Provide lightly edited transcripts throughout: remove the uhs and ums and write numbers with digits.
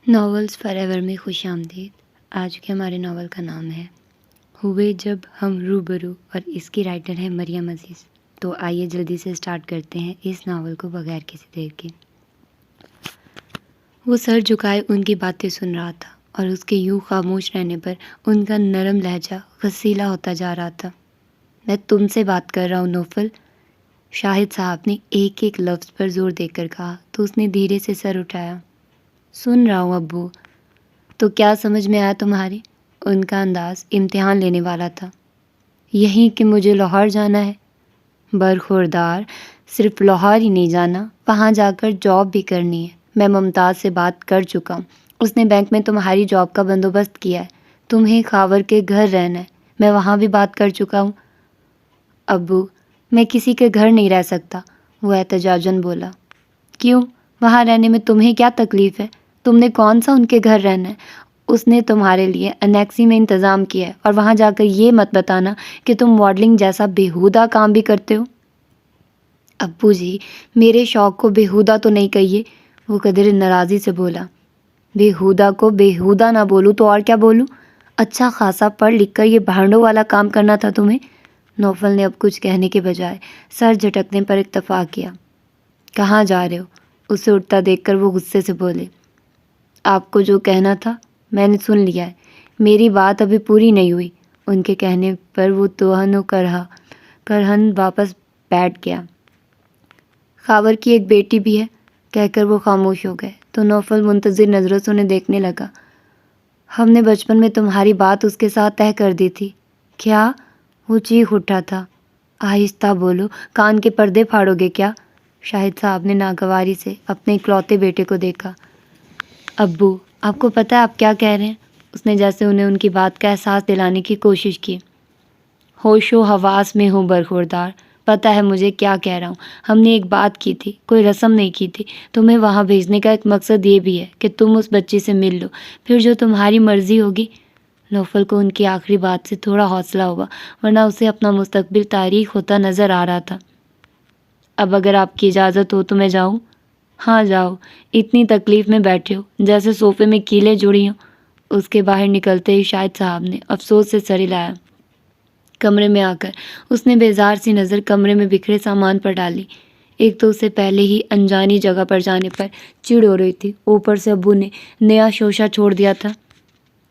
Novels for ever میں خوش آمدید۔ آج کے ہمارے ناول کا نام ہے ہوئے جب ہم روبرو اور اس کی رائٹر ہے مریم عزیز۔ تو آئیے جلدی سے سٹارٹ کرتے ہیں اس ناول کو بغیر کسی دیر کے۔ وہ سر جھکائے ان کی باتیں سن رہا تھا اور اس کے یوں خاموش رہنے پر ان کا نرم لہجہ غسیلا ہوتا جا رہا تھا۔ میں تم سے بات کر رہا ہوں نوفل، شاہد صاحب نے ایک ایک لفظ پر زور دے کر کہا تو اس نے دھیرے سے سر اٹھایا۔ سن رہا ہوں ابو۔ تو کیا سمجھ میں آیا تمہاری؟ ان کا انداز امتحان لینے والا تھا۔ یہیں کہ مجھے لاہور جانا ہے؟ برخوردار، صرف لاہور ہی نہیں جانا، وہاں جا کر جاب بھی کرنی ہے۔ میں ممتاز سے بات کر چکا ہوں، اس نے بینک میں تمہاری جاب کا بندوبست کیا ہے۔ تمہیں خاور کے گھر رہنا ہے، میں وہاں بھی بات کر چکا ہوں۔ ابو، میں کسی کے گھر نہیں رہ سکتا، وہ احتجاجاً بولا۔ کیوں؟ وہاں رہنے میں تمہیں کیا تکلیف ہے؟ تم نے کون سا ان کے گھر رہنا ہے؟ اس نے تمہارے لیے انیکسی میں انتظام کیا ہے، اور وہاں جا کر یہ مت بتانا کہ تم ماڈلنگ جیسا بیہودہ کام بھی کرتے ہو۔ ابو جی، میرے شوق کو بیہودہ تو نہیں کہیے، وہ قدر ناراضی سے بولا۔ بیہودہ کو بیہودہ نہ بولوں تو اور کیا بولوں؟ اچھا خاصا پڑھ لکھ کر یہ بھانڈوں والا کام کرنا تھا تمہیں؟ نوفل نے اب کچھ کہنے کے بجائے سر جھٹکنے پر اکتفا کیا۔ کہاں جا رہے ہو؟ اسے اٹھتا دیکھ کر وہ غصے سے بولے۔ آپ کو جو کہنا تھا میں نے سن لیا ہے، میری بات ابھی پوری نہیں ہوئی۔ ان کے کہنے پر وہ توہن و کرہن واپس بیٹھ گیا۔ خاور کی ایک بیٹی بھی ہے، کہہ کر وہ خاموش ہو گئے تو نوفل منتظر نظروں سے انہیں دیکھنے لگا۔ ہم نے بچپن میں تمہاری بات اس کے ساتھ طے کر دی تھی۔ کیا؟ وہ چیخ اٹھا تھا۔ آہستہ بولو، کان کے پردے پھاڑو گے کیا؟ شاہد صاحب نے ناگواری سے اپنے اکلوتے بیٹے کو دیکھا۔ ابو، آپ کو پتہ ہے آپ کیا کہہ رہے ہیں؟ اس نے جیسے انہیں ان کی بات کا احساس دلانے کی کوشش کی۔ ہوش و حواس میں ہوں برخوردار، پتہ ہے مجھے کیا کہہ رہا ہوں۔ ہم نے ایک بات کی تھی، کوئی رسم نہیں کی تھی۔ تمہیں وہاں بھیجنے کا ایک مقصد یہ بھی ہے کہ تم اس بچی سے مل لو، پھر جو تمہاری مرضی ہوگی۔ نوفل کو ان کی آخری بات سے تھوڑا حوصلہ ہوا، ورنہ اسے اپنا مستقبل تاریک ہوتا نظر آ رہا تھا۔ اب اگر آپ کی اجازت ہو تو میں جاؤں؟ ہاں جاؤ، اتنی تکلیف میں بیٹھے ہو جیسے صوفے میں کیلیں جڑی ہوں۔ اس کے باہر نکلتے ہی شاہد صاحب نے افسوس سے سر ہلایا۔ کمرے میں آ کر اس نے بیزار سی نظر کمرے میں بکھرے سامان پر ڈالی۔ ایک تو اسے پہلے ہی انجانی جگہ پر جانے پر چڑ ہو رہی تھی، اوپر سے ابو نے نیا شوشہ چھوڑ دیا تھا۔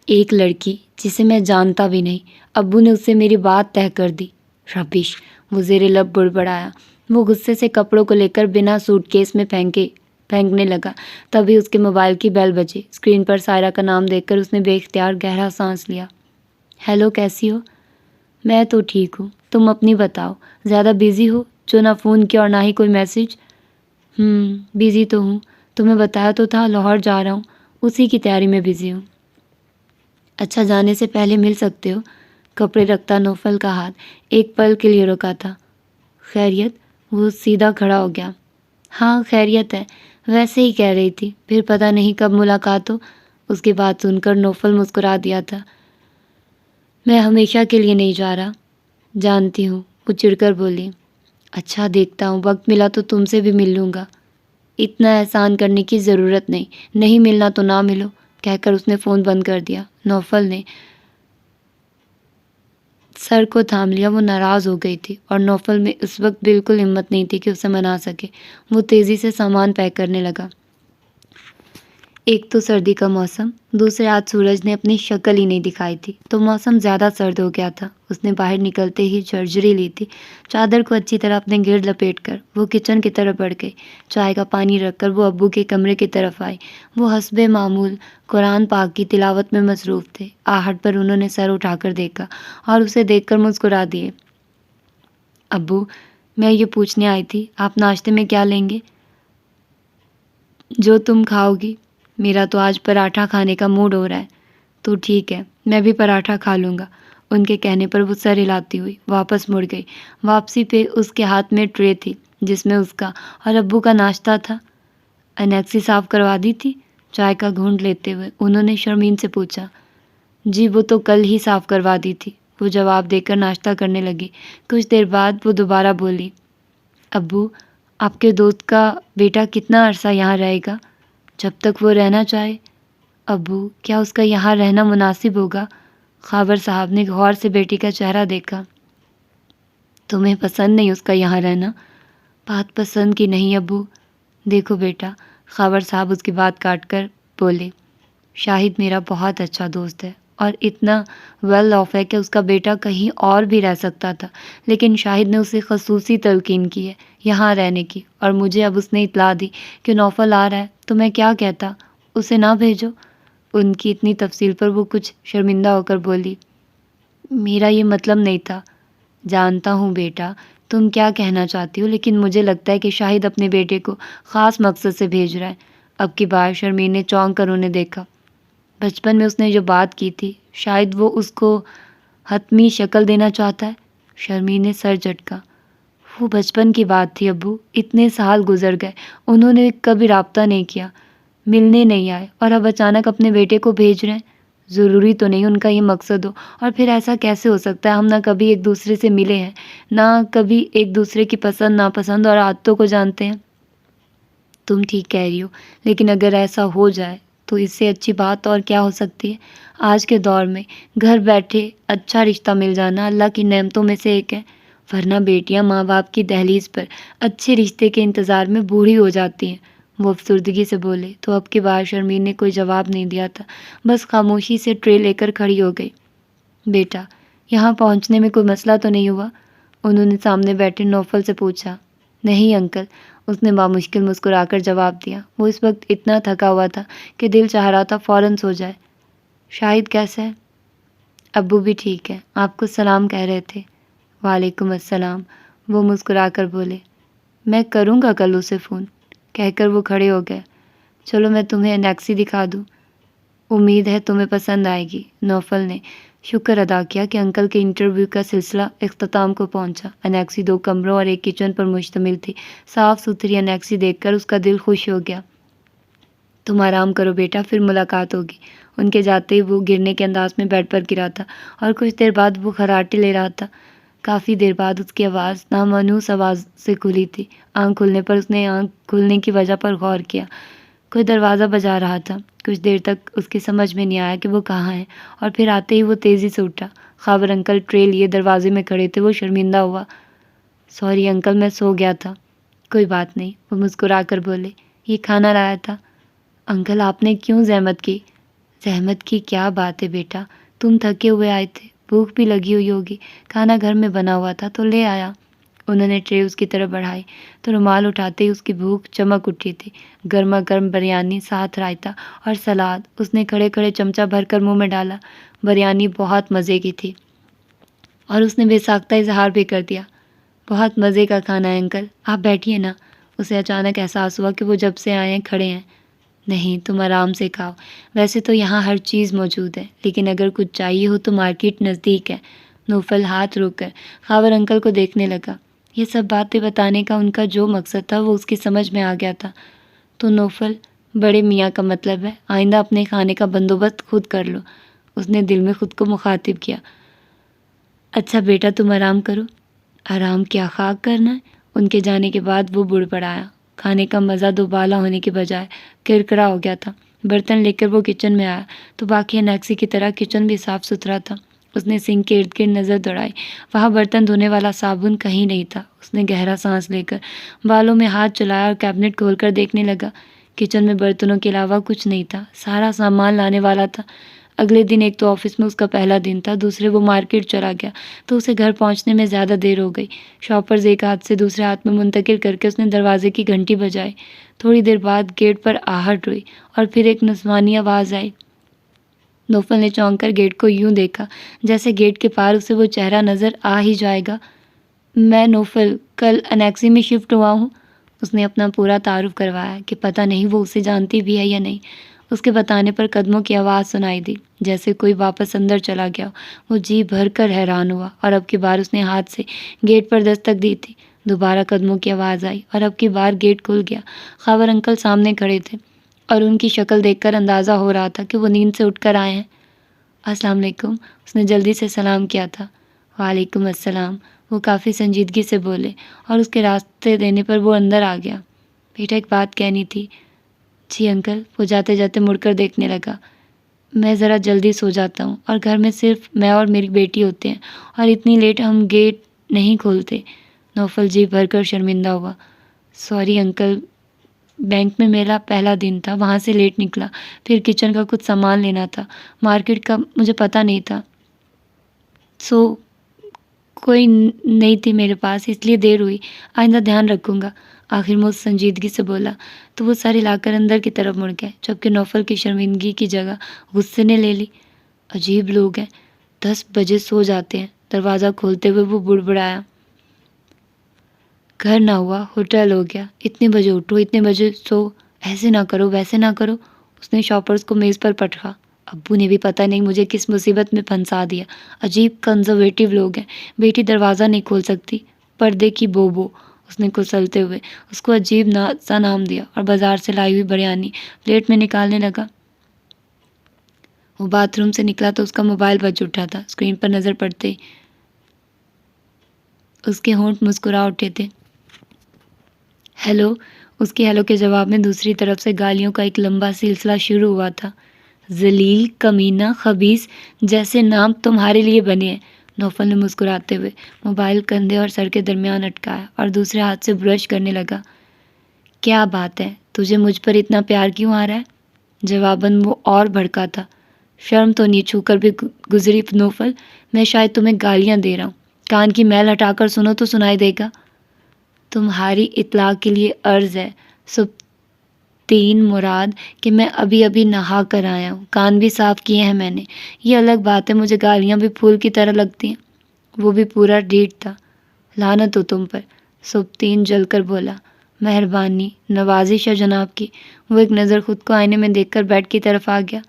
ایک لڑکی جسے میں جانتا بھی نہیں، ابو نے اس سے میری بات طے کر دی۔ ربش، وہ زیر لب بڑبڑایا۔ وہ غصے سے کپڑوں کو لے کر بنا سوٹ کیس میں پھینکنے لگا۔ تبھی اس کے موبائل کی بیل بجی۔ اسکرین پر سائرہ کا نام دیکھ کر اس نے بے اختیار گہرا سانس لیا۔ ہیلو، کیسی ہو؟ میں تو ٹھیک ہوں، تم اپنی بتاؤ۔ زیادہ بیزی ہو جو نہ فون کیا اور نہ ہی کوئی میسج؟ بیزی تو ہوں، تمہیں بتایا تو تھا لاہور جا رہا ہوں، اسی کی تیاری میں بیزی ہوں۔ اچھا، جانے سے پہلے مل سکتے ہو؟ کپڑے رکھتا نوفل کا ہاتھ ایک پل کے لیے رکا تھا۔ خیریت؟ وہ سیدھا کھڑا ہو گیا۔ ہاں خیریت ہے، ویسے ہی کہہ رہی تھی، پھر پتہ نہیں کب ملاقات ہو۔ اس کی بات سن کر نوفل مسکرا دیا تھا۔ میں ہمیشہ کے لیے نہیں جا رہا۔ جانتی ہوں، وہ چڑ کر بولی۔ اچھا، دیکھتا ہوں، وقت ملا تو تم سے بھی مل لوں گا۔ اتنا احسان کرنے کی ضرورت نہیں ملنا تو نہ ملو، کہہ کر اس نے فون بند کر دیا۔ نوفل نے سر کو تھام لیا۔ وہ ناراض ہو گئی تھی اور نوفل میں اس وقت بالکل ہمت نہیں تھی کہ اسے منا سکے۔ وہ تیزی سے سامان پیک کرنے لگا۔ ایک تو سردی کا موسم، دوسرے آج سورج نے اپنی شکل ہی نہیں دکھائی تھی تو موسم زیادہ سرد ہو گیا تھا۔ اس نے باہر نکلتے ہی جھرجھری لی تھی۔ چادر کو اچھی طرح اپنے گرد لپیٹ کر وہ کچن کی طرف بڑھ گئی۔ چائے کا پانی رکھ کر وہ ابو کے کمرے کی طرف آئی۔ وہ حسب معمول قرآن پاک کی تلاوت میں مصروف تھے۔ آہٹ پر انہوں نے سر اٹھا کر دیکھا اور اسے دیکھ کر مسکرا دیے۔ ابو، میں یہ پوچھنے آئی تھی، آپ ناشتے میں کیا لیں گے؟ جو تم کھاؤ گی۔ میرا تو آج پراٹھا کھانے کا موڈ ہو رہا ہے۔ تو ٹھیک ہے، میں بھی پراٹھا کھا لوں گا۔ ان کے کہنے پر وہ سر ہلاتی ہوئی واپس مڑ گئی۔ واپسی پہ اس کے ہاتھ میں ٹرے تھی جس میں اس کا اور ابو کا ناشتہ تھا۔ انیکسی صاف کروا دی تھی؟ چائے کا گھونٹ لیتے ہوئے انہوں نے شرمین سے پوچھا۔ جی، وہ تو کل ہی صاف کروا دی تھی، وہ جواب دے کر ناشتہ کرنے لگی۔ کچھ دیر بعد وہ دوبارہ بولی۔ ابو، آپ کے دوست کا بیٹا کتنا عرصہ یہاں رہے گا؟ جب تک وہ رہنا چاہے۔ ابو کیا اس کا یہاں رہنا مناسب ہوگا؟ خاور صاحب نے غور سے بیٹی کا چہرہ دیکھا۔ تمہیں پسند نہیں اس کا یہاں رہنا؟ بات پسند کی نہیں ابو۔ دیکھو بیٹا، خاور صاحب اس کی بات کاٹ کر بولے، شاہد میرا بہت اچھا دوست ہے اور اتنا ویل آف ہے کہ اس کا بیٹا کہیں اور بھی رہ سکتا تھا، لیکن شاہد نے اسے خصوصی تلقین کی ہے یہاں رہنے کی، اور مجھے اب اس نے اطلاع دی کہ نوفل آ رہا ہے تو میں کیا کہتا، اسے نہ بھیجو؟ ان کی اتنی تفصیل پر وہ کچھ شرمندہ ہو کر بولی، میرا یہ مطلب نہیں تھا۔ جانتا ہوں بیٹا تم کیا کہنا چاہتی ہو، لیکن مجھے لگتا ہے کہ شاہد اپنے بیٹے کو خاص مقصد سے بھیج رہا ہے۔ اب کی بار شرمین نے چونک کر انہیں دیکھا۔ بچپن میں اس نے جو بات کی تھی، شاید وہ اس کو حتمی شکل دینا چاہتا ہے۔ شرمین نے سر جھٹکا۔ وہ بچپن کی بات تھی ابو، اتنے سال گزر گئے، انہوں نے کبھی رابطہ نہیں کیا، ملنے نہیں آئے، اور اب اچانک اپنے بیٹے کو بھیج رہے ہیں۔ ضروری تو نہیں ان کا یہ مقصد ہو، اور پھر ایسا کیسے ہو سکتا ہے؟ ہم نہ کبھی ایک دوسرے سے ملے ہیں، نہ کبھی ایک دوسرے کی پسند ناپسند اور عادتوں کو جانتے ہیں۔ تم ٹھیک کہہ رہی ہو، لیکن اگر ایسا ہو جائے تو اس سے اچھی بات اور کیا ہو سکتی ہے؟ آج کے دور میں گھر بیٹھے اچھا رشتہ مل جانا اللہ کی نعمتوں میں سے ایک ہے، ورنہ بیٹیاں ماں باپ کی دہلیز پر اچھے رشتے کے انتظار میں بوڑھی ہو جاتی ہیں۔ وہ افسردگی سے بولے تو اب کی بار شرمین نے کوئی جواب نہیں دیا تھا، بس خاموشی سے ٹرے لے کر کھڑی ہو گئی۔ بیٹا یہاں پہنچنے میں کوئی مسئلہ تو نہیں ہوا؟ انہوں نے سامنے بیٹھے نوفل سے پوچھا۔ نہیں انکل، اس نے بامشکل مسکرا کر جواب دیا۔ وہ اس وقت اتنا تھکا ہوا تھا کہ دل چاہ رہا تھا فوراً سو جائے۔ شاہد کیسا ہے؟ ابو بھی ٹھیک ہے، آپ کو سلام کہہ رہے تھے۔ وعلیکم السلام، وہ مسکرا کر بولے، میں کروں گا کل اسے فون، کہہ کر وہ کھڑے ہو گئے۔ چلو میں تمہیں انیکسی دکھا دوں، امید ہے تمہیں پسند آئے گی۔ نوفل نے شکر ادا کیا کہ انکل کے انٹرویو کا سلسلہ اختتام کو پہنچا۔ انیکسی 2 کمروں اور ایک کچن پر مشتمل تھی۔ صاف ستھری انیکسی دیکھ کر اس کا دل خوش ہو گیا۔ تم آرام کرو بیٹا، پھر ملاقات ہوگی۔ ان کے جاتے ہی وہ گرنے کے انداز میں بیڈ پر گرا تھا اور کچھ دیر بعد وہ خراٹے لے رہا تھا۔ کافی دیر بعد اس کی آواز نامانوس آواز سے کھلی تھی۔ آنکھ کھلنے پر اس نے آنکھ کھلنے کی وجہ پر غور کیا۔ کوئی دروازہ بجا رہا تھا۔ کچھ دیر تک اس کی سمجھ میں نہیں آیا کہ وہ کہاں ہے، اور پھر آتے ہی وہ تیزی سے اٹھا۔ خاور انکل ٹرے لیے دروازے میں کھڑے تھے۔ وہ شرمندہ ہوا۔ سوری انکل، میں سو گیا تھا۔ کوئی بات نہیں، وہ مسکرا کر بولے، یہ کھانا لایا تھا۔ انکل آپ نے کیوں زحمت کی؟ زحمت کی کیا بات ہے بیٹا، تم تھکے ہوئے آئے تھے، بھوک بھی لگی ہوئی ہوگی، کھانا گھر میں بنا ہوا تھا تو لے آیا۔ انہوں نے ٹرے اس کی طرف بڑھائی تو رومال اٹھاتے ہی اس کی بھوک چمک اٹھی تھی۔ گرما گرم بریانی، ساتھ رائتا اور سلاد۔ اس نے کھڑے کھڑے چمچہ بھر کر منہ میں ڈالا۔ بریانی بہت مزے کی تھی اور اس نے بے ساختہ اظہار بھی کر دیا، بہت مزے کا کھانا ہے انکل، آپ بیٹھیے نا۔ اسے اچانک احساس ہوا کہ وہ جب سے آئے ہیں کھڑے ہیں۔ نہیں، تم آرام سے کھاؤ، ویسے تو یہاں ہر چیز موجود ہے، لیکن اگر کچھ چاہیے ہو تو مارکیٹ نزدیک ہے۔ نوفل ہاتھ روک کر خاور انکل کو دیکھنے لگا۔ یہ سب باتیں بتانے کا ان کا جو مقصد تھا وہ اس کی سمجھ میں آ گیا تھا۔ تو نوفل، بڑے میاں کا مطلب ہے آئندہ اپنے کھانے کا بندوبست خود کر لو۔ اس نے دل میں خود کو مخاطب کیا۔ اچھا بیٹا تم آرام کرو۔ آرام کیا خاک کرنا ہے؟ ان کے جانے کے بعد وہ بڑھ پڑایا۔ کھانے کا مزہ دوبالا ہونے کے بجائے کرکرا ہو گیا تھا۔ برتن لے کر وہ کچن میں آیا تو باقی انیکسی کی طرح کچن بھی صاف ستھرا تھا۔ اس نے سنک کے ارد گرد نظر دوڑائی، وہاں برتن دھونے والا صابن کہیں نہیں تھا۔ اس نے گہرا سانس لے کر بالوں میں ہاتھ چلایا اور کیبنٹ کھول کر دیکھنے لگا۔ کچن میں برتنوں کے علاوہ کچھ نہیں تھا، سارا سامان لانے والا تھا۔ اگلے دن ایک تو آفس میں اس کا پہلا دن تھا، دوسرے وہ مارکیٹ چلا گیا تو اسے گھر پہنچنے میں زیادہ دیر ہو گئی۔ شاپرز ایک ہاتھ سے دوسرے ہاتھ میں منتقل کر کے اس نے دروازے کی گھنٹی بجائی۔ تھوڑی دیر بعد گیٹ پر آہٹ ہوئی اور پھر ایک نسوانی آواز آئی۔ نوفل نے چونک کر گیٹ کو یوں دیکھا جیسے گیٹ کے پار اسے وہ چہرہ نظر آ ہی جائے گا۔ میں نوفل، کل انیکسی میں شفٹ ہوا ہوں۔ اس نے اپنا پورا تعارف کروایا کہ پتہ نہیں وہ اسے جانتی بھی ہے یا نہیں۔ اس کے بتانے پر قدموں کی آواز سنائی دی، جیسے کوئی واپس اندر چلا گیا۔ وہ جی بھر کر حیران ہوا اور اب کی بار اس نے ہاتھ سے گیٹ پر دستک دی تھی۔ دوبارہ قدموں کی آواز آئی اور اب کی بار گیٹ کھل گیا۔ خاور انکل سامنے کھڑے تھے اور ان کی شکل دیکھ کر اندازہ ہو رہا تھا کہ وہ نیند سے اٹھ کر آئے ہیں۔ السلام علیکم، اس نے جلدی سے سلام کیا تھا۔ وعلیکم السلام، وہ کافی سنجیدگی سے بولے اور اس کے راستے دینے پر وہ اندر آ گیا۔ بیٹا ایک بات کہنی تھی۔ جی انکل، وہ جاتے جاتے مڑ کر دیکھنے لگا۔ میں ذرا جلدی سو جاتا ہوں اور گھر میں صرف میں اور میری بیٹی ہوتے ہیں اور اتنی لیٹ ہم گیٹ نہیں کھولتے۔ نوفل جی بھر کر شرمندہ ہوا۔ سوری انکل، بینک میں میرا پہلا دن تھا، وہاں سے لیٹ نکلا، پھر کچن کا کچھ سامان لینا تھا، مارکیٹ کا مجھے پتہ نہیں تھا، سو کوئی نہیں تھی میرے پاس، اس لیے دیر ہوئی، آئندہ دھیان رکھوں گا۔ آخر میں اس سنجیدگی سے بولا تو وہ ساری لا کر اندر کی طرف مڑ گئے، جبکہ نوفل کی شرمندگی کی جگہ غصے نے لے لی۔ عجیب لوگ ہیں، 10 بجے سو جاتے ہیں۔ دروازہ کھولتے ہوئے وہ بڑبڑایا، گھر نہ ہوا ہوٹل ہو گیا، اتنے بجے اٹھو، اتنے بجے سو، ایسے نہ کرو ویسے نہ کرو۔ اس نے شاپرز کو میز پر پٹکا۔ ابو نے بھی پتہ نہیں مجھے کس مصیبت میں پھنسا دیا۔ عجیب کنزرویٹو لوگ ہیں۔ بیٹی دروازہ نہیں کھول سکتی، پردے کی بوبو، اس نے کسلتے ہوئے اس کو عجیب سا نام دیا اور بازار سے لائی ہوئی بریانی پلیٹ میں نکالنے لگا۔ وہ باتھ روم سے نکلا تو اس کا موبائل بج اٹھا تھا۔ اسکرین پر نظر پڑتے اس کے ہونٹ مسکرا اٹھے تھے۔ ہیلو۔ اس کے ہیلو کے جواب میں دوسری طرف سے گالیوں کا ایک لمبا سلسلہ شروع ہوا تھا۔ ذلیل، کمینہ، خبیث جیسے نام تمہارے لیے بنے ہیں۔ نوفل نے مسکراتے ہوئے موبائل کندھے اور سر کے درمیان اٹکایا اور دوسرے ہاتھ سے برش کرنے لگا۔ کیا بات ہے، تجھے مجھ پر اتنا پیار کیوں آ رہا ہے؟ جواباً وہ اور بھڑکا تھا۔ شرم تو نہیں چھو کر بھی گزری نوفل، میں شاید تمہیں گالیاں دے رہا ہوں، کان کی میل ہٹا کر سنو تو سنائی دے گا۔ تمہاری اطلاع کے لیے عرض ہے سبتین مراد کہ میں ابھی ابھی نہا کر آیا ہوں، کان بھی صاف کیے ہیں میں نے۔ یہ الگ بات ہے مجھے گالیاں بھی پھول کی طرح لگتی ہیں۔ وہ بھی پورا ڈھیٹ تھا۔ لعنت ہو تم پر، سبتین جل کر بولا۔ مہربانی، نوازش ہے جناب کی۔ وہ ایک نظر خود کو آئینے میں دیکھ کر بیڈ کی طرف آ گیا۔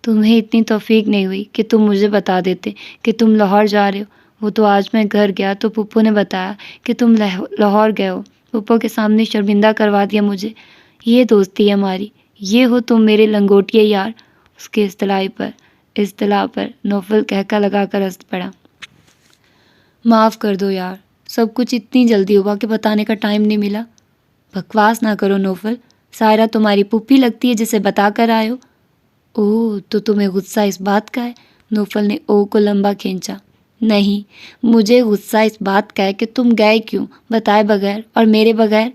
تمہیں اتنی توفیق نہیں ہوئی کہ تم مجھے بتا دیتے کہ تم لاہور جا رہے ہو۔ وہ تو آج میں گھر گیا تو پپو نے بتایا کہ تم لاہور گئے ہو۔ پپو کے سامنے شرمندہ کروا دیا مجھے۔ یہ دوستی ہے ہماری، یہ ہو تم میرے لنگوٹیے یار۔ اس کے اصطلاح پر نوفل کہکا لگا کر ہنس پڑا۔ معاف کر دو یار، سب کچھ اتنی جلدی ہوا کہ بتانے کا ٹائم نہیں ملا۔ بکواس نہ کرو نوفل، سائرہ تمہاری پھوپھی لگتی ہے جسے بتا کر آئے ہو۔ اوہ، تو تمہیں غصہ اس بات کا ہے؟ نوفل نے او کو لمبا کھینچا۔ نہیں، مجھے غصہ اس بات کا ہے کہ تم گئے کیوں بتائے بغیر، اور میرے بغیر۔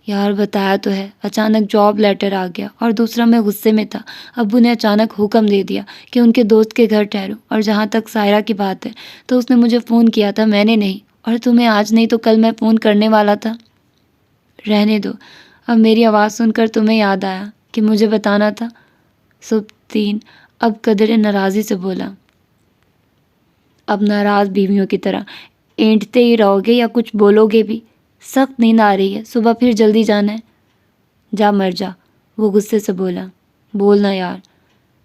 یار بتایا تو ہے، اچانک جاب لیٹر آ گیا، اور دوسرا میں غصے میں تھا۔ ابو نے اچانک حکم دے دیا کہ ان کے دوست کے گھر ٹھہرو، اور جہاں تک سائرہ کی بات ہے تو اس نے مجھے فون کیا تھا، میں نے نہیں، اور تمہیں آج نہیں تو کل میں فون کرنے والا تھا۔ رہنے دو، اب میری آواز سن کر تمہیں یاد آیا کہ مجھے بتانا تھا۔ سبتین اب قدرے ناراضی سے بولا۔ اب ناراض بیویوں کی طرح اینٹتے ہی رہو گے یا کچھ بولو گے بھی؟ سخت نیند آ رہی ہے، صبح پھر جلدی جانا ہے۔ جا مر جا، وہ غصے سے بولا۔ بولنا یار،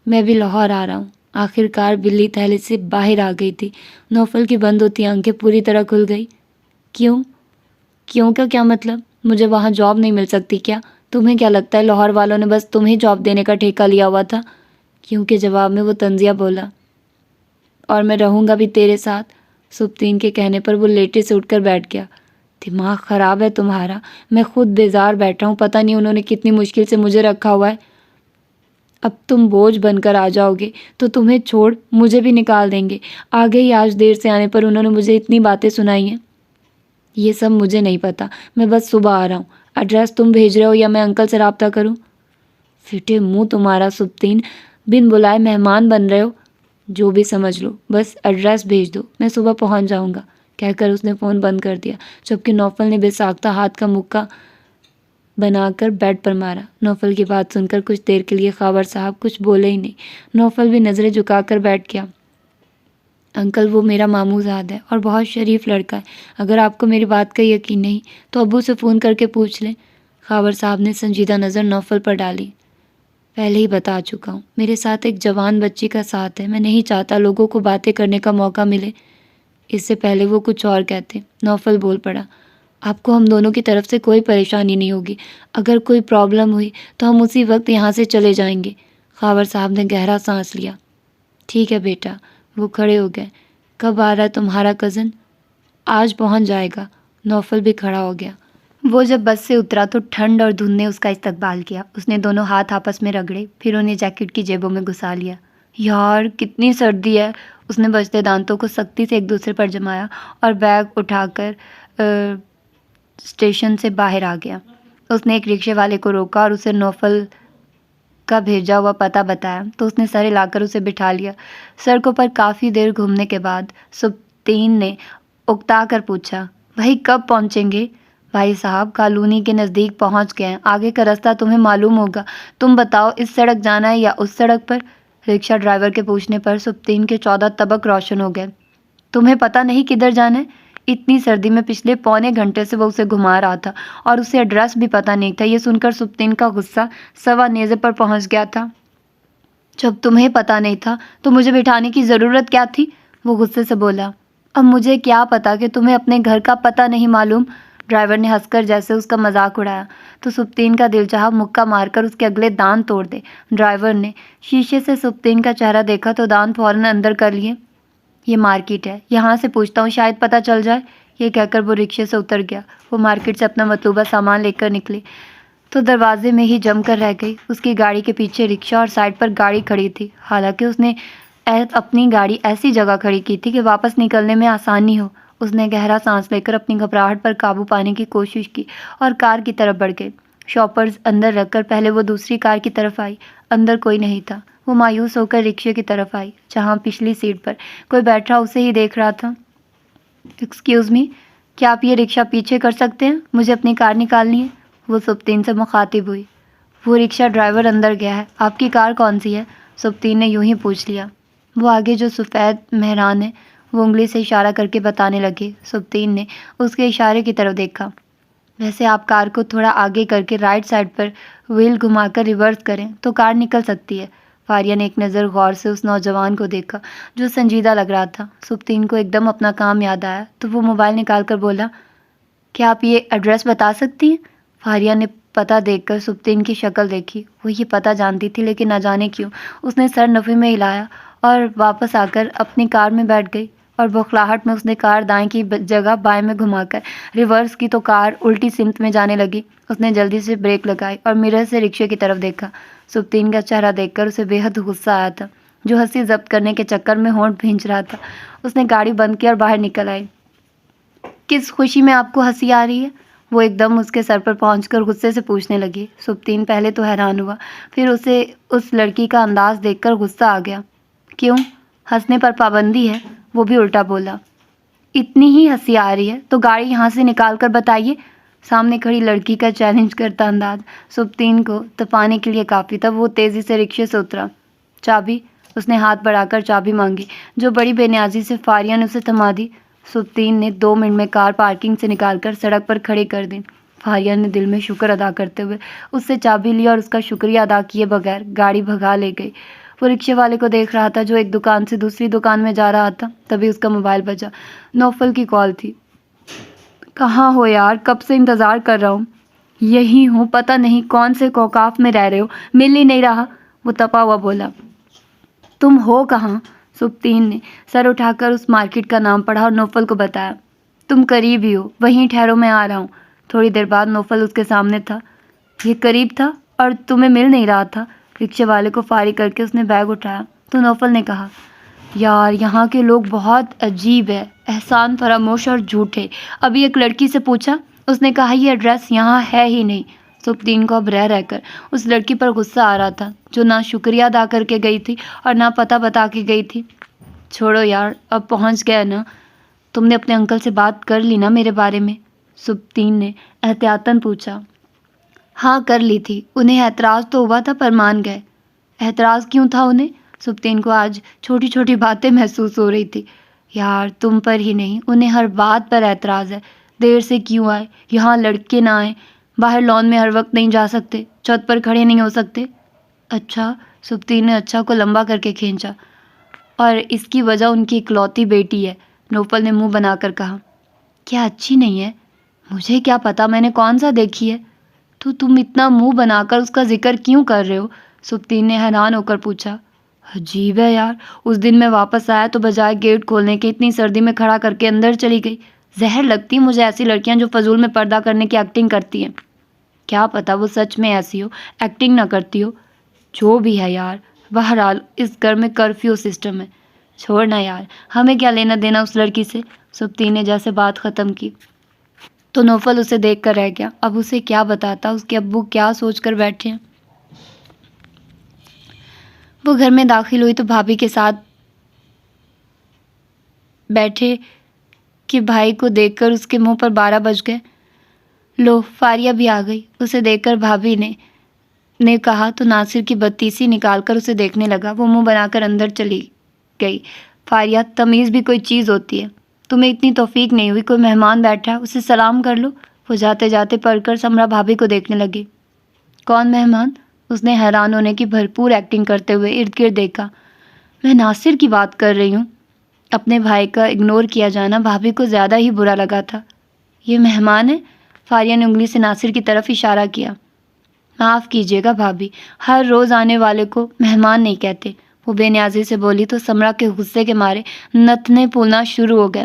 میں بھی لاہور آ رہا ہوں۔ آخر کار بلی تھیلے سے باہر آ گئی تھی۔ نوفل کی بند ہوتی آنکھیں پوری طرح کھل گئی۔ کیوں کا کیا مطلب؟ مجھے وہاں جاب نہیں مل سکتی کیا؟ تمہیں کیا لگتا ہے لاہور والوں نے بس تمہیں جاب دینے کا ٹھیکہ لیا ہوا تھا؟ کیوں کے جواب میں وہ طنزیہ بولا۔ اور میں رہوں گا بھی تیرے ساتھ۔ سبتین کے کہنے پر وہ لیٹے سے اٹھ کر بیٹھ گیا۔ دماغ خراب ہے تمہارا، میں خود بیزار بیٹھا ہوں، پتہ نہیں انہوں نے کتنی مشکل سے مجھے رکھا ہوا ہے۔ اب تم بوجھ بن کر آ جاؤ گے تو تمہیں چھوڑ مجھے بھی نکال دیں گے۔ آگے ہی آج دیر سے آنے پر انہوں نے مجھے اتنی باتیں سنائی ہیں۔ یہ سب مجھے نہیں پتا، میں بس صبح آ رہا ہوں۔ ایڈریس تم بھیج رہے ہو یا میں انکل سے رابطہ کروں؟ پھٹے منہ تمہارا سبتین، بن بلائے مہمان بن رہے ہو؟ جو بھی سمجھ لو، بس ایڈریس بھیج دو، میں صبح پہنچ جاؤں گا، کہہ کر اس نے فون بند کر دیا، جبکہ نوفل نے بے ساختہ ہاتھ کا مکہ بنا کر بیڈ پر مارا۔ نوفل کی بات سن کر کچھ دیر کے لیے خاور صاحب کچھ بولے ہی نہیں۔ نوفل بھی نظریں جھکا کر بیٹھ گیا۔ انکل، وہ میرا ماموں زاد ہے اور بہت شریف لڑکا ہے، اگر آپ کو میری بات کا یقین نہیں تو ابو سے فون کر کے پوچھ لیں۔ خاور صاحب نے سنجیدہ نظر نوفل پر ڈالی۔ پہلے ہی بتا چکا ہوں، میرے ساتھ ایک جوان بچی کا ساتھ ہے، میں نہیں چاہتا لوگوں کو باتیں کرنے کا موقع ملے۔ اس سے پہلے وہ کچھ اور کہتے، نوفل بول پڑا۔ آپ کو ہم دونوں کی طرف سے کوئی پریشانی نہیں ہوگی، اگر کوئی پرابلم ہوئی تو ہم اسی وقت یہاں سے چلے جائیں گے۔ خاور صاحب نے گہرا سانس لیا۔ ٹھیک ہے بیٹا۔ وہ کھڑے ہو گئے۔ کب آ رہا ہے تمہارا کزن؟ آج پہنچ جائے گا۔ نوفل بھی کھڑا ہو گیا۔ وہ جب بس سے اترا تو ٹھنڈ اور دھند نے اس کا استقبال کیا۔ اس نے دونوں ہاتھ آپس میں رگڑے، پھر انہیں جیکٹ کی جیبوں میں گھسا لیا۔ یار کتنی سردی ہے! اس نے بجتے دانتوں کو سختی سے ایک دوسرے پر جمایا اور بیگ اٹھا کر اسٹیشن سے باہر آ گیا۔ اس نے ایک رکشے والے کو روکا اور اسے نوفل کا بھیجا ہوا پتہ بتایا تو اس نے سر ہلا کر اسے بٹھا لیا۔ سڑکوں پر کافی دیر گھومنے کے بعد سبطین نے اکتا کر پوچھا، بھائی کب پہنچیں گے؟ بھائی صاحب کالونی کے نزدیک پہنچ گئے ہیں، آگے کا راستہ تمہیں معلوم ہوگا، تم بتاؤ اس سڑک جانا ہے یا اس سڑک پر؟ رکشہ ڈرائیور کے پوچھنے پر سبطین کے 14 طبق روشن ہو گئے۔ تمہیں پتہ نہیں کدھر جانا ہے؟ اتنی سردی میں پچھلے پونے گھنٹے سے وہ اسے گھما رہا تھا اور اسے ایڈریس بھی پتہ نہیں تھا۔ یہ سن کر سبطین کا غصہ سوا نیزے پر پہنچ گیا تھا۔ جب تمہیں پتہ نہیں تھا تو مجھے بٹھانے کی ضرورت کیا تھی؟ وہ غصے سے بولا۔ اب مجھے کیا پتا کہ تمہیں اپنے گھر کا پتہ نہیں معلوم؟ ڈرائیور نے ہنس کر جیسے اس کا مذاق اڑایا تو سبطین کا دل چاہا مکہ مار کر اس کے اگلے دانت توڑ دے۔ ڈرائیور نے شیشے سے سبطین کا چہرہ دیکھا تو دانت فوراً اندر کر لیے۔ یہ مارکیٹ ہے، یہاں سے پوچھتا ہوں، شاید پتہ چل جائے۔ یہ کہہ کر وہ رکشے سے اتر گیا۔ وہ مارکیٹ سے اپنا مطلوبہ سامان لے کر نکلے تو دروازے میں ہی جم کر رہ گئی۔ اس کی گاڑی کے پیچھے رکشہ اور سائڈ پر گاڑی کھڑی تھی، حالانکہ اس نے اپنی گاڑی ایسی جگہ کھڑی کی تھی کہ واپس نکلنے میں آسانی ہو۔ اس نے گہرا سانس لے کر اپنی گھبراہٹ پر قابو پانے کی کوشش کی اور کار کی طرف بڑھ گئی۔ شاپرز اندر رکھ کر پہلے وہ دوسری کار کی طرف آئی، اندر کوئی نہیں تھا۔ وہ مایوس ہو کر رکشے کی طرف آئی جہاں پچھلی سیٹ پر کوئی بیٹھا اسے ہی دیکھ رہا تھا۔ ایکسکیوز می، کیا آپ یہ رکشہ پیچھے کر سکتے ہیں؟ مجھے اپنی کار نکالنی ہے۔ وہ سبطین سے مخاطب ہوئی۔ وہ رکشہ ڈرائیور اندر گیا ہے، آپ کی کار کون سی ہے؟ سبطین نے یوں ہی پوچھ لیا۔ وہ آگے جو سفید مہران ہے، وہ انگلی سے اشارہ کر کے بتانے لگے۔ سبطین نے اس کے اشارے کی طرف دیکھا۔ ویسے آپ کار کو تھوڑا آگے کر کے رائٹ سائڈ پر وہیل گھما کر ریورس کریں تو کار نکل سکتی ہے۔ فاریہ نے ایک نظر غور سے اس نوجوان کو دیکھا جو سنجیدہ لگ رہا تھا۔ سبطین کو ایک دم اپنا کام یاد آیا تو وہ موبائل نکال کر بولا، کیا آپ یہ ایڈریس بتا سکتی ہیں؟ فاریہ نے پتہ دیکھ کر سبطین کی شکل دیکھی۔ وہ یہ پتہ جانتی تھی لیکن نہ جانے کیوں اس نے سر نفی میں ہلایا اور واپس آ کر اپنی کار میں بیٹھ گئی اور بوکھلاہٹ میں اس نے کار دائیں کی جگہ بائیں میں گھما کر ریورس کی تو کار الٹی سمت میں جانے لگی۔ اس نے جلدی سے بریک لگائی اور مرر سے رکشے کی طرف دیکھا۔ سبطین کا چہرہ دیکھ کر اسے بے حد غصہ آیا تھا، جو ہنسی ضبط کرنے کے چکر میں ہونٹ بھینچ رہا تھا۔ اس نے گاڑی بند کی اور باہر نکل آئی۔ کس خوشی میں آپ کو ہنسی آ رہی ہے؟ وہ ایک دم اس کے سر پر پہنچ کر غصے سے پوچھنے لگی۔ سبطین پہلے تو حیران ہوا، پھر اسے اس لڑکی کا انداز دیکھ کر غصہ آ گیا۔ کیوں؟ ہنسنے پر پابندی ہے؟ وہ بھی الٹا بولا۔ اتنی ہی ہنسی آ رہی ہے تو گاڑی یہاں سے نکال کر بتائیے۔ سامنے کھڑی لڑکی کا چیلنج کرتا انداز سبطین کو تپانے کے لیے کافی تھا۔ وہ تیزی سے رکشے سے اترا۔ چابی؟ اس نے ہاتھ بڑھا کر چابی مانگی جو بڑی بے نیازی سے فاریہ نے اسے تھما دی۔ سبطین نے 2 منٹ میں کار پارکنگ سے نکال کر سڑک پر کھڑی کر دی۔ فاریہ نے دل میں شکر ادا کرتے ہوئے اس سے چابی لی اور اس کا شکریہ ادا کیے بغیر گاڑی بھگا لے گئی۔ وہ رکشے والے کو دیکھ رہا تھا جو ایک دکان سے دوسری دکان میں جا رہا تھا۔ تبھی اس کا موبائل بجا۔ نوفل کی کال تھی۔ کہاں ہو یار؟ کب سے انتظار کر رہا ہوں۔ یہی ہوں، پتہ نہیں کون سے کوکاف میں رہ رہے ہو، مل ہی نہیں رہا، وہ تپا ہوا بولا۔ تم ہو کہاں؟ سبطین نے سر اٹھا کر اس مارکیٹ کا نام پڑھا اور نوفل کو بتایا۔ تم قریب ہی ہو، وہیں ٹھہرو، میں آ رہا ہوں۔ تھوڑی دیر بعد نوفل اس کے سامنے تھا۔ یہ قریب تھا اور تمہیں مل نہیں رہا تھا؟ رکشے والے کو فارغ کر کے اس نے بیگ اٹھایا تو نوفل نے کہا، یار یہاں کے لوگ بہت عجیب ہے، احسان فراموش اور جھوٹے۔ ابھی ایک لڑکی سے پوچھا، اس نے کہا یہ ایڈریس یہاں ہے ہی نہیں۔ سبطین کو اب رہ کر اس لڑکی پر غصہ آ رہا تھا جو نہ شکریہ ادا کر کے گئی تھی اور نہ پتہ بتا کے گئی تھی۔ چھوڑو یار، اب پہنچ گیا نا؟ تم نے اپنے انکل سے بات کر لی نا میرے بارے میں؟ سبطین نے احتیاطاً پوچھا۔ ہاں کر لی تھی، انہیں اعتراض تو ہوا تھا پر مان گئے۔ اعتراض کیوں تھا انہیں؟ سبطین کو آج چھوٹی چھوٹی باتیں محسوس ہو رہی تھی۔ یار تم پر ہی نہیں، انہیں ہر بات پر اعتراض ہے۔ دیر سے کیوں آئے؟ یہاں لڑکے نہ آئیں، باہر لان میں ہر وقت نہیں جا سکتے، چھت پر کھڑے نہیں ہو سکتے۔ اچھا؟ سبطین نے اچھا کو لمبا کر کے کھینچا۔ اور اس کی وجہ ان کی اکلوتی بیٹی ہے، نوفل نے منہ بنا کر کہا۔ کیا اچھی نہیں ہے؟ مجھے کیا پتا، میں نے کون سا دیکھی ہے؟ تو تم اتنا منہ بنا کر اس کا ذکر کیوں کر رہے ہو؟ سبطین نے حیران ہو کر پوچھا۔ عجیب ہے یار، اس دن میں واپس آیا تو بجائے گیٹ کھولنے کے اتنی سردی میں کھڑا کر کے اندر چلی گئی۔ زہر لگتی ہیں مجھے ایسی لڑکیاں جو فضول میں پردہ کرنے کی ایکٹنگ کرتی ہیں. کیا پتہ وہ سچ میں ایسی ہو، ایکٹنگ نہ کرتی ہو. جو بھی ہے یار، بہرحال اس گھر میں کرفیو سسٹم ہے. چھوڑنا یار، ہمیں کیا لینا دینا اس لڑکی سے. سبتی نے جیسے بات ختم کی تو نوفل اسے دیکھ کر رہ گیا. اب اسے کیا بتاتا اس کے ابو کیا سوچ کر بیٹھے ہیں. وہ گھر میں داخل ہوئی تو بھابھی کے ساتھ بیٹھے کہ بھائی کو دیکھ کر اس کے منہ پر 12 بج گئے. لو، فاریہ بھی آ گئی. اسے دیکھ کر بھابھی نے کہا تو ناصر کی بتیسی نکال کر اسے دیکھنے لگا. وہ منہ بنا کر اندر چلی گئی. فاریہ، تمیز بھی کوئی چیز ہوتی ہے. تمہیں اتنی توفیق نہیں ہوئی، کوئی مہمان بیٹھا ہے اسے سلام کر لو. وہ جاتے جاتے پڑھ کر سمرا بھابھی کو دیکھنے لگی. کون مہمان؟ اس نے حیران ہونے کی بھرپور ایکٹنگ کرتے ہوئے ارد گرد دیکھا. میں ناصر کی بات کر رہی ہوں. اپنے بھائی کا اگنور کیا جانا بھابھی کو زیادہ ہی برا لگا تھا. یہ مہمان ہے؟ فاریہ نے انگلی سے ناصر کی طرف اشارہ کیا. معاف کیجیے گا بھابھی، ہر روز آنے والے کو مہمان نہیں کہتے. وہ بے نیازی سے بولی تو سمرا کے غصے کے مارے نتنے پھولنا شروع ہو گئے.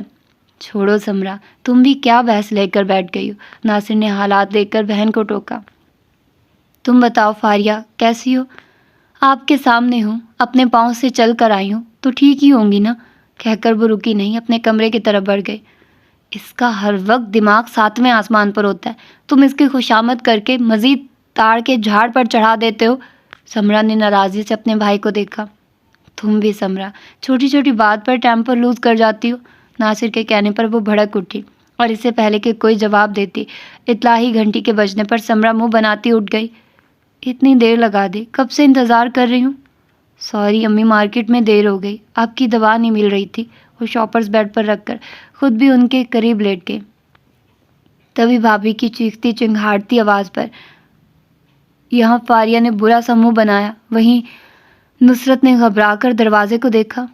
چھوڑو سمرا، تم بھی کیا بحث لے کر بیٹھ گئی ہو. ناصر نے حالات دیکھ کر بہن کو ٹوکا. تم بتاؤ فاریہ، کیسی ہو؟ آپ کے سامنے ہوں، اپنے پاؤں سے چل کر آئی ہوں تو ٹھیک ہی ہوں گی نا. کہہ کر وہ رکی نہیں، اپنے کمرے کی طرف بڑھ گئی. اس کا ہر وقت دماغ 7ویں آسمان پر ہوتا ہے. تم اس کی خوشامد کر کے مزید تاڑ کے جھاڑ پر چڑھا دیتے ہو. سمرا نے ناراضی سے اپنے بھائی کو دیکھا. تم بھی سمرا، چھوٹی چھوٹی بات پر ٹیمپر لوز کر جاتی ہو. ناصر کے کہنے پر وہ بھڑک اٹھی اور اس سے پہلے کہ کوئی جواب دیتی اطلاعی گھنٹی کے بجنے پر سمرا منہ بناتی اٹھ گئی. اتنی دیر لگا دی، کب سے انتظار کر رہی ہوں. سوری امی، مارکیٹ میں دیر ہو گئی، آپ کی دوا نہیں مل رہی تھی. وہ شاپرز بیڈ پر رکھ کر خود بھی ان کے قریب لیٹ گئے. تبھی بھابھی کی چیختی چنگھاڑتی آواز پر یہاں فاریہ نے برا سا منہ بنایا. وہیں نصرت نے گھبرا کر دروازے کو دیکھا.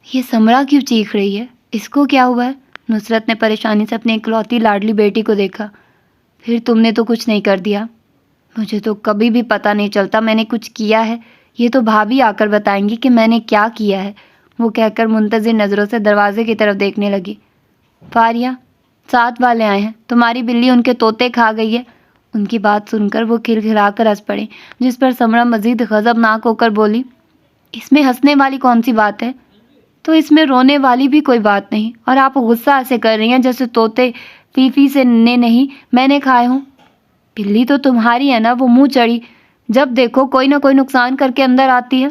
یہ سمرا کیوں چیخ رہی ہے؟ اس کو کیا ہوا ہے؟ نصرت نے پریشانی سے اپنی اکلوتی لاڈلی بیٹی کو دیکھا. پھر تم نے تو کچھ نہیں کر دیا؟ مجھے تو کبھی بھی پتہ نہیں چلتا میں نے کچھ کیا ہے. یہ تو بھابھی آ کر بتائیں گی کہ میں نے کیا کیا ہے. وہ کہہ کر منتظر نظروں سے دروازے کی طرف دیکھنے لگی. فاریہ، 7 والے آئے ہیں، تمہاری بلی ان کے طوطے کھا گئی ہے. ان کی بات سن کر وہ کھلکھلا کر ہنس پڑے، جس پر سمرا مزید غضبناک ہو کر بولی، اس میں ہنسنے والی کون سی بات ہے؟ تو اس میں رونے والی بھی کوئی بات نہیں. اور آپ غصہ ایسے کر رہی ہیں جیسے طوطے فیفی سے نے نہیں میں نے کھائے ہوں. بلی تو تمہاری ہے نا، وہ منہ چڑی، جب دیکھو کوئی نہ کوئی نقصان کر کے اندر آتی ہے.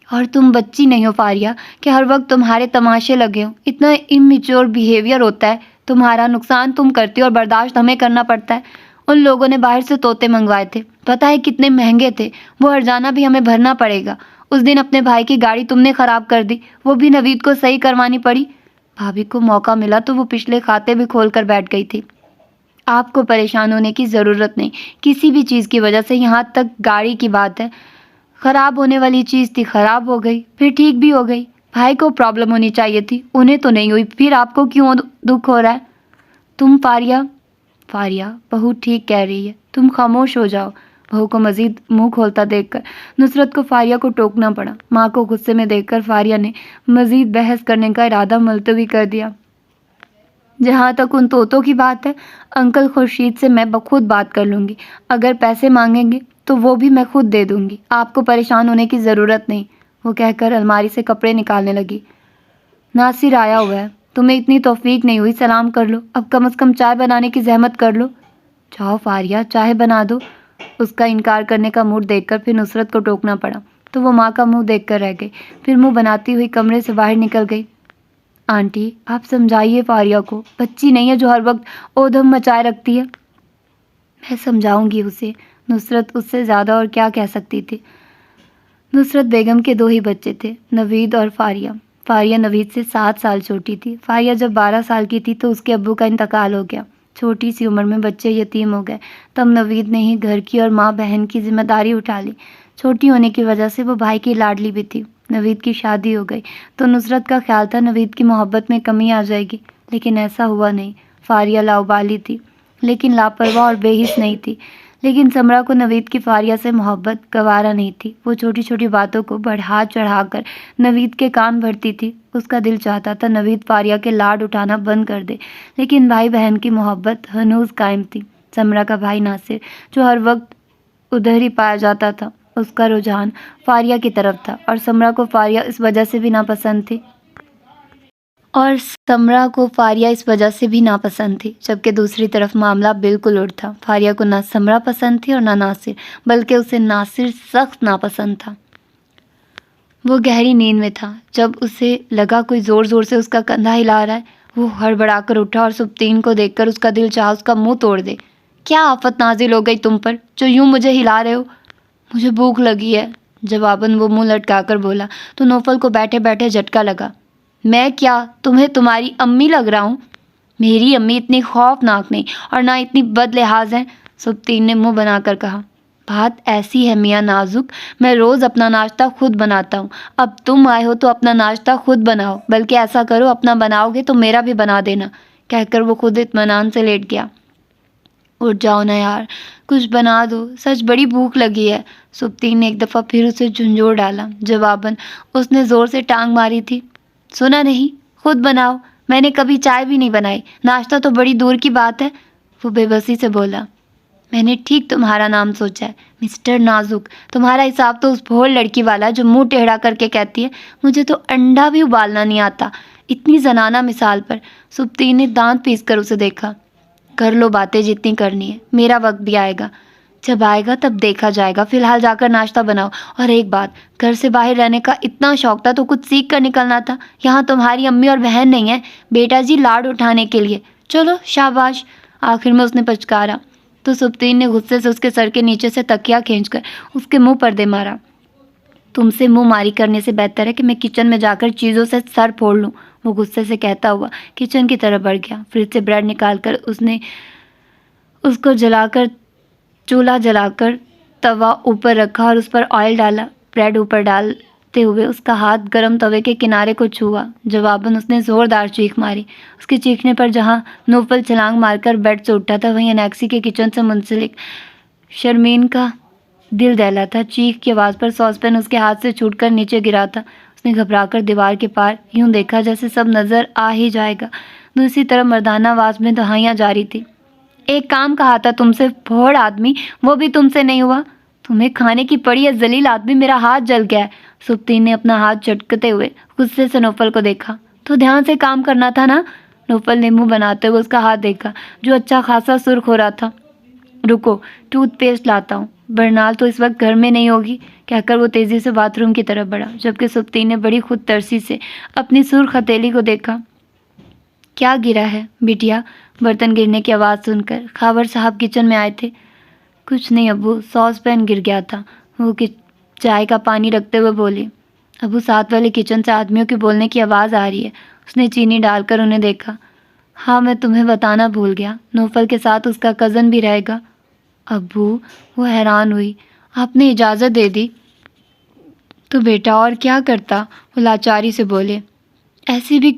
اور تم بچی نہیں ہو فاریہ کہ ہر وقت تمہارے تماشے لگے ہوں. اتنا اممیچور بیہیویئر ہوتا ہے تمہارا. نقصان تم کرتی ہو اور برداشت ہمیں کرنا پڑتا ہے. ان لوگوں نے باہر سے طوطے منگوائے تھے، پتہ ہے کتنے مہنگے تھے. وہ ہرجانہ بھی ہمیں بھرنا پڑے گا. اس دن اپنے بھائی کی گاڑی تم نے خراب کر دی، وہ بھی نوید کو صحیح کروانی پڑی. بھابھی کو موقع ملا تو وہ پچھلے کھاتے بھی کھول کر بیٹھ گئی تھی. آپ کو پریشان ہونے کی ضرورت نہیں کسی بھی چیز کی وجہ سے. یہاں تک گاڑی کی بات ہے، خراب ہونے والی چیز تھی، خراب ہو گئی، پھر ٹھیک بھی ہو گئی. بھائی کو پرابلم ہونی چاہیے تھی، انہیں تو نہیں ہوئی. پھر آپ کو کیوں دکھ ہو رہا ہے؟ تم فاریہ، بہو ٹھیک کہہ رہی ہے، تم خاموش ہو جاؤ. بہو کو مزید منہ کھولتا دیکھ کر نصرت کو فاریہ کو ٹوکنا پڑا. ماں کو غصے میں دیکھ کر فاریہ نے مزید بحث کرنے کا ارادہ ملتوی کر دیا. جہاں تک ان طوطوں کی بات ہے، انکل خورشید سے میں بخود بات کر لوں گی. اگر پیسے مانگیں گے تو وہ بھی میں خود دے دوں گی. آپ کو پریشان ہونے کی ضرورت نہیں. وہ کہہ کر الماری سے کپڑے نکالنے لگی. ناصر آیا ہوا ہے، تمہیں اتنی توفیق نہیں ہوئی، سلام کر لو. اب کم از کم چائے بنانے کی زحمت کر لو. جاؤ فاریہ، چائے بنا دو. اس کا انکار کرنے کا موڈ دیکھ کر پھر نصرت کو ٹوکنا پڑا تو وہ ماں کا منہ دیکھ کر رہ گئی. پھر منہ بناتی ہوئی کمرے سے باہر نکل گئی. آنٹی، آپ سمجھائیے فاریہ کو، بچی نہیں ہے جو ہر وقت اودھم مچائے رکھتی ہے. میں سمجھاؤں گی اسے. نصرت اس سے زیادہ اور کیا کہہ سکتی تھی. نصرت بیگم کے 2 ہی بچے تھے، نوید اور فاریہ. فاریہ نوید سے 7 سال چھوٹی تھی. فاریہ جب 12 سال کی تھی تو اس کے ابو کا انتقال ہو گیا. چھوٹی سی عمر میں بچے یتیم ہو گئے. تب نوید نے ہی گھر کی اور ماں بہن کی ذمہ داری اٹھا لی. چھوٹی ہونے کی وجہ سے وہ بھائی کی لاڈلی بھی تھی. نوید کی شادی ہو گئی تو نصرت کا خیال تھا نوید کی محبت میں کمی آ جائے گی، لیکن ایسا ہوا نہیں. فاریہ لاؤبالی تھی لیکن لاپرواہ اور بے حس نہیں تھی. لیکن سمرا کو نوید کی فاریہ سے محبت گوارا نہیں تھی۔ وہ چھوٹی چھوٹی باتوں کو بڑھا چڑھا کر نوید کے کان بھرتی تھی۔ اس کا دل چاہتا تھا نوید فاریہ کے لاڈ اٹھانا بند کر دے، لیکن بھائی بہن کی محبت ہنوز قائم تھی۔ سمرا کا بھائی ناصر، جو ہر وقت ادھر ہی پایا جاتا تھا، اس کا رجحان فاریہ کی طرف تھا، اور سمرا کو فاریہ اس وجہ سے بھی ناپسند تھی، جبکہ دوسری طرف معاملہ بالکل الٹ تھا۔ فاریہ کو نہ سمرا پسند تھی اور نہ ناصر، بلکہ اسے ناصر سخت ناپسند تھا۔ وہ گہری نیند میں تھا جب اسے لگا کوئی زور زور سے اس کا کندھا ہلا رہا ہے۔ وہ ہڑبڑا کر اٹھا اور سبطین کو دیکھ کر اس کا دل چاہا اس کا منہ توڑ دے۔ کیا آفت نازل ہو گئی تم پر جو یوں مجھے ہلا رہے ہو؟ مجھے بھوک لگی ہے، جواباً وہ منہ لٹکا کر بولا تو نوفل کو بیٹھے بیٹھے جھٹکا لگا۔ میں کیا تمہیں تمہاری امی لگ رہا ہوں؟ میری امی اتنی خوفناک نہیں اور نہ اتنی بد لحاظ ہیں، سبطین نے منہ بنا کر کہا۔ بات ایسی ہے میاں نازک، میں روز اپنا ناشتہ خود بناتا ہوں، اب تم آئے ہو تو اپنا ناشتہ خود بناؤ، بلکہ ایسا کرو اپنا بناؤ گے تو میرا بھی بنا دینا، کہہ کر وہ خود اطمینان سے لیٹ گیا۔ اٹھ جاؤ نا یار، کچھ بنا دو، سچ بڑی بھوک لگی ہے، سبطین نے ایک دفعہ پھر اسے جھنجھوڑ ڈالا۔ جواباً اس نے زور سے ٹانگ ماری تھی۔ سنا نہیں، خود بناؤ، میں نے کبھی چائے بھی نہیں بنائی، ناشتہ تو بڑی دور کی بات ہے، وہ بے بسی سے بولا۔ میں نے ٹھیک تمہارا نام سوچا ہے، مسٹر نازک، تمہارا حساب تو اس بھول لڑکی والا جو منہ ٹیڑھا کر کے کہتی ہے مجھے تو انڈا بھی ابالنا نہیں آتا، اتنی زنانہ مثال پر۔ سبطین نے دانت پیس کر اسے دیکھا۔ کر لو باتیں جتنی کرنی ہے، میرا وقت بھی آئے گا، جب آئے گا تب دیکھا جائے گا، فی الحال جا کر ناشتہ بناؤ۔ اور ایک بات، گھر سے باہر رہنے کا اتنا شوق تھا تو کچھ سیکھ کر نکلنا تھا، یہاں تمہاری امی اور بہن نہیں ہے بیٹا جی لاڈ اٹھانے کے لیے، چلو شاباش، آخر میں اس نے پچکارا تو سبطین نے غصے سے اس کے سر کے نیچے سے تکیا کھینچ کر اس کے منہ پر دے مارا۔ تم سے منہ ماری کرنے سے بہتر ہے کہ میں کچن میں جا کر چیزوں سے سر پھوڑ لوں، وہ غصے سے کہتا ہوا کچن کی طرف بڑھ گیا۔ فریج سے بریڈ نکال کر اس نے اس کو چولہا جلا کر توا اوپر رکھا اور اس پر آئل ڈالا۔ بریڈ اوپر ڈالتے ہوئے اس کا ہاتھ گرم توے کے کنارے کو چھوا۔ جواباً اس نے زوردار چیخ ماری۔ اس کے چیخنے پر جہاں نوفل چھلانگ مار کر بیڈ سے اٹھا تھا، وہیں انیکسی کے کچن سے منسلک شرمین کا دل دہلا تھا۔ چیخ کی آواز پر ساس پین اس کے ہاتھ سے چھوٹ کر نیچے گرا تھا۔ اس نے گھبرا کر دیوار کے پار یوں دیکھا جیسے سب نظر آ ہی جائے گا۔ دوسری طرف مردانہ آواز میں دہائیاں جاری تھی۔ ایک کام کہا تھا تم سے بھوڑ آدمی، وہ بھی تم سے نہیں ہوا، تمہیں کھانے کی پڑی ہے ذلیل آدمی، میرا ہاتھ جل گیا ہے۔ سبطین نے اپنا ہاتھ جھٹکتے ہوئے غصے سے نوفل کو دیکھا۔ تو دھیان سے کام کرنا تھا نا؟ نوفل نے منہ بناتے ہوئے اس کا ہاتھ دیکھا جو اچھا خاصا سرخ ہو رہا تھا۔ رکو، ٹوتھ پیسٹ لاتا ہوں، برنال تو اس وقت گھر میں نہیں ہوگی، کہہ کر وہ تیزی سے باتھ روم کی طرف بڑھا، جبکہ سبطین نے بڑی خود ترسی سے اپنی سرخ ہتھیلی کو دیکھا۔ کیا گرا ہے بٹیا؟ برتن گرنے کی آواز سن کر خاور صاحب کچن میں آئے تھے۔ کچھ نہیں ابو، ساس پین گر گیا تھا، وہ چائے کا پانی رکھتے ہوئے بولی۔ ابو، ساتھ والے کچن سے آدمیوں کے بولنے کی آواز آ رہی ہے۔ اس نے چینی ڈال کر انہیں دیکھا۔ ہاں، میں تمہیں بتانا بھول گیا، نوفل کے ساتھ اس کا کزن بھی رہے گا۔ ابو، وہ حیران ہوئی۔ آپ نے اجازت دے دی تو بیٹا اور کیا کرتا، وہ لاچاری سے بولے۔ ایسی بھی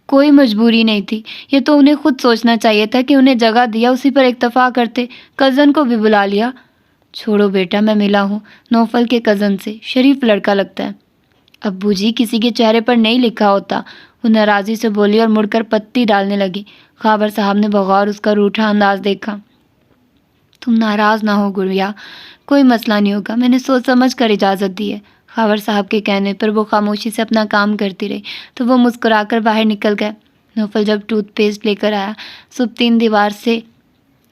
کوئی مجبوری نہیں تھی، یہ تو انہیں خود سوچنا چاہیے تھا کہ انہیں جگہ دیا اسی پر اکتفا کرتے، کزن کو بھی بلا لیا۔ چھوڑو بیٹا، میں ملا ہوں نوفل کے کزن سے، شریف لڑکا لگتا ہے۔ ابو جی، کسی کے چہرے پر نہیں لکھا ہوتا، وہ ناراضی سے بولی اور مڑ کر پتی ڈالنے لگی۔ خاور صاحب نے بغور اس کا روٹھا انداز دیکھا۔ تم ناراض نہ ہو گڑیا، کوئی مسئلہ نہیں ہوگا، میں نے سوچ سمجھ کر اجازت دی ہے۔ خاور صاحب کے کہنے پر وہ خاموشی سے اپنا کام کرتی رہی تو وہ مسکرا کر باہر نکل گئے۔ نوفل جب ٹوتھ پیسٹ لے کر آیا، سبطین دیوار سے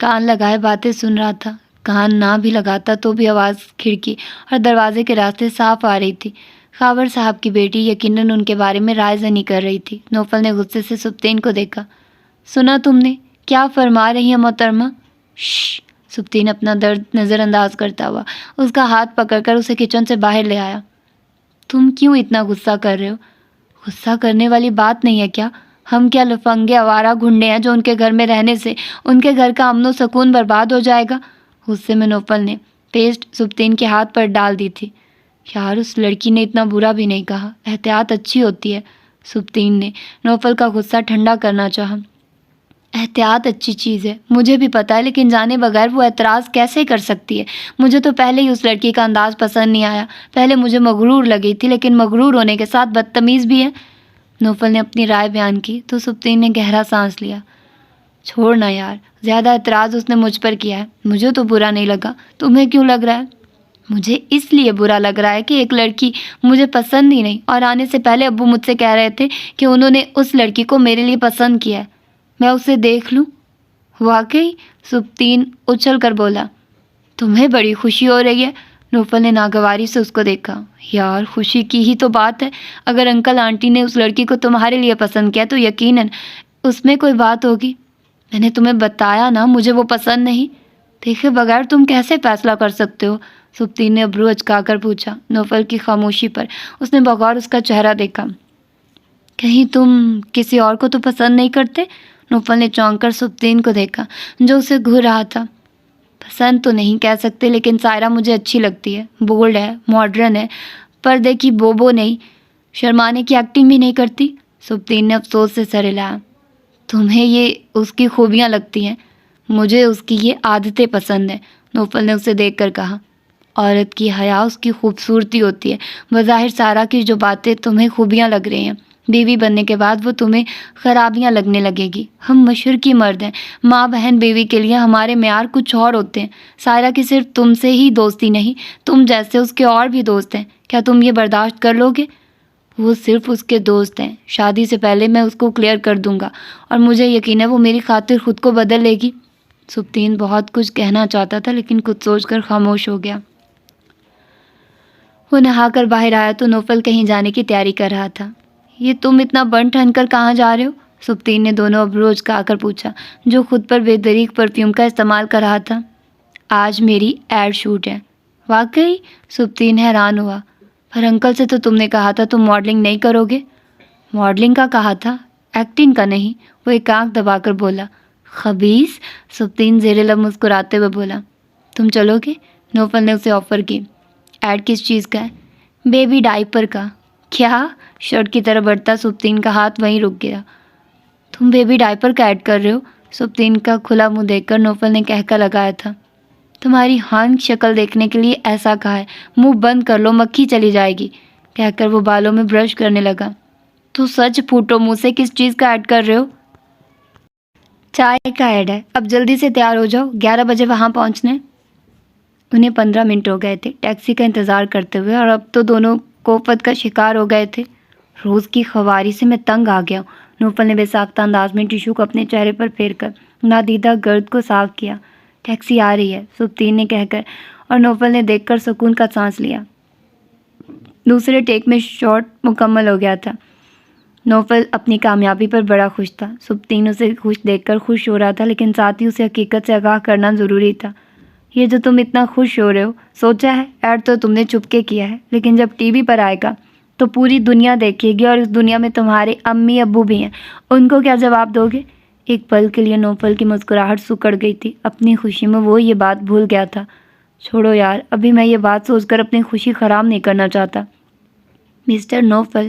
کان لگائے باتیں سن رہا تھا۔ کان نہ بھی لگاتا تو بھی آواز کھڑکی اور دروازے کے راستے صاف آ رہی تھی۔ خاور صاحب کی بیٹی یقیناً ان کے بارے میں رائے زنی کر رہی تھی۔ نوفل نے غصے سے سبطین کو دیکھا۔ سنا تم نے کیا فرما رہی ہیں محترمہ؟ شش! سبطین اپنا درد نظر انداز کرتا ہوا اس کا ہاتھ پکڑ کر اسے کچن سے باہر لے آیا۔ تم کیوں اتنا غصہ کر رہے ہو؟ غصہ کرنے والی بات نہیں ہے کیا؟ ہم کیا لفنگے آوارہ گھنڈے ہیں جو ان کے گھر میں رہنے سے ان کے گھر کا امن و سکون برباد ہو جائے گا؟ غصے میں نوفل نے پیسٹ سبطین کے ہاتھ پر ڈال دی تھی۔ یار، اس لڑکی نے اتنا برا بھی نہیں کہا، احتیاط اچھی ہوتی ہے، سبطین نے نوفل کا غصہ ٹھنڈا کرنا چاہا۔ احتیاط اچھی چیز ہے، مجھے بھی پتہ ہے، لیکن جانے بغیر وہ اعتراض کیسے کر سکتی ہے؟ مجھے تو پہلے ہی اس لڑکی کا انداز پسند نہیں آیا۔ پہلے مجھے مغرور لگی تھی، لیکن مغرور ہونے کے ساتھ بدتمیز بھی ہے۔ نوفل نے اپنی رائے بیان کی تو سبطین نے گہرا سانس لیا۔ چھوڑنا یار، زیادہ اعتراض اس نے مجھ پر کیا ہے، مجھے تو برا نہیں لگا، تمہیں کیوں لگ رہا ہے؟ مجھے اس لیے برا لگ رہا ہے کہ ایک لڑکی مجھے پسند ہی نہیں، اور آنے سے پہلے ابو مجھ سے کہہ رہے تھے کہ انہوں نے اس لڑکی کو میرے لیے پسند کیا ہے، میں اسے دیکھ لوں۔ واقعی؟ سبطین اچھل کر بولا۔ تمہیں بڑی خوشی ہو رہی ہے؟ نوفل نے ناگواری سے اس کو دیکھا۔ یار خوشی کی ہی تو بات ہے، اگر انکل آنٹی نے اس لڑکی کو تمہارے لیے پسند کیا تو یقیناً اس میں کوئی بات ہوگی۔ میں نے تمہیں بتایا نا مجھے وہ پسند نہیں۔ دیکھے بغیر تم کیسے فیصلہ کر سکتے ہو؟ سبطین نے ابرو اچکا کر پوچھا۔ نوفل کی خاموشی پر اس نے بغور اس کا چہرہ دیکھا۔ کہیں تم کسی اور کو تو پسند نہیں کرتے؟ نوفل نے چونک کر سبطین کو دیکھا جو اسے گھور رہا تھا۔ پسند تو نہیں کہہ سکتے، لیکن سائرہ مجھے اچھی لگتی ہے، بولڈ ہے، ماڈرن ہے، پردے کی بوبو نہیں، شرمانے کی ایکٹنگ بھی نہیں کرتی۔ سبطین نے افسوس سے سر ہلایا۔ تمہیں یہ اس کی خوبیاں لگتی ہیں، مجھے اس کی یہ عادتیں پسند ہیں، نوفل نے اسے دیکھ کر کہا۔ عورت کی حیا اس کی خوبصورتی ہوتی ہے، بظاہر سارہ کی جو باتیں تمہیں خوبیاں لگ رہی ہیں، بیوی بننے کے بعد وہ تمہیں خرابیاں لگنے لگے گی۔ ہم مشرقی مرد ہیں، ماں بہن بیوی کے لیے ہمارے معیار کچھ اور ہوتے ہیں۔ سائرہ کی صرف تم سے ہی دوستی نہیں، تم جیسے اس کے اور بھی دوست ہیں، کیا تم یہ برداشت کر لو گے؟ وہ صرف اس کے دوست ہیں، شادی سے پہلے میں اس کو کلیئر کر دوں گا، اور مجھے یقین ہے وہ میری خاطر خود کو بدل لے گی۔ سبطین بہت کچھ کہنا چاہتا تھا لیکن کچھ سوچ کر خاموش ہو گیا۔ وہ نہا کر باہر آیا تو نوفل کہیں جانے کی تیاری کر رہا تھا۔ یہ تم اتنا بن ٹھن کر کہاں جا رہے ہو؟ سبطین نے دونوں ابرو اچکا کر پوچھا، جو خود پر بے دریغ پرفیوم کا استعمال کر رہا تھا۔ آج میری ایڈ شوٹ ہے۔ واقعی؟ سبطین حیران ہوا۔ پر انکل سے تو تم نے کہا تھا تم ماڈلنگ نہیں کرو گے۔ ماڈلنگ کا کہا تھا، ایکٹنگ کا نہیں، وہ ایک آنکھ دبا کر بولا۔ خبیث! سبطین زیر لب مسکراتے ہوئے بولا۔ تم چلو گے؟ نوفل نے اسے آفر کی۔ ایڈ کس چیز کا ہے؟ بیبی ڈائپر کا۔ کیا؟ شرٹ کی طرف بڑھتا سبطین کا ہاتھ وہیں رک گیا۔ تم بیبی ڈائپر کا ایڈ کر رہے ہو؟ سبطین کا کھلا منہ دیکھ کر نوفل نے کہکا لگایا تھا۔ تمہاری ہان شکل دیکھنے کے لیے ایسا کہا ہے، منہ بند کر لو مکھی چلی جائے گی، کہہ کر وہ بالوں میں برش کرنے لگا۔ تو سچ پھوٹو منہ سے کس چیز کا ایڈ کر رہے ہو؟ چائے کا ایڈ ہے، اب جلدی سے تیار ہو جاؤ، 11 بجے وہاں پہنچنا ہے۔ انہیں 15 منٹ ہو گئے تھے ٹیکسی کا انتظار کرتے ہوئے، اور اب تو دونوں کوفت کا شکار ہو گئے تھے۔ روز کی خواری سے میں تنگ آ گیا ہوں۔ نوفل نے بے ساختہ انداز میں ٹیشو کو اپنے چہرے پر پھیر کر نادیدہ گرد کو صاف کیا۔ ٹیکسی آ رہی ہے، سبطین نے کہہ کر، اور نوفل نے دیکھ کر سکون کا سانس لیا۔ دوسرے ٹیک میں شاٹ مکمل ہو گیا تھا۔ نوفل اپنی کامیابی پر بڑا خوش تھا۔ سبطین اسے خوش دیکھ کر خوش ہو رہا تھا، لیکن ساتھ ہی اسے حقیقت سے آگاہ کرنا ضروری تھا۔ یہ جو تم اتنا خوش ہو رہے ہو، سوچا ہے؟ ایڈ تو تم نے چپکے کیا ہے، لیکن جب ٹی وی پر آئے گا تو پوری دنیا دیکھے گی، اور اس دنیا میں تمہارے امی ابو بھی ہیں، ان کو کیا جواب دو گے؟ ایک پل کے لیے نوفل کی مسکراہٹ سکڑ گئی تھی۔ اپنی خوشی میں وہ یہ بات بھول گیا تھا۔ چھوڑو یار، ابھی میں یہ بات سوچ کر اپنی خوشی خراب نہیں کرنا چاہتا۔ مسٹر نوفل،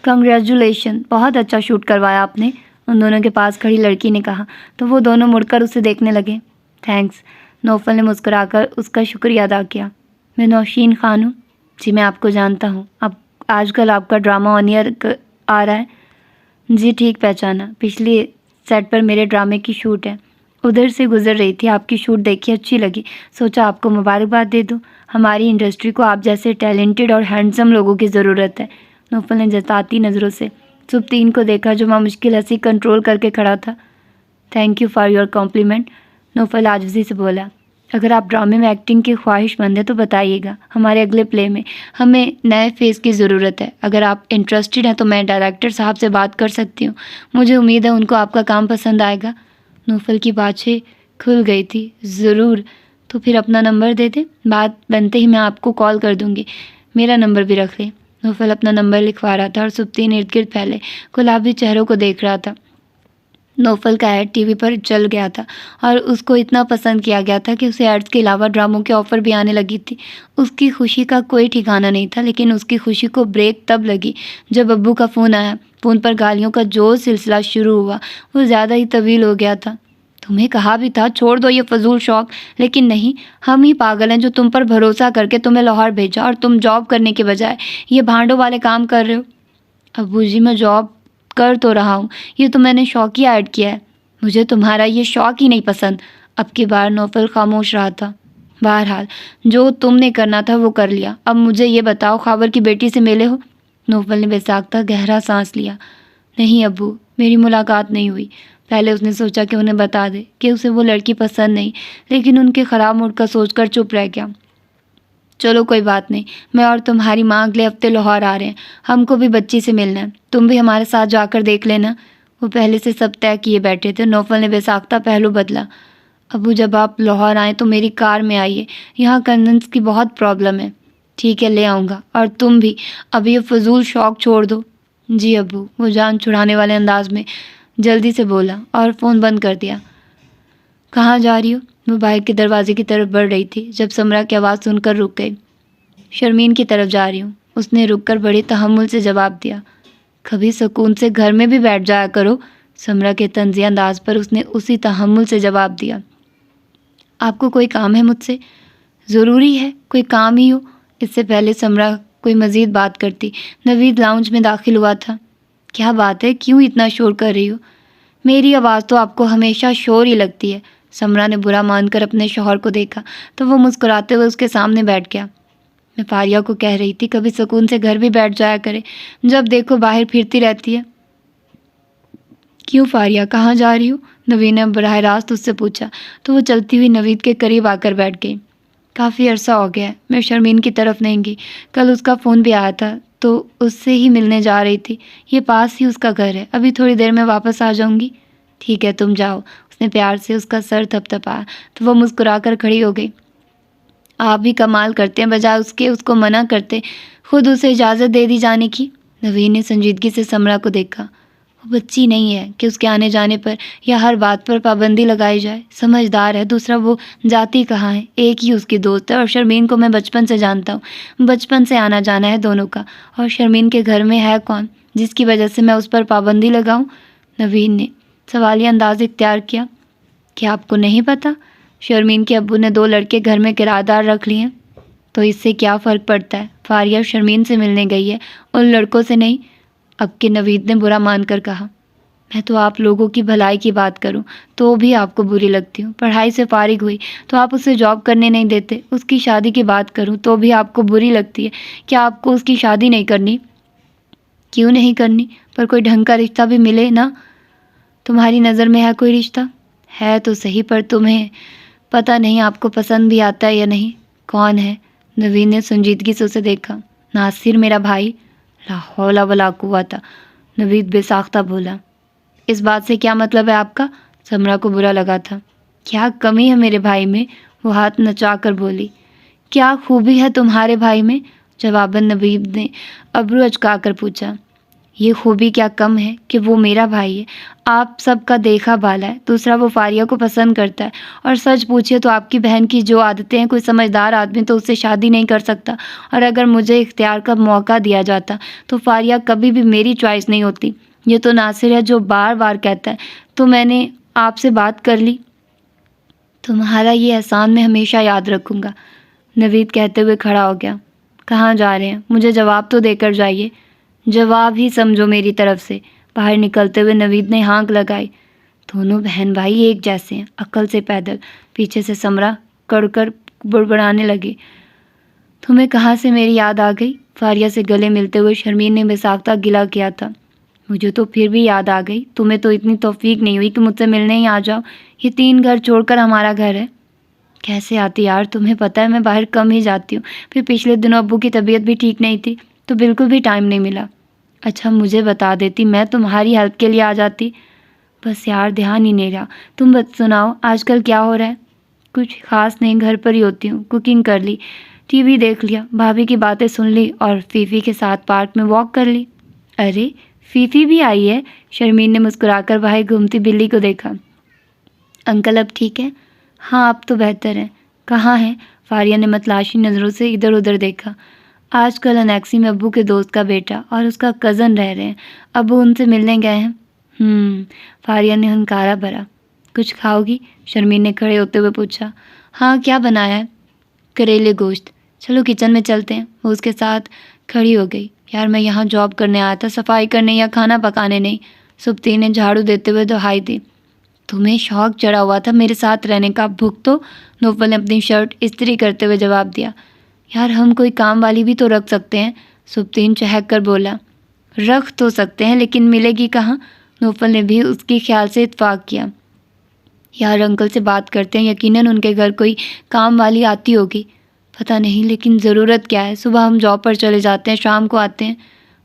کنگریچولیشن، بہت اچھا شوٹ کروایا آپ نے، ان دونوں کے پاس کھڑی لڑکی نے کہا، تو وہ دونوں مڑ کر اسے دیکھنے لگے۔ تھینکس، نوفل نے مسکرا کر اس کا شکریہ ادا کیا۔ میں نوشین خان ہوں۔ جی میں آپ کو جانتا ہوں، اب آج کل آپ کا ڈرامہ آن ایئر آ رہا ہے۔ جی ٹھیک پہچانا، پچھلی سیٹ پر میرے ڈرامے کی شوٹ ہے، ادھر سے گزر رہی تھی، آپ کی شوٹ دیکھی اچھی لگی، سوچا آپ کو مبارکباد دے دوں۔ ہماری انڈسٹری کو آپ جیسے ٹیلنٹڈ اور ہینڈسم لوگوں کی ضرورت ہے۔ نوفل نے جتاتی نظروں سے سبطین کو دیکھا جو بمشکل ہنسی کنٹرول کر کے کھڑا تھا۔ Thank you for your compliment, Naufal عاجزی سے بولا۔ اگر آپ ڈرامے میں ایکٹنگ کی خواہش مند ہیں تو بتائیے گا، ہمارے اگلے پلے میں ہمیں نئے فیس کی ضرورت ہے۔ اگر آپ انٹرسٹڈ ہیں تو میں ڈائریکٹر صاحب سے بات کر سکتی ہوں، مجھے امید ہے ان کو آپ کا کام پسند آئے گا۔ نوفل کی باتیں کھل گئی تھی۔ ضرور، تو پھر اپنا نمبر دے دیں، بات بنتے ہی میں آپ کو کال کر دوں گی، میرا نمبر بھی رکھ لیں۔ نوفل اپنا نمبر لکھوا رہا تھا اور سبطین ارد گرد پھیلے گلابی چہروں کو دیکھ رہا تھا۔ نوفل کا ایڈ ٹی وی پر چل گیا تھا اور اس کو اتنا پسند کیا گیا تھا کہ اسے ایڈس کے علاوہ ڈراموں کے آفر بھی آنے لگی تھی۔ اس کی خوشی کا کوئی ٹھکانہ نہیں تھا، لیکن اس کی خوشی کو بریک تب لگی جب ابو کا فون آیا۔ فون پر گالیوں کا جو سلسلہ شروع ہوا وہ زیادہ ہی طویل ہو گیا تھا۔ تمہیں کہا بھی تھا چھوڑ دو یہ فضول شوق، لیکن نہیں، ہم ہی پاگل ہیں جو تم پر بھروسہ کر کے تمہیں لاہور بھیجا اور تم جاب کرنے کے بجائے یہ بھانڈوں والے کام کر رہے ہو۔ ابو جی میں جاب کر تو رہا ہوں، یہ تو میں نے شوقیہ ایڈ کیا ہے، مجھے تمہارا یہ شوق ہی نہیں پسند۔ اب کی بار نوفل خاموش رہا تھا۔ بہرحال جو تم نے کرنا تھا وہ کر لیا، اب مجھے یہ بتاؤ خاور کی بیٹی سے ملے ہو؟ نوفل نے بے ساختہ گہرا سانس لیا۔ نہیں ابو، میری ملاقات نہیں ہوئی۔ پہلے اس نے سوچا کہ انہیں بتا دے کہ اسے وہ لڑکی پسند نہیں، لیکن ان کے خراب موڈ کا سوچ کر چپ رہ گیا۔ چلو کوئی بات نہیں، میں اور تمہاری ماں اگلے ہفتے لاہور آ رہے ہیں، ہم کو بھی بچی سے ملنا ہے، تم بھی ہمارے ساتھ جا کر دیکھ لینا۔ وہ پہلے سے سب طے کیے بیٹھے تھے۔ نوفل نے بے ساختہ پہلو بدلا۔ ابو جب آپ لاہور آئیں تو میری کار میں آئیے، یہاں کنوینس کی بہت پرابلم ہے۔ ٹھیک ہے، لے آؤں گا، اور تم بھی اب یہ فضول شوق چھوڑ دو۔ جی ابو، وہ جان چھڑانے والے انداز میں جلدی سے بولا اور فون بند کر دیا۔ کہاں جا رہی ہو؟ وہ باہر کے دروازے کی طرف بڑھ رہی تھی جب سمرا کی آواز سن کر رک گئی۔ شرمین کی طرف جا رہی ہوں، اس نے رک کر بڑے تحمل سے جواب دیا۔ کبھی سکون سے گھر میں بھی بیٹھ جایا کرو۔ سمرا کے طنزیہ انداز پر اس نے اسی تحمل سے جواب دیا۔ آپ کو کوئی کام ہے مجھ سے؟ ضروری ہے کوئی کام ہی ہو۔ اس سے پہلے سمرا کوئی مزید بات کرتی، نوید لاؤنج میں داخل ہوا تھا۔ کیا بات ہے، کیوں اتنا شور کر رہی ہو؟ میری آواز تو آپ کو ہمیشہ شور ہی لگتی ہے۔ سمرا نے برا مان کر اپنے شوہر کو دیکھا تو وہ مسکراتے ہوئے اس کے سامنے بیٹھ گیا۔ میں فاریہ کو کہہ رہی تھی کبھی سکون سے گھر بھی بیٹھ جایا کرے، جب دیکھو باہر پھرتی رہتی ہے۔ کیوں فاریہ، کہاں جا رہی ہو؟ نوید نے براہ راست اس سے پوچھا تو وہ چلتی ہوئی نوید کے قریب آ کر بیٹھ گئی۔ کافی عرصہ ہو گیا ہے، میں شرمین کی طرف نہیں گئی، کل اس کا فون بھی آیا تھا تو اس سے ہی ملنے جا رہی تھی، یہ پاس ہی اس کا گھر ہے، ابھی تھوڑی دیر میں واپس آ جاؤں گی۔ ٹھیک ہے تم جاؤ۔ اس نے پیار سے اس کا سر تھپتھپایا تو وہ مسکرا کر کھڑی ہو گئی۔ آپ بھی کمال کرتے ہیں، بجائے اس کے اس کو منع کرتے خود اسے اجازت دے دی جانے کی۔ نوید نے سنجیدگی سے سمرا کو دیکھا۔ وہ بچی نہیں ہے کہ اس کے آنے جانے پر یا ہر بات پر پابندی لگائی جائے، سمجھدار ہے۔ دوسرا وہ جاتی کہاں ہے، ایک ہی اس کی دوست ہے، اور شرمین کو میں بچپن سے جانتا ہوں، بچپن سے آنا جانا ہے دونوں کا، اور شرمین کے گھر میں ہے کون جس کی وجہ سے میں اس پر پابندی لگاؤں؟ نوید نے سوالیہ انداز اختیار کیا۔ کیا آپ کو نہیں پتہ؟ شرمین کے ابو نے 2 لڑکے گھر میں کرایہ دار رکھ لیے ہیں۔ تو اس سے کیا فرق پڑتا ہے؟ فاریہ شرمین سے ملنے گئی ہے، ان لڑکوں سے نہیں۔ اب کے نوید نے برا مان کر کہا۔ میں تو آپ لوگوں کی بھلائی کی بات کروں تو بھی آپ کو بری لگتی ہوں، پڑھائی سے فارغ ہوئی تو آپ اسے جاب کرنے نہیں دیتے، اس کی شادی کی بات کروں تو بھی آپ کو بری لگتی ہے۔ کیا آپ کو اس کی شادی نہیں کرنی؟ کیوں نہیں کرنی؟ پر کوئی ڈھنگ کا رشتہ بھی ملے نا۔ تمہاری نظر میں ہے کوئی رشتہ؟ ہے تو صحیح، پر تمہیں پتہ نہیں آپ کو پسند بھی آتا ہے یا نہیں۔ کون ہے؟ نوید نے سنجیدگی سے اسے دیکھا۔ ناصر، میرا بھائی۔ لا حول ولا قوت، نوید بے ساختہ بولا۔ اس بات سے کیا مطلب ہے آپ کا؟ سمرا کو برا لگا تھا۔ کیا کمی ہے میرے بھائی میں؟ وہ ہاتھ نچا کر بولی۔ کیا خوبی ہے تمہارے بھائی میں؟ جواباً نوید نے ابرو اچکا کر پوچھا۔ یہ خوبی کیا کم ہے کہ وہ میرا بھائی ہے، آپ سب کا دیکھا بالا ہے۔ دوسرا وہ فاریہ کو پسند کرتا ہے، اور سچ پوچھے تو آپ کی بہن کی جو عادتیں ہیں، کوئی سمجھدار آدمی تو اس سے شادی نہیں کر سکتا، اور اگر مجھے اختیار کا موقع دیا جاتا تو فاریہ کبھی بھی میری چوائس نہیں ہوتی۔ یہ تو ناصر ہے جو بار بار کہتا ہے تو میں نے آپ سے بات کر لی۔ تمہارا یہ احسان میں ہمیشہ یاد رکھوں گا۔ نوید کہتے ہوئے کھڑا ہو گیا۔ کہاں جا رہے ہیں؟ مجھے جواب تو دے کر جائیے۔ جواب ہی سمجھو میری طرف سے۔ باہر نکلتے ہوئے نوید نے ہانک لگائی۔ دونوں بہن بھائی ایک جیسے ہیں، عقل سے پیدل۔ پیچھے سے سمرا کڑ کر بڑبڑانے لگی۔ تمہیں کہاں سے میری یاد آ گئی؟ فاریہ سے گلے ملتے ہوئے شرمین نے بے ساختہ گلہ کیا تھا۔ مجھے تو پھر بھی یاد آ گئی، تمہیں تو اتنی توفیق نہیں ہوئی کہ مجھ سے ملنے ہی آ جاؤ، یہ 3 گھر چھوڑ کر ہمارا گھر ہے۔ کیسے آتی یار، تمہیں پتہ ہے میں باہر کم ہی جاتی ہوں، پھر پچھلے دنوں ابو کی طبیعت بھی ٹھیک نہیں تھی تو بالکل بھی ٹائم نہیں ملا۔ اچھا مجھے بتا دیتی، میں تمہاری ہیلپ کے لیے آ جاتی۔ بس یار دھیان ہی نہیں رہا۔ تم سناؤ آج کل کیا ہو رہا ہے؟ کچھ خاص نہیں، گھر پر ہی ہوتی ہوں، کوکنگ کر لی، ٹی وی دیکھ لیا، بھابھی کی باتیں سن لی اور فیفی کے ساتھ پارک میں واک کر لی۔ ارے فیفی بھی آئی ہے؟ شرمین نے مسکرا کر باہر گھومتی بلی کو دیکھا۔ انکل اب ٹھیک ہے؟ ہاں اب تو بہتر ہے۔ کہاں ہے؟ فاریہ نے متلاشی نظروں سے ادھر ادھر دیکھا۔ آج کل انیکسی میں ابو کے دوست کا بیٹا اور اس کا کزن رہ رہے ہیں، ابو ان سے ملنے گئے ہیں۔ فاریہ نے ہنکارا بھرا۔ کچھ کھاؤ گی؟ شرمین نے کھڑے ہوتے ہوئے پوچھا۔ ہاں، کیا بنایا ہے؟ کریلے گوشت۔ چلو کچن میں چلتے ہیں۔ وہ اس کے ساتھ کھڑی ہو گئی۔ یار میں یہاں جاب کرنے آیا تھا، صفائی کرنے یا کھانا پکانے نہیں۔ سبطین نے جھاڑو دیتے ہوئے دہائی دی۔ تمہیں شوق چڑھا ہوا تھا میرے ساتھ رہنے کا، بھوک تو؟ نوفل نے اپنی شرٹ استری کرتے ہوئے جواب دیا۔ یار ہم کوئی کام والی بھی تو رکھ سکتے ہیں، سبطین چہک کر بولا۔ رکھ تو سکتے ہیں لیکن ملے گی کہاں؟ نوفل نے بھی اس کی خیال سے اتفاق کیا۔ یار انکل سے بات کرتے ہیں، یقیناً ان کے گھر کوئی کام والی آتی ہوگی۔ پتہ نہیں لیکن ضرورت کیا ہے؟ صبح ہم جاب پر چلے جاتے ہیں، شام کو آتے ہیں۔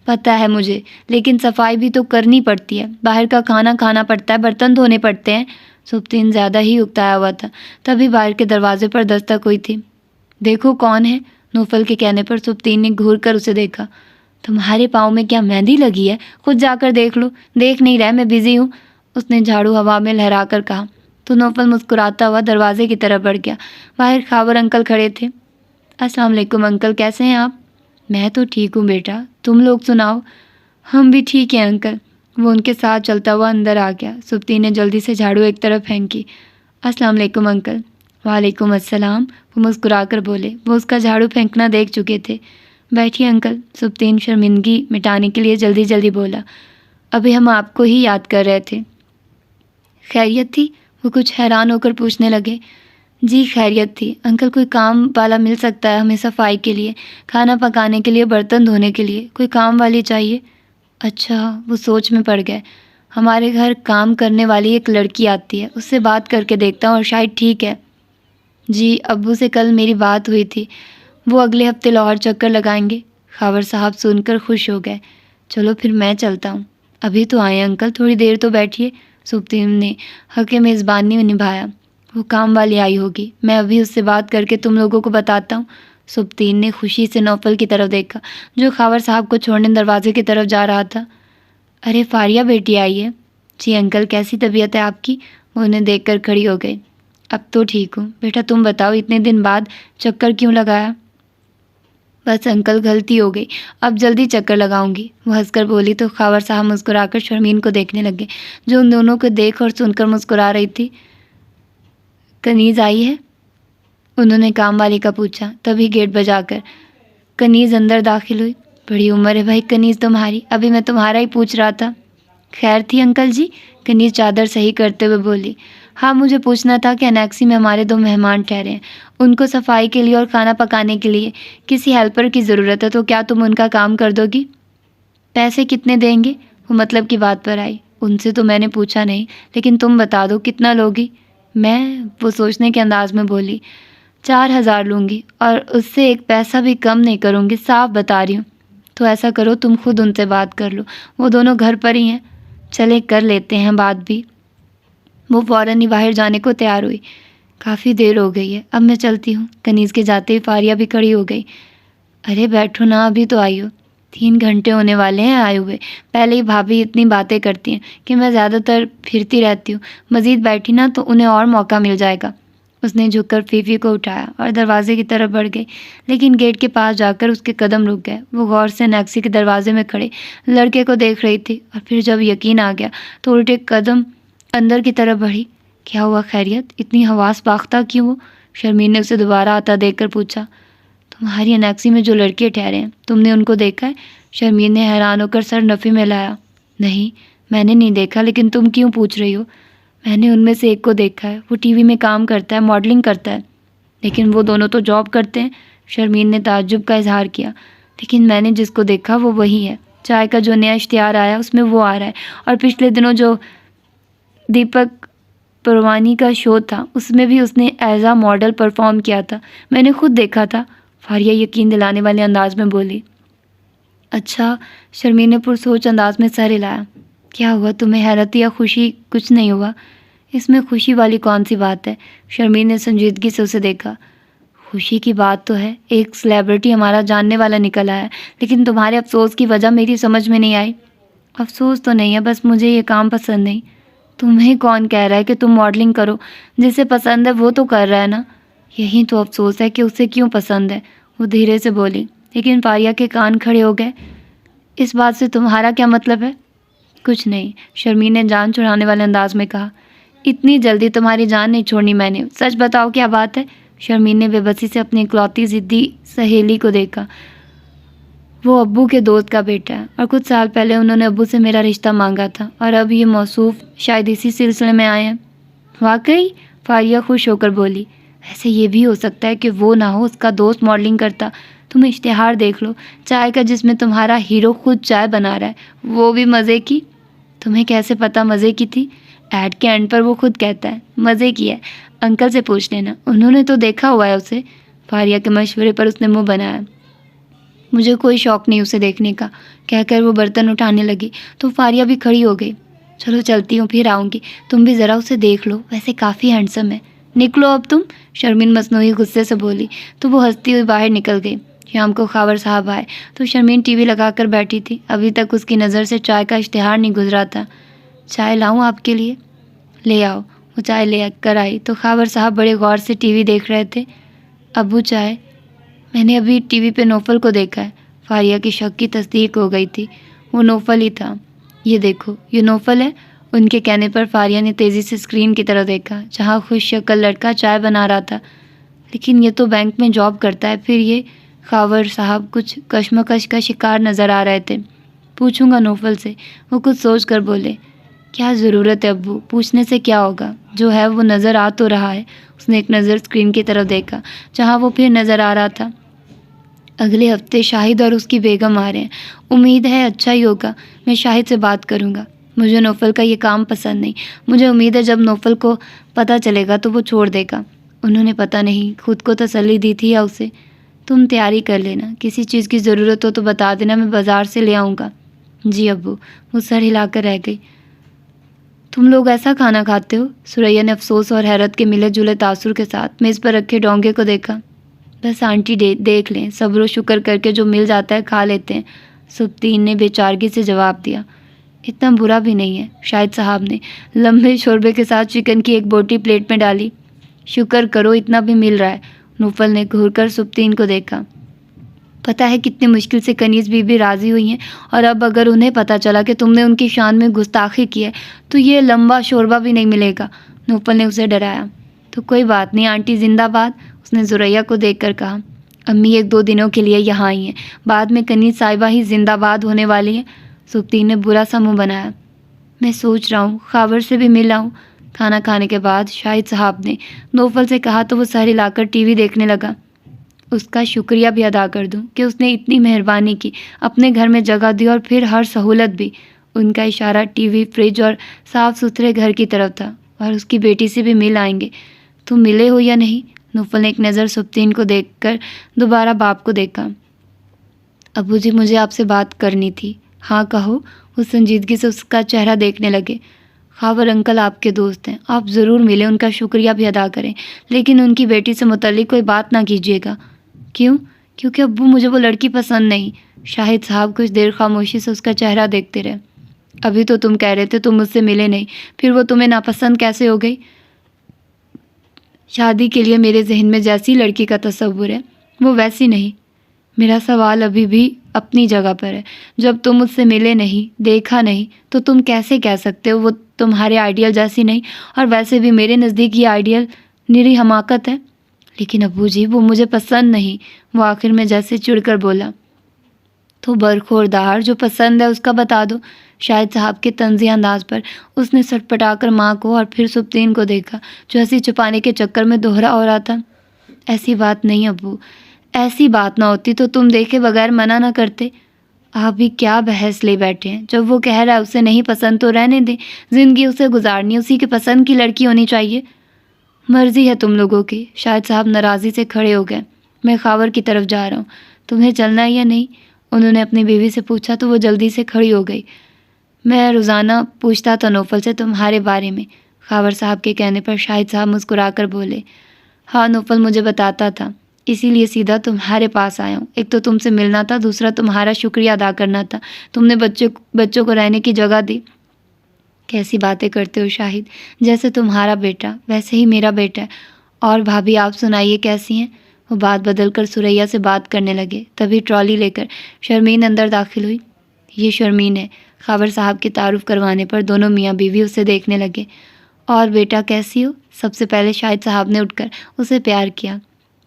پتہ ہے مجھے، لیکن صفائی بھی تو کرنی پڑتی ہے، باہر کا کھانا کھانا پڑتا ہے، برتن دھونے پڑتے ہیں۔ سبطین زیادہ ہی اکتایا ہوا تھا، تبھی باہر کے دروازے پر دستک ہوئی تھی۔ دیکھو کون ہے؟ نوفل کے کہنے پر سبطین نے گھور کر اسے دیکھا۔ تمہارے پاؤں میں کیا مہندی لگی ہے؟ خود جا کر دیکھ لو۔ دیکھ نہیں رہے، میں بزی ہوں، اس نے جھاڑو ہوا میں لہرا کر کہا۔ تو نوفل مسکراتا ہوا دروازے کی طرف بڑھ گیا۔ باہر خاور انکل کھڑے تھے۔ السلام علیکم انکل، کیسے ہیں آپ؟ میں تو ٹھیک ہوں بیٹا، تم لوگ سناؤ؟ ہم بھی ٹھیک ہیں انکل۔ وہ ان کے ساتھ چلتا ہوا اندر آ گیا۔ سبطین نے جلدی سے جھاڑو ایک طرف پھینکی۔ السلام علیکم انکل۔ وعلیکم السلام، وہ مسکرا کر بولے۔ وہ اس کا جھاڑو پھینکنا دیکھ چکے تھے۔ بیٹھیے انکل، سبطین شرمندگی مٹانے کے لیے جلدی جلدی بولا۔ ابھی ہم آپ کو ہی یاد کر رہے تھے۔ خیریت تھی؟ وہ کچھ حیران ہو کر پوچھنے لگے۔ جی خیریت تھی انکل، کوئی کام والا مل سکتا ہے ہمیں؟ صفائی کے لیے، کھانا پکانے کے لیے، برتن دھونے کے لیے کوئی کام والی چاہیے۔ اچھا، وہ سوچ میں پڑ گئے۔ ہمارے گھر کام کرنے والی ایک لڑکی آتی ہے، اس سے بات کر کے دیکھتا ہوں اور شاید ٹھیک ہے۔ جی ابو سے کل میری بات ہوئی تھی، وہ اگلے ہفتے لاہور چکر لگائیں گے۔ خاور صاحب سن کر خوش ہو گئے۔ چلو پھر میں چلتا ہوں۔ ابھی تو آئے انکل، تھوڑی دیر تو بیٹھیے۔ سبطین نے حق میزبانی میں نبھایا۔ وہ کام والی آئی ہوگی، میں ابھی اس سے بات کر کے تم لوگوں کو بتاتا ہوں۔ سبطین نے خوشی سے نوفل کی طرف دیکھا جو خاور صاحب کو چھوڑنے دروازے کی طرف جا رہا تھا۔ ارے فاریہ بیٹی آئی ہے؟ جی انکل، کیسی طبیعت ہے آپ کی؟ وہ انہیں دیکھ کر کھڑی ہو گئی۔ اب تو ٹھیک ہوں بیٹا، تم بتاؤ اتنے دن بعد چکر کیوں لگایا؟ بس انکل غلطی ہو گئی، اب جلدی چکر لگاؤں گی، وہ ہنس کر بولی تو خاور صاحب مسکرا کر شرمین کو دیکھنے لگے جو ان دونوں کو دیکھ اور سن کر مسکرا رہی تھی۔ کنیز آئی ہے؟ انہوں نے کام والی کا پوچھا، تبھی گیٹ بجا کر کنیز اندر داخل ہوئی۔ بڑی عمر ہے بھائی کنیز تمہاری، ابھی میں تمہارا ہی پوچھ رہا تھا۔ خیر تھی انکل جی؟ کنیز چادر صحیح کرتے ہوئے بولی۔ ہاں مجھے پوچھنا تھا کہ انیکسی میں ہمارے 2 مہمان ٹھہرے ہیں، ان کو صفائی کے لیے اور کھانا پکانے کے لیے کسی ہیلپر کی ضرورت ہے، تو کیا تم ان کا کام کر دو گی؟ پیسے کتنے دیں گے؟ وہ مطلب کی بات پر آئی۔ ان سے تو میں نے پوچھا نہیں، لیکن تم بتا دو کتنا لوگی؟ میں، وہ سوچنے کے انداز میں بولی، 4000 لوں گی، اور اس سے ایک پیسہ بھی کم نہیں کروں گی، صاف بتا رہی ہوں۔ تو ایسا کرو تم خود ان سے بات کر لو، وہ دونوں گھر پر ہی ہیں۔ چلے کر لیتے ہیں بات بھی۔ وہ فوراً ہی باہر جانے کو تیار ہوئی۔ کافی دیر ہو گئی ہے، اب میں چلتی ہوں۔ کنیز کے جاتے ہی فاریہ بھی کھڑی ہو گئی۔ ارے بیٹھو نا، ابھی تو آئی ہو، 3 گھنٹے ہونے والے ہیں آئے ہوئے، پہلے ہی بھابھی اتنی باتیں کرتی ہیں کہ میں زیادہ تر پھرتی رہتی ہوں، مزید بیٹھی نا تو انہیں اور موقع مل جائے گا۔ اس نے جھک کر فیفی کو اٹھایا اور دروازے کی طرف بڑھ گئی، لیکن گیٹ کے پاس جا کر اس کے قدم رک گئے۔ وہ غور سے نیکسی کے دروازے میں کھڑے لڑکے کو دیکھ رہی تھی، اور پھر جب یقین آ گیا تو الٹے قدم اندر کی طرف بڑھی۔ کیا ہوا خیریت؟ اتنی حواس باختہ کیوں ہو؟ شرمین نے اسے دوبارہ آتا دیکھ کر پوچھا۔ تمہاری انیکسی میں جو لڑکے ٹھہرے ہیں، تم نے ان کو دیکھا ہے؟ شرمین نے حیران ہو کر سر نفی میں لایا۔ نہیں میں نے نہیں دیکھا، لیکن تم کیوں پوچھ رہی ہو؟ میں نے ان میں سے ایک کو دیکھا ہے، وہ ٹی وی میں کام کرتا ہے، ماڈلنگ کرتا ہے۔ لیکن وہ دونوں تو جاب کرتے ہیں، شرمین نے تعجب کا اظہار کیا۔ لیکن میں نے جس کو دیکھا وہ وہی ہے، چائے کا جو نیا اشتہار آیا اس میں وہ آ رہا ہے، اور پچھلے دنوں جو دیپک پروانی کا شو تھا اس میں بھی اس نے ایز اے ماڈل پرفارم کیا تھا، میں نے خود دیکھا تھا، فاریہ یقین دلانے والے انداز میں بولی۔ اچھا، شرمین نے پرسوچ انداز میں سر ہلایا۔ کیا ہوا تمہیں؟ حیرت یا خوشی؟ کچھ نہیں ہوا، اس میں خوشی والی کون سی بات ہے؟ شرمین نے سنجیدگی سے اسے دیکھا۔ خوشی کی بات تو ہے، ایک سیلیبریٹی ہمارا جاننے والا نکل آیا، لیکن تمہارے افسوس کی وجہ میری سمجھ میں نہیں آئی۔ افسوس تو نہیں ہے، بس مجھے یہ کام پسند نہیں۔ تمہیں کون کہہ رہا ہے کہ تم ماڈلنگ کرو؟ جسے پسند ہے وہ تو کر رہا ہے نا۔ یہی تو افسوس ہے کہ اسے کیوں پسند ہے، وہ دھیرے سے بولی۔ لیکن فاریہ کے کان کھڑے ہو گئے۔ اس بات سے تمہارا کیا مطلب ہے؟ کچھ نہیں، شرمین نے جان چھڑانے والے انداز میں کہا۔ اتنی جلدی تمہاری جان نہیں چھوڑنی میں نے، سچ بتاؤ کیا بات ہے؟ شرمین نے بے بسی سے اپنی اکلوتی ضدی سہیلی کو دیکھا۔ وہ ابو کے دوست کا بیٹا ہے اور کچھ سال پہلے انہوں نے ابو سے میرا رشتہ مانگا تھا اور اب یہ موصوف شاید اسی سلسلے میں آئے ہیں۔ واقعی؟ فاریہ خوش ہو کر بولی۔ ایسے یہ بھی ہو سکتا ہے کہ وہ نہ ہو، اس کا دوست ماڈلنگ کرتا۔ تم اشتہار دیکھ لو، چائے کا، جس میں تمہارا ہیرو خود چائے بنا رہا ہے، وہ بھی مزے کی۔ تمہیں کیسے پتا مزے کی تھی؟ ایڈ کے اینڈ پر وہ خود کہتا ہے مزے کی ہے۔ انکل سے پوچھ لینا، انہوں نے تو دیکھا ہوا ہے اسے۔ فاریہ کے مشورے پر اس نے منہ بنایا۔ مجھے کوئی شوق نہیں اسے دیکھنے کا، کہہ کر وہ برتن اٹھانے لگی تو فاریہ بھی کھڑی ہو گئی۔ چلو چلتی ہوں، پھر آؤں گی، تم بھی ذرا اسے دیکھ لو، ویسے کافی ہینڈسم ہے۔ نکلو اب تم، شرمین مصنوعی غصے سے بولی تو وہ ہنستی ہوئی باہر نکل گئی۔ شام کو خاور صاحب آئے تو شرمین ٹی وی لگا کر بیٹھی تھی۔ ابھی تک اس کی نظر سے چائے کا اشتہار نہیں گزرا تھا۔ چائے لاؤں آپ کے لیے؟ لے آؤ۔ وہ چائے لے کر آئی تو خاور صاحب بڑے غور سے ٹی وی دیکھ رہے تھے۔ ابو چائے؟ میں نے ابھی ٹی وی پہ نوفل کو دیکھا ہے۔ فاریہ کی شک کی تصدیق ہو گئی تھی، وہ نوفل ہی تھا۔ یہ دیکھو، یہ نوفل ہے۔ ان کے کہنے پر فاریہ نے تیزی سے اسکرین کی طرف دیکھا جہاں خوش شکل لڑکا چائے بنا رہا تھا۔ لیکن یہ تو بینک میں جاب کرتا ہے، پھر یہ؟ خاور صاحب کچھ کشمکش کا شکار نظر آ رہے تھے۔ پوچھوں گا نوفل سے، وہ کچھ سوچ کر بولے۔ کیا ضرورت ہے ابو، پوچھنے سے کیا ہوگا، جو ہے وہ نظر آ تو رہا ہے۔ اس نے ایک نظر اسکرین کی طرف دیکھا جہاں وہ پھر نظر آ رہا تھا۔ اگلے ہفتے شاہد اور اس کی بیگم آ رہے ہیں، امید ہے اچھا ہی ہوگا۔ میں شاہد سے بات کروں گا۔ مجھے نوفل کا یہ کام پسند نہیں، مجھے امید ہے جب نوفل کو پتہ چلے گا تو وہ چھوڑ دے گا۔ انہوں نے پتہ نہیں خود کو تسلی دی تھی یا اسے۔ تم تیاری کر لینا، کسی چیز کی ضرورت ہو تو بتا دینا، میں بازار سے لے آؤں گا۔ جی ابو، وہ سر ہلا کر رہ گئی۔ تم لوگ ایسا کھانا کھاتے ہو؟ سریا نے افسوس اور حیرت کے ملے جلے تاثر کے ساتھ میز پر رکھے ڈونگے کو دیکھا۔ بس آنٹی دیکھ لیں، صبر و شکر کر کے جو مل جاتا ہے کھا لیتے ہیں، سبطین نے بے چارگی سے جواب دیا۔ اتنا برا بھی نہیں ہے، شاہد صاحب نے لمبے شوربے کے ساتھ چکن کی ایک بوٹی پلیٹ میں ڈالی۔ شکر کرو اتنا بھی مل رہا ہے۔ نوفل نے گھور کر سبطین کو دیکھا۔ پتہ ہے کتنی مشکل سے کنیز بی بی راضی ہوئی ہیں، اور اب اگر انہیں پتہ چلا کہ تم نے ان کی شان میں گستاخی کی ہے تو یہ لمبا شوربہ بھی نہیں ملے گا۔ نوفل نے اسے ڈرایا۔ تو کوئی بات نہیں آنٹی زندہ باد، اس نے زریا کو دیکھ کر کہا۔ امی 1-2 دنوں کے لیے یہاں آئی ہیں، بعد میں کنیز صاحبہ ہی زندہ باد ہونے والی ہیں۔ سبطین نے برا سا منہ بنایا۔ میں سوچ رہا ہوں خاور سے بھی مل آؤں۔ کھانا کھانے کے بعد شاہد صاحب نے نوفل سے کہا تو وہ سر ہلا کر ٹی وی دیکھنے لگا۔ اس کا شکریہ بھی ادا کر دوں کہ اس نے اتنی مہربانی کی، اپنے گھر میں جگہ دی اور پھر ہر سہولت بھی۔ ان کا اشارہ ٹی وی، فریج اور صاف ستھرے گھر کی طرف تھا۔ اور اس کی بیٹی سے بھی مل آئیں گے۔ تم ملے ہو یا نہیں؟ نوفل نے ایک نظر سبطین کو دیکھ کر دوبارہ باپ کو دیکھا۔ ابو جی مجھے آپ سے بات کرنی تھی۔ ہاں کہو، وہ سنجیدگی سے اس کا چہرہ دیکھنے لگے۔ خاور انکل آپ کے دوست ہیں، آپ ضرور ملیں، ان کا شکریہ بھی ادا کریں، لیکن ان کی بیٹی سے متعلق کوئی بات نہ کیجیے گا۔ کیوں؟ کیونکہ ابو مجھے وہ لڑکی پسند نہیں۔ شاہد صاحب کچھ دیر خاموشی سے اس کا چہرہ دیکھتے رہے۔ ابھی تو تم کہہ رہے تھے تم مجھ سے ملے نہیں، پھر وہ تمہیں ناپسند کیسے ہو گئی؟ شادی کے لیے میرے ذہن میں جیسی لڑکی کا تصور ہے وہ ویسی نہیں۔ میرا سوال ابھی بھی اپنی جگہ پر ہے۔ جب تم مجھ سے ملے نہیں، دیکھا نہیں، تو تم کیسے کہہ سکتے ہو وہ تمہارے آئیڈیل جیسی نہیں؟ اور ویسے بھی میرے نزدیک یہ آئیڈیل نری حماقت ہے۔ لیکن ابو جی وہ مجھے پسند نہیں، وہ آخر میں جیسے چڑ کر بولا۔ تو برخوردار جو پسند ہے اس کا بتا دو۔ شاہد صاحب کے طنزی انداز پر اس نے سٹ پٹا کر ماں کو اور پھر سبطین کو دیکھا جو ہنسی چھپانے کے چکر میں دوہرا ہو رہا تھا۔ ایسی بات نہیں ابو، ایسی بات نہ ہوتی تو تم دیکھے بغیر منع نہ کرتے۔ آپ بھی کیا بحث لے بیٹھے ہیں؟ جب وہ کہہ رہا ہے اسے نہیں پسند تو رہنے دیں، زندگی اسے گزارنی اسی کے پسند کی لڑکی ہونی چاہیے۔ مرضی ہے تم لوگوں کی۔ شاہد صاحب ناراضی سے کھڑے ہو گئے۔ میں خاور کی طرف جا رہا ہوں، تمہیں چلنا ہے یا نہیں؟ انہوں نے اپنی بیوی سے پوچھا تو وہ جلدی سے کھڑی ہو گئی۔ میں روزانہ پوچھتا تھا نوفل سے تمہارے بارے میں۔ خاور صاحب کے کہنے پر شاہد صاحب مسکرا کر بولے۔ ہاں نوفل مجھے بتاتا تھا، اسی لیے سیدھا تمہارے پاس آیا ہوں. ایک تو تم سے ملنا تھا, دوسرا تمہارا شکریہ ادا کرنا تھا. تم نے بچوں کو رہنے کی جگہ دی. کیسی باتیں کرتے ہو شاہد, جیسے تمہارا بیٹا ویسے ہی میرا بیٹا ہے. اور بھابھی آپ سنائیے کیسی ہیں؟ وہ بات بدل کر سریا سے بات کرنے لگے. تبھی ٹرالی لے کر شرمین اندر داخل ہوئی. یہ شرمین ہے. خاور صاحب کی تعارف کروانے پر دونوں میاں بیوی اسے دیکھنے لگے. اور بیٹا کیسی ہو؟ سب سے پہلے شاہد صاحب نے اٹھ کر اسے پیار کیا.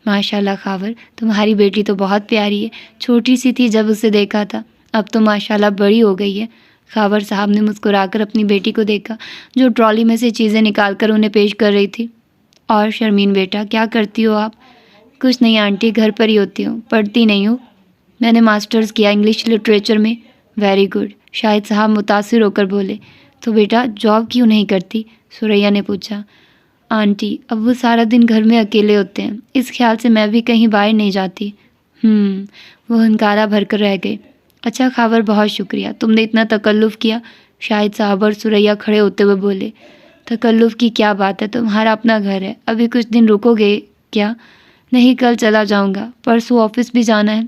ماشاء اللہ خاور, تمہاری بیٹی تو بہت پیاری ہے. چھوٹی سی تھی جب اسے دیکھا تھا, اب تو ماشاء اللہ بڑی ہو گئی ہے. خاور صاحب نے مسکرا کر اپنی بیٹی کو دیکھا جو ٹرالی میں سے چیزیں نکال کر انہیں پیش کر رہی تھی. اور شرمین بیٹا کیا کرتی ہو آپ؟ کچھ نہیں آنٹی, گھر پر ہی ہوتی ہوں. پڑھتی نہیں ہوں. میں نے ماسٹرز کیا انگلش لٹریچر میں. Very good. شاہد صاحب متاثر ہو کر بولے. تو بیٹا جاب کیوں نہیں کرتی؟ سریا نے پوچھا. آنٹی اب وہ سارا دن گھر میں اکیلے ہوتے ہیں, اس خیال سے میں بھی کہیں باہر نہیں جاتی. وہ ہنکارا بھر کر رہ گئے. اچھا خاور, بہت شکریہ, تم نے اتنا تکلف کیا. شاہد صاحب اور سریا کھڑے ہوتے ہوئے بولے. تکلف کی کیا بات ہے, تمہارا اپنا گھر ہے. ابھی کچھ دن رکو گے کیا؟ نہیں, کل چلا جاؤں گا, پرسوں آفس بھی جانا ہے.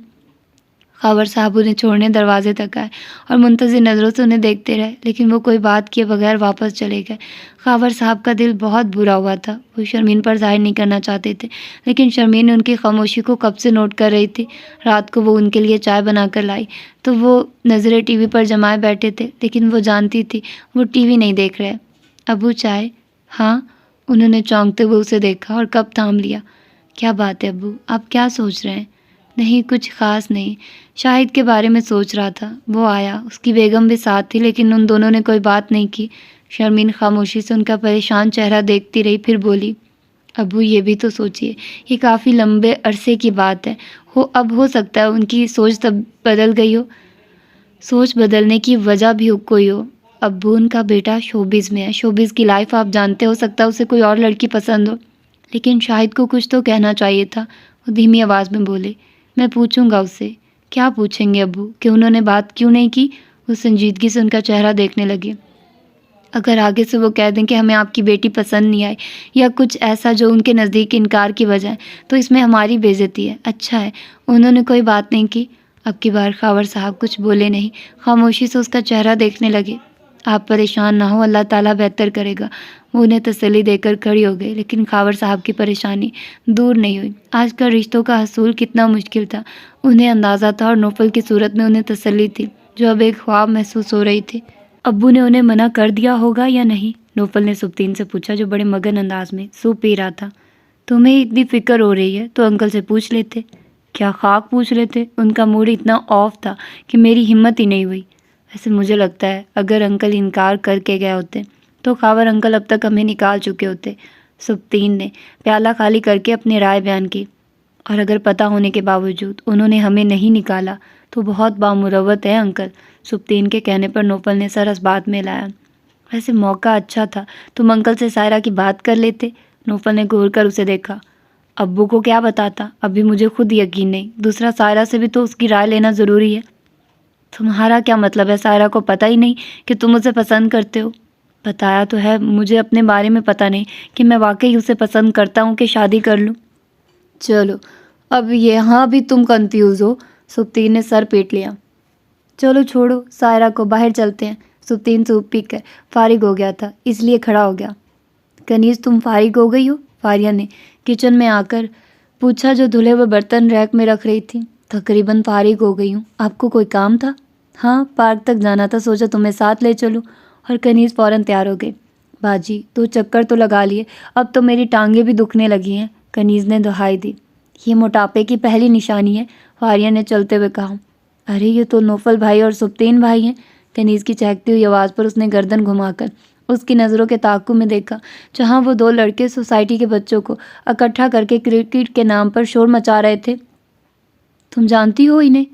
خاور صاحب انہیں چھوڑنے دروازے تک آئے اور منتظر نظروں سے انہیں دیکھتے رہے, لیکن وہ کوئی بات کیے بغیر واپس چلے گئے. خاور صاحب کا دل بہت برا ہوا تھا. وہ شرمین پر ظاہر نہیں کرنا چاہتے تھے, لیکن شرمین ان کی خاموشی کو کب سے نوٹ کر رہی تھی. رات کو وہ ان کے لیے چائے بنا کر لائی تو وہ نظریں ٹی وی پر جمائے بیٹھے تھے, لیکن وہ جانتی تھی وہ ٹی وی نہیں دیکھ رہے. ابو چائے؟ ہاں. انہوں نے چونکتے ہوئے اسے دیکھا اور کپ تھام لیا. کیا بات ہے ابو, آپ کیا سوچ رہے ہیں؟ نہیں, کچھ خاص نہیں. شاہد کے بارے میں سوچ رہا تھا. وہ آیا, اس کی بیگم بھی ساتھ تھی, لیکن ان دونوں نے کوئی بات نہیں کی. شرمین خاموشی سے ان کا پریشان چہرہ دیکھتی رہی, پھر بولی. ابو یہ بھی تو سوچئے, یہ کافی لمبے عرصے کی بات ہے. اب ہو سکتا ہے ان کی سوچ تب بدل گئی ہو. سوچ بدلنے کی وجہ بھی کوئی ہو. ابو ان کا بیٹا شوبز میں ہے, شوبز کی لائف آپ جانتے, ہو سکتا ہے اسے کوئی اور لڑکی پسند ہو. لیکن شاہد کو کچھ تو کہنا چاہیے تھا. وہ دھیمی آواز میں بولے. میں پوچھوں گا اس سے. کیا پوچھیں گے ابو, کہ انہوں نے بات کیوں نہیں کی؟ وہ سنجیدگی سے ان کا چہرہ دیکھنے لگے. اگر آگے سے وہ کہہ دیں کہ ہمیں آپ کی بیٹی پسند نہیں آئی یا کچھ ایسا جو ان کے نزدیک انکار کی وجہ ہے, تو اس میں ہماری بے عزتی ہے. اچھا ہے انہوں نے کوئی بات نہیں کی. اب کی بار خاور صاحب کچھ بولے نہیں, خاموشی سے اس کا چہرہ دیکھنے لگے. آپ پریشان نہ ہو, اللہ تعالیٰ بہتر کرے گا. وہ انہیں تسلی دے کر کھڑی ہو گئی, لیکن خاور صاحب کی پریشانی دور نہیں ہوئی. آج کل رشتوں کا حصول کتنا مشکل تھا انہیں اندازہ تھا, اور نوفل کی صورت میں انہیں تسلی تھی جو اب ایک خواب محسوس ہو رہی تھی. ابو نے انہیں منع کر دیا ہوگا یا نہیں؟ نوفل نے سبطین سے پوچھا, جو بڑے مگن انداز میں سوپ پی رہا تھا. تمہیں اتنی فکر ہو رہی ہے تو انکل سے پوچھ لیتے. کیا خاک پوچھ لیتے؟ ان کا موڈ اتنا آف تھا کہ میری ہمت ہی نہیں ہوئی. ویسے مجھے لگتا ہے اگر انکل انکار کر کے گئے ہوتے تو خاور انکل اب تک ہمیں نکال چکے ہوتے. سبطین نے پیالہ خالی کر کے اپنی رائے بیان کی. اور اگر پتہ ہونے کے باوجود انہوں نے ہمیں نہیں نکالا تو بہت بامروت ہے انکل. سبطین کے کہنے پر نوفل نے سر اس بات میں لایا. ویسے موقع اچھا تھا, تم انکل سے سائرہ کی بات کر لیتے. نوفل نے گھور کر اسے دیکھا. ابو کو کیا بتاتا, ابھی مجھے خود یقین نہیں. دوسرا سائرہ سے بھی تو اس کی رائے لینا ضروری ہے. تمہارا کیا مطلب ہے سائرہ کو پتہ ہی نہیں کہ تم اسے پسند کرتے ہو؟ بتایا تو ہے, مجھے اپنے بارے میں پتہ نہیں کہ میں واقعی اسے پسند کرتا ہوں کہ شادی کر لوں. چلو اب یہاں بھی تم کنفیوز ہو. سبطین نے سر پیٹ لیا. چلو چھوڑو, سائرہ کو باہر چلتے ہیں. سبطین سوپ پی کر فارغ ہو گیا تھا, اس لیے کھڑا ہو گیا. کنیز تم فارغ ہو گئی ہو؟ فاریہ نے کچن میں آ کر پوچھا, جو دھلے ہوئے برتن ریک میں رکھ رہی تھی. تقریباً فارغ ہو گئی ہوں. آپ کو کوئی کام تھا؟ ہاں, پارک تک جانا تھا, سوچا تمہیں ساتھ لے چلوں. اور کنیز فوراً تیار ہو گئی. باجی 2 چکر تو لگا لیے, اب تو میری ٹانگیں بھی دکھنے لگی ہیں. کنیز نے دہائی دی. یہ موٹاپے کی پہلی نشانی ہے, فاریہ نے چلتے ہوئے کہا. ارے یہ تو نوفل بھائی اور سبطین بھائی ہیں. کنیز کی چہکتی ہوئی آواز پر اس نے گردن گھما کر اس کی نظروں کے تعاقب میں دیکھا, جہاں وہ 2 لڑکے سوسائٹی کے بچوں کو اکٹھا کر کے کرکٹ کے نام پر شور مچا رہے تھے. تم جانتی ہو انہیں؟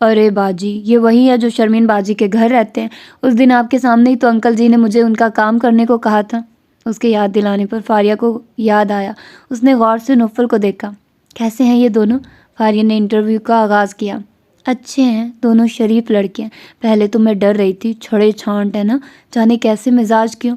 ارے باجی, یہ وہی ہے جو شرمین باجی کے گھر رہتے ہیں. اس دن آپ کے سامنے ہی تو انکل جی نے مجھے ان کا کام کرنے کو کہا تھا. اس کے یاد دلانے پر فاریہ کو یاد آیا. اس نے غور سے نوفل کو دیکھا. کیسے ہیں یہ دونوں؟ فاریہ نے انٹرویو کا آغاز کیا. اچھے ہیں, دونوں شریف لڑکے ہیں. پہلے تو میں ڈر رہی تھی, چھڑے چھانٹ ہے نا, جانے کیسے مزاج کیوں.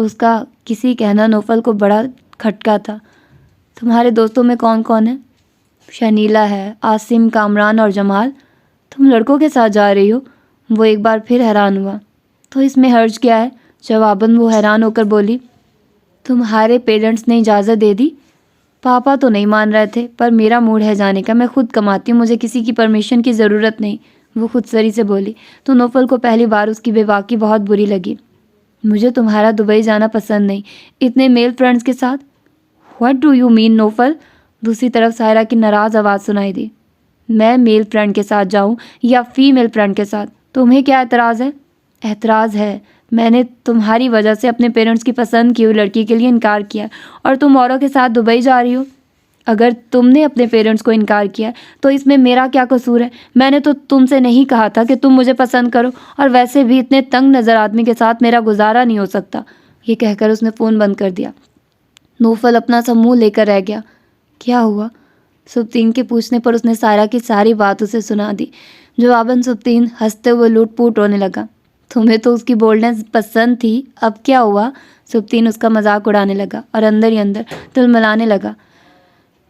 اس کا کسی کہنا نوفل کو بڑا کھٹکا تھا۔ تمہارے دوستوں میں کون کون ہے؟ شنیلا ہے، عاصم، کامران اور جمال۔ تم لڑکوں کے ساتھ جا رہی ہو؟ وہ ایک بار پھر حیران ہوا۔ تو اس میں حرج کیا ہے؟ جواباً وہ حیران ہو کر بولی، تمہارے پیرنٹس نے اجازت دے دی؟ پاپا تو نہیں مان رہے تھے، پر میرا موڈ ہے جانے کا، میں خود کماتی ہوں، مجھے کسی کی پرمیشن کی ضرورت نہیں، وہ خود سری سے بولی۔ تو نوفل کو پہلی بار اس کی بے باکی بہت بری لگی۔ مجھے تمہارا دبئی جانا پسند نہیں، اتنے میل فرینڈس کے ساتھ۔ واٹ ڈو یو مین نوفل؟ دوسری طرف سائرہ کی ناراض آواز سنائی دی۔ میں میل فرینڈ کے ساتھ جاؤں یا فیمیل فرینڈ کے ساتھ، تمہیں کیا اعتراض ہے؟ اعتراض ہے، میں نے تمہاری وجہ سے اپنے پیرنٹس کی پسند کی ہوئی لڑکی کے لیے انکار کیا اور تم اوروں کے ساتھ دبئی جا رہی ہو۔ اگر تم نے اپنے پیرنٹس کو انکار کیا تو اس میں میرا کیا قصور ہے؟ میں نے تو تم سے نہیں کہا تھا کہ تم مجھے پسند کرو، اور ویسے بھی اتنے تنگ نظر آدمی کے ساتھ میرا گزارا نہیں ہو سکتا۔ یہ کہہ کر اس نے فون بند کر دیا۔ نوفل اپنا سا منہ لے کر رہ گیا۔ کیا ہوا؟ سبطین کے پوچھنے پر اس نے سائرہ کی ساری بات اسے سنا دی۔ جواباً سبطین ہنستے ہوئے لوٹ پوٹ رونے لگا۔ تمہیں تو اس کی بولڈنس پسند تھی، اب کیا ہوا؟ سبطین اس کا مذاق اڑانے لگا اور اندر ہی اندر تلملانے لگا۔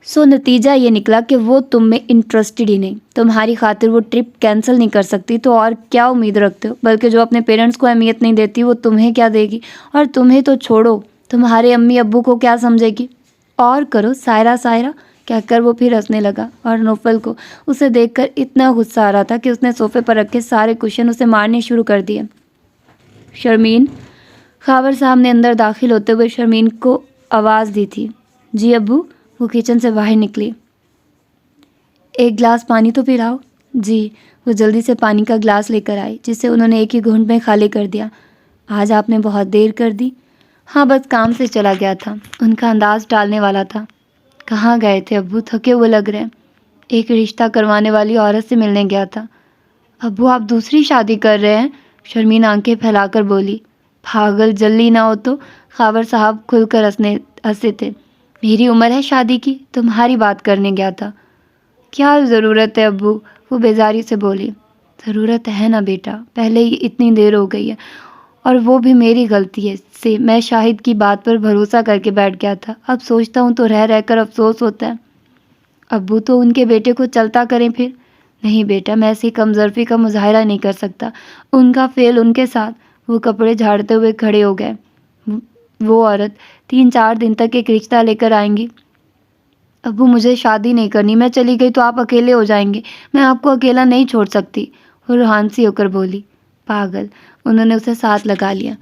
سو نتیجہ یہ نکلا کہ وہ تم میں انٹرسٹڈ ہی نہیں، تمہاری خاطر وہ ٹرپ کینسل نہیں کر سکتی، تو اور کیا امید رکھتے ہو؟ بلکہ جو اپنے پیرنٹس کو اہمیت نہیں دیتی وہ تمہیں کیا دے گی؟ اور تمہیں تو چھوڑو، تمہارے امی ابو کو کیا سمجھے گی؟ اور کرو سائرہ سائرہ کہہ کر وہ پھر ہنسنے لگا، اور نوفل کو اسے دیکھ کر اتنا غصہ آ رہا تھا کہ اس نے صوفے پر رکھے سارے کشن اسے مارنے شروع کر دیے۔ شرمین، خاور صاحب نے اندر داخل ہوتے ہوئے شرمین کو آواز دی تھی۔ جی ابو، وہ کچن سے باہر نکلی۔ ایک گلاس پانی تو پلاؤ۔ جی، وہ جلدی سے پانی کا گلاس لے کر آئی، جسے انہوں نے ایک ہی گھونٹ میں خالی کر دیا۔ آج آپ نے بہت دیر کر دی۔ ہاں، بس کام سے چلا گیا تھا، ان کا انداز ٹالنے والا تھا۔ کہاں گئے تھے ابو؟ تھکے ہوئے لگ رہے ہیں۔ ایک رشتہ کروانے والی عورت سے ملنے گیا تھا۔ ابو، آپ دوسری شادی کر رہے ہیں؟ شرمین آنکھیں پھیلا کر بولی۔ پاگل، جلدی نہ ہو تو؟ خاور صاحب کھل کر ہنسے تھے۔ میری عمر ہے شادی کی، تمہاری بات کرنے گیا تھا۔ کیا ضرورت ہے ابو؟ وہ بیزاری سے بولی۔ ضرورت ہے نا بیٹا، پہلے ہی اتنی دیر ہو گئی ہے، اور وہ بھی میری غلطی ہے سے میں شاہد کی بات پر بھروسہ کر کے بیٹھ گیا تھا، اب سوچتا ہوں تو رہ رہ کر افسوس ہوتا ہے۔ ابو تو ان کے بیٹے کو چلتا کریں پھر۔ نہیں بیٹا، میں ایسی کمظرفی کا مظاہرہ نہیں کر سکتا، ان کا فعل ان کے ساتھ۔ وہ کپڑے جھاڑتے ہوئے کھڑے ہو گئے۔ وہ عورت 3-4 دن تک ایک رشتہ لے کر آئیں گی۔ ابو، مجھے شادی نہیں کرنی، میں چلی گئی تو آپ اکیلے ہو جائیں گے، میں آپ کو اکیلا نہیں چھوڑ سکتی، وہ روحانسی ہو کر بولی۔ پاگل، انہوں نے اسے ساتھ لگا لیا۔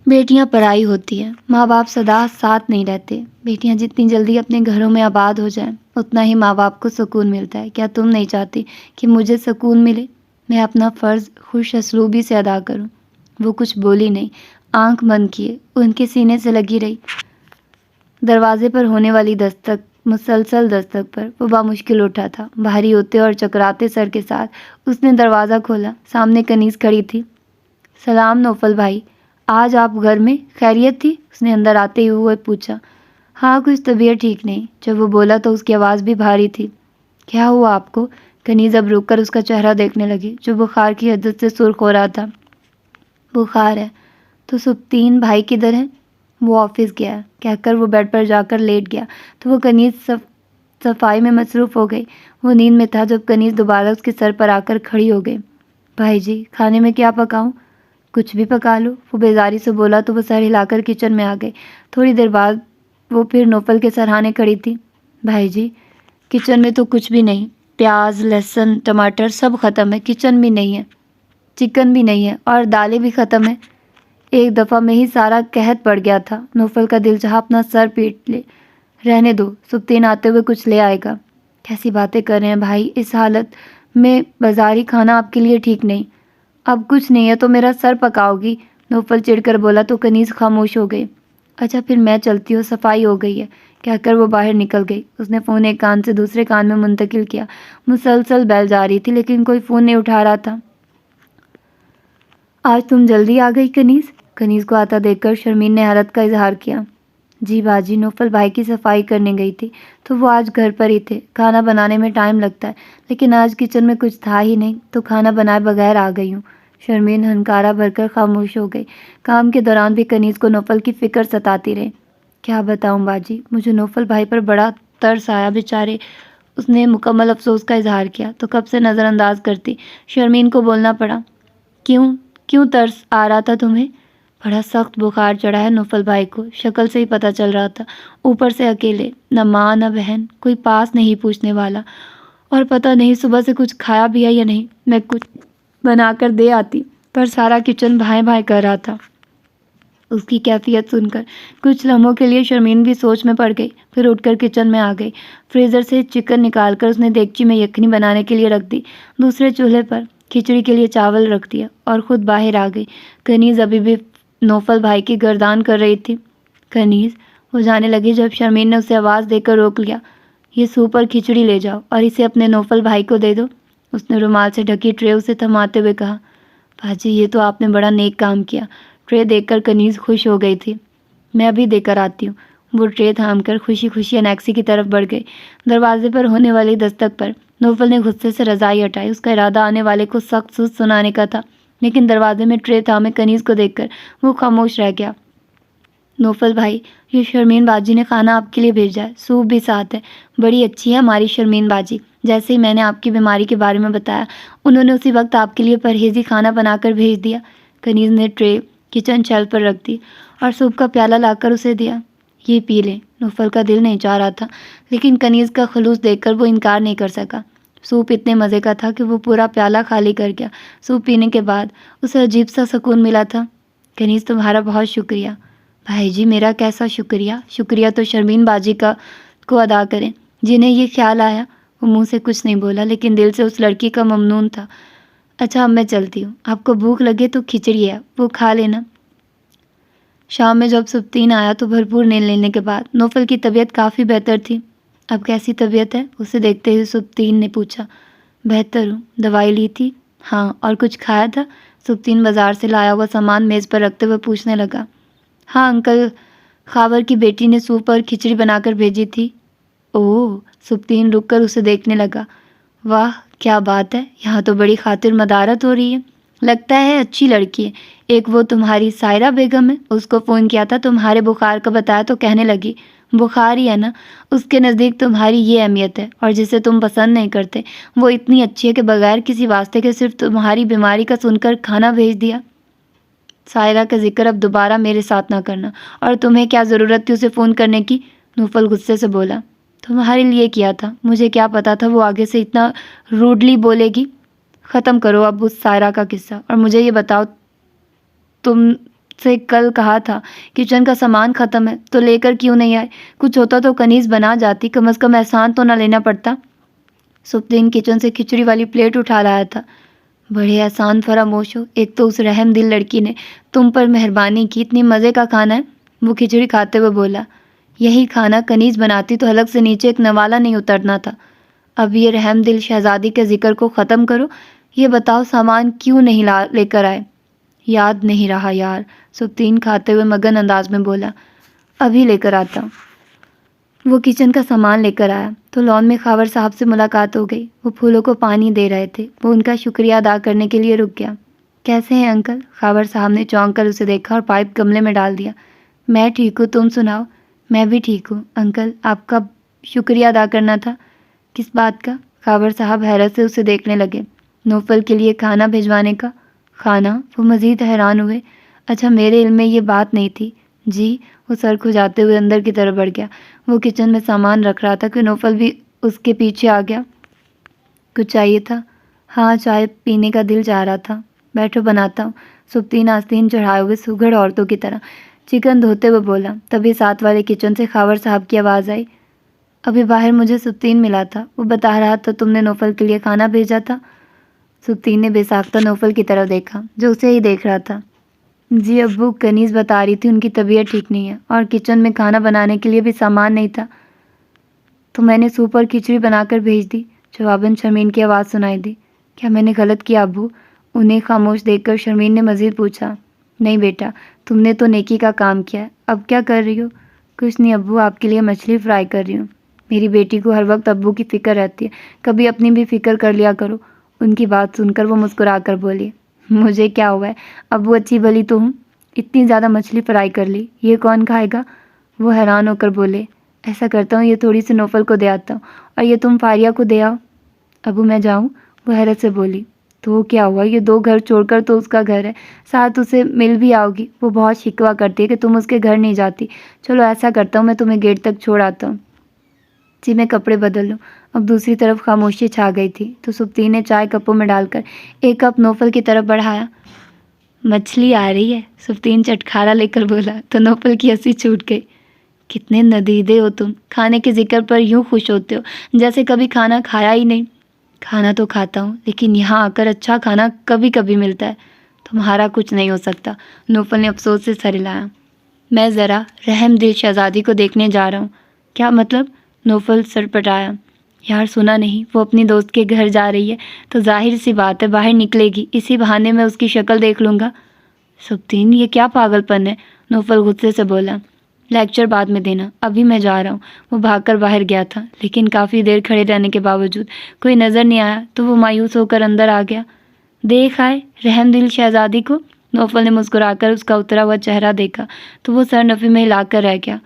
بیٹیاں پرائی ہوتی ہیں، ماں باپ سدا ساتھ نہیں رہتے، بیٹیاں جتنی جلدی اپنے گھروں میں آباد ہو جائیں اتنا ہی ماں باپ کو سکون ملتا ہے۔ کیا تم نہیں چاہتی کہ مجھے سکون ملے؟ میں اپنا فرض خوش اسلوبی سے ادا کروں؟ وہ کچھ بولی نہیں، آنکھ بند کیے ان کے سینے سے لگی رہی۔ دروازے پر ہونے والی دستک، مسلسل دستک پر وہ بامشکل اٹھا تھا۔ بھاری ہوتے اور چکراتے سر کے ساتھ اس نے دروازہ کھولا۔ سامنے کنیز کھڑی تھی۔ سلام نوفل بھائی، آج آپ گھر میں؟ خیریت تھی؟ اس نے اندر آتے ہوئے پوچھا۔ ہاں، کچھ طبیعت ٹھیک نہیں۔ جب وہ بولا تو اس کی آواز بھی بھاری تھی۔ کیا ہوا آپ کو؟ کنیز اب رک کر اس کا چہرہ دیکھنے لگی، جو بخار کی حدت سے سرخ ہو رہا تھا۔ بخار ہے؟ تو سبطین بھائی کدھر ہے؟ وہ آفس گیا ہے، کہہ کر وہ بیڈ پر جا کر لیٹ گیا تو وہ کنیز صفائی میں مصروف ہو گئی۔ وہ نیند میں تھا جب کنیز دوبارہ اس کے سر پر آ کر کھڑی ہو گئی۔ بھائی جی، کھانے میں کیا پکاؤں؟ کچھ بھی پکا لو، وہ بیزاری سے بولا تو وہ سر ہلا کر کچن میں آ گئی۔ تھوڑی دیر بعد وہ پھر نوفل کے سرہانے کھڑی تھی۔ بھائی جی، کچن میں تو کچھ بھی نہیں، پیاز، لہسن، ٹماٹر سب ختم ہے، کچن بھی نہیں ہے، چکن بھی نہیں ہے، اور دالیں بھی ختم ہیں۔ ایک دفعہ میں ہی سارا قحط پڑ گیا تھا۔ نوفل کا دل چاہا اپنا سر پیٹ لے۔ رہنے دو، سبطین آتے ہوئے کچھ لے آئے گا۔ کیسی باتیں کر رہے ہیں بھائی، اس حالت میں بازاری کھانا آپ کے لیے ٹھیک نہیں۔ اب کچھ نہیں ہے تو میرا سر پکاؤ گی؟ نوفل چڑھ کر بولا تو کنیز خاموش ہو گئی۔ اچھا پھر میں چلتی ہوں، صفائی ہو گئی ہے، کہہ کر وہ باہر نکل گئی۔ اس نے فون ایک کان سے دوسرے کان میں منتقل کیا۔ مسلسل بیل جا رہی تھی لیکن کوئی فون نہیں اٹھا رہا تھا۔ آج تم جلدی آ گئی کنیز؟ کنیز کو آتا دیکھ کر شرمین نے حیرت کا اظہار کیا۔ جی باجی، نوفل بھائی کی صفائی کرنے گئی تھی تو وہ آج گھر پر ہی تھے۔ کھانا بنانے میں ٹائم لگتا ہے، لیکن آج کچن میں کچھ تھا ہی نہیں تو کھانا بنائے بغیر آ گئی ہوں۔ شرمین ہنکارا بھر کر خاموش ہو گئی۔ کام کے دوران بھی کنیز کو نوفل کی فکر ستاتی رہی۔ کیا بتاؤں باجی، مجھے نوفل بھائی پر بڑا ترس آیا، بیچارے۔ اس نے مکمل افسوس کا اظہار کیا تو کب سے نظر انداز کرتی شرمین کو بولنا پڑا، کیوں ترس آ رہا تھا تمہیں؟ بڑا سخت بخار چڑھا ہے نوفل بھائی کو، شکل سے ہی پتہ چل رہا تھا۔ اوپر سے اکیلے، نہ ماں نہ بہن، کوئی پاس نہیں پوچھنے والا، اور پتہ نہیں صبح سے کچھ کھایا بھی ہے یا نہیں۔ میں کچھ بنا کر دے آتی، پر سارا کچن بھائیں بھائیں کر رہا تھا۔ اس کی کیفیت سن کر کچھ لمحوں کے لیے شرمین بھی سوچ میں پڑ گئی، پھر اٹھ کر کچن میں آ گئی۔ فریزر سے چکن نکال کر اس نے دیگچی میں یخنی بنانے کے لیے رکھ دی، دوسرے چولہے پر کھچڑی کے لیے چاول رکھ دیا اور خود باہر آ گئی۔ کنیز ابھی بھی نوفل بھائی کی گردان کر رہی تھی۔ کنیز، وہ جانے لگی جب شرمین نے اسے آواز دے کر روک لیا۔ یہ سوپ اور کھچڑی لے جاؤ اور اسے اپنے نوفل بھائی کو دے دو۔ اس نے رومال سے ڈھکی ٹرے اسے تھماتے ہوئے کہا۔ باجی، یہ تو آپ نے بڑا نیک کام کیا۔ ٹرے دیکھ کر کنیز خوش ہو گئی تھی۔ میں ابھی دے کر آتی ہوں۔ وہ ٹرے تھام کر خوشی خوشی انیکسی کی طرف بڑھ گئی۔ دروازے پر ہونے والی دستک پر نوفل نے غصے سے رضائی ہٹائی۔ اس کا ارادہ آنے والے کو سخت سوز سنانے کا تھا، لیکن دروازے میں ٹرے تھامے کنیز کو دیکھ کر وہ خاموش رہ گیا۔ نوفل بھائی، یہ شرمین باجی نے کھانا آپ کے لیے بھیجا ہے، سوپ بھی ساتھ ہے۔ بڑی اچھی ہے ہماری شرمین باجی۔ جیسے ہی میں نے آپ کی بیماری کے بارے میں بتایا، انہوں نے اسی وقت آپ کے لیے پرہیزی کھانا بنا کر بھیج دیا۔ کنیز نے ٹرے کچن شیلف پر رکھ دی اور سوپ کا پیالہ لا کر اسے دیا۔ یہ پی لیں۔ نوفل کا دل نہیں چاہ رہا تھا، لیکن کنیز کا خلوص دیکھ کر وہ انکار نہیں کر سکا۔ سوپ اتنے مزے کا تھا کہ وہ پورا پیالہ خالی کر گیا۔ سوپ پینے کے بعد اسے عجیب سا سکون ملا تھا۔ کنیز، تمہارا بہت شکریہ۔ بھائی جی، میرا کیسا شکریہ؟ شکریہ تو شرمین باجی کو ادا کریں، جنہیں یہ خیال آیا۔ وہ منہ سے کچھ نہیں بولا، لیکن دل سے اس لڑکی کا ممنون تھا۔ اچھا، اب میں چلتی ہوں۔ آپ کو بھوک لگے تو کھچڑی ہے، وہ کھا لینا۔ شام میں جب سبتین آیا تو بھرپور نیند لینے کے بعد نوفل کی طبیعت کافی بہتر تھی۔ اب کیسی طبیعت ہے؟ اسے دیکھتے ہوئے سبتین نے پوچھا۔ بہتر ہوں۔ دوائی لی تھی؟ ہاں۔ اور کچھ کھایا تھا؟ سبتین بازار سے لایا ہوا سامان میز پر رکھتے ہوئے پوچھنے لگا۔ ہاں انکل خاور کی بیٹی نے سوپ اور کھچڑی بنا کر بھیجی تھی۔ اوہ! سبتین رک کر اسے دیکھنے لگا۔ واہ، کیا بات ہے، یہاں تو بڑی خاطر مدارت ہو رہی ہے۔ لگتا ہے اچھی لڑکی ہے۔ ایک وہ تمہاری سائرہ بیگم ہے، اس کو فون کیا تھا، تمہارے بخار کا بتایا تو کہنے لگی بخار ہی ہے نا، اس کے نزدیک تمہاری یہ اہمیت ہے، اور جسے تم پسند نہیں کرتے وہ اتنی اچھی ہے کہ بغیر کسی واسطے کے صرف تمہاری بیماری کا سن کر کھانا بھیج دیا۔ سائرہ کا ذکر اب دوبارہ میرے ساتھ نہ کرنا، اور تمہیں کیا ضرورت تھی اسے فون کرنے کی؟ نوفل غصے سے بولا۔ تمہارے لیے کیا تھا، مجھے کیا پتا تھا وہ آگے سے اتنا روڈلی بولے گی۔ ختم کرو اب اس سائرہ کا قصہ، اور مجھے یہ بتاؤ، تم سے کل کہا تھا کچن کا سامان ختم ہے تو لے کر کیوں نہیں آئے؟ کچھ ہوتا تو کنیز بنا جاتی، کم از کم احسان تو نہ لینا پڑتا۔ سبتین کچن سے کھچڑی والی پلیٹ اٹھا لایا تھا۔ بڑے احسان فراموش ہو، ایک تو اس رحم دل لڑکی نے تم پر مہربانی کی، اتنی مزے کا کھانا ہے۔ وہ کھچڑی کھاتے ہوئے بولا۔ یہی کھانا کنیز بناتی تو حلق سے نیچے ایک نوالا نہیں اترنا تھا۔ اب یہ رحم دل شہزادی کے ذکر کو ختم کرو، یہ بتاؤ سامان کیوں نہیں لے کر آئے؟ یاد نہیں رہا یار، سبتین کھاتے ہوئے مگن انداز میں بولا۔ ابھی لے کر آتا ہوں۔ وہ کچن کا سامان لے کر آیا تو لان میں خاور صاحب سے ملاقات ہو گئی۔ وہ پھولوں کو پانی دے رہے تھے۔ وہ ان کا شکریہ ادا کرنے کے لیے رک گیا۔ کیسے ہیں انکل؟ خاور صاحب نے چونک کر اسے دیکھا اور پائپ گملے میں ڈال دیا۔ میں ٹھیک ہوں، تم سناؤ؟ میں بھی ٹھیک ہوں انکل، آپ کا شکریہ ادا کرنا تھا۔ کس بات کا؟ خاور صاحب حیرت سے اسے دیکھنے لگے۔ نوفل کے لیے کھانا بھجوانے کا۔ کھانا؟ وہ مزید حیران ہوئے۔ اچھا، میرے علم میں یہ بات نہیں تھی۔ جی؟ وہ سر کھجاتے ہوئے اندر کی طرف بڑھ گیا۔ وہ کچن میں سامان رکھ رہا تھا کہ نوفل بھی اس کے پیچھے آ گیا۔ کچھ چاہیے تھا؟ ہاں، چائے پینے کا دل چاہ رہا تھا۔ بیٹھو بناتا ہوں۔ سبتین آستین چڑھائے ہوئے سگڑ عورتوں کی طرح چکن دھوتے ہوئے بولا۔ تبھی ساتھ والے کچن سے خاور صاحب کی آواز آئی۔ ابھی باہر مجھے سبتین ملا تھا، وہ بتا رہا تھا تم نے نوفل کے لیے کھانا بھیجا تھا۔ سبتین نے بے ساختہ نوفل کی طرف دیکھا جو اسے ہی دیکھ رہا تھا۔ جی ابو، کنیز بتا رہی تھی ان کی طبیعت ٹھیک نہیں ہے اور کچن میں کھانا بنانے کے لیے بھی سامان نہیں تھا، تو میں نے سوپ اور کھچڑی بنا کر بھیج دی۔ جواباً شرمین کی آواز سنائی دی۔ کیا میں نے غلط کیا ابو؟ انہیں خاموش دیکھ کر شرمین نے مزید پوچھا۔ نہیں بیٹا، تم نے تو نیکی کا کام کیا ہے، اب کیا کر رہی ہو؟ کچھ نہیں ابو، آپ کے لیے مچھلی فرائی کر رہی ہوں۔ میری بیٹی کو ہر وقت ابو کی فکر رہتی ہے، کبھی اپنی بھی فکر کر لیا کرو۔ ان کی بات سن کر وہ مسکرا کر بولی، مجھے کیا ہوا ہے، ابو اچھی بھلی تو ہوں، اتنی زیادہ مچھلی فرائی کر لی، یہ کون کھائے گا؟ وہ حیران ہو کر بولے، ایسا کرتا ہوں یہ تھوڑی سی نوفل کو دے آتا ہوں، اور یہ تم فاریہ کو دے آؤ۔ ابو میں جاؤں؟ وہ حیرت سے بولی، تو کیا ہوا، یہ 2 گھر چھوڑ کر تو اس کا گھر ہے، ساتھ اسے مل بھی آؤ گی، وہ بہت شکوہ کرتی ہے کہ تم اس کے گھر نہیں جاتی۔ چلو ایسا کرتا ہوں میں تمہیں گیٹ تک چھوڑ آتا ہوں۔ جی میں کپڑے بدل لوں۔ اب دوسری طرف خاموشی چھا گئی تھی تو سبطی نے چائے کپوں میں ڈال کر ایک کپ نوفل کی طرف بڑھایا۔ مچھلی آ رہی ہے، سبطین چٹکھارا لے کر بولا تو نوفل کی ہنسی چھوٹ گئی۔ کتنے ندیدے ہو تم، کھانے کے ذکر پر یوں خوش ہوتے ہو جیسے کبھی کھانا کھایا ہی نہیں۔ کھانا تو کھاتا ہوں لیکن یہاں آ کر اچھا کھانا کبھی کبھی ملتا ہے، تمہارا کچھ نہیں ہو سکتا، نوفل نے افسوس سے سر ہلایا۔ میں ذرا رحم دل شہزادی کو دیکھنے جا رہا ہوں۔ کیا مطلب؟ نوفل سر پٹایا۔ یار سنا نہیں، وہ اپنی دوست کے گھر جا رہی ہے تو ظاہر سی بات ہے باہر نکلے گی، اسی بہانے میں اس کی شکل دیکھ لوں گا۔ سبطین یہ کیا پاگل پن ہے، نوفل غصے سے بولا۔ لیکچر بعد میں دینا، ابھی میں جا رہا ہوں۔ وہ بھاگ کر باہر گیا تھا لیکن کافی دیر کھڑے رہنے کے باوجود کوئی نظر نہیں آیا تو وہ مایوس ہو کر اندر آ گیا۔ دیکھ آئے رحم دل شہزادی کو، نوفل نے مسکرا کر اس کا اترا ہوا چہرہ دیکھا تو وہ سر نفی میں ہلا کر رہ گیا۔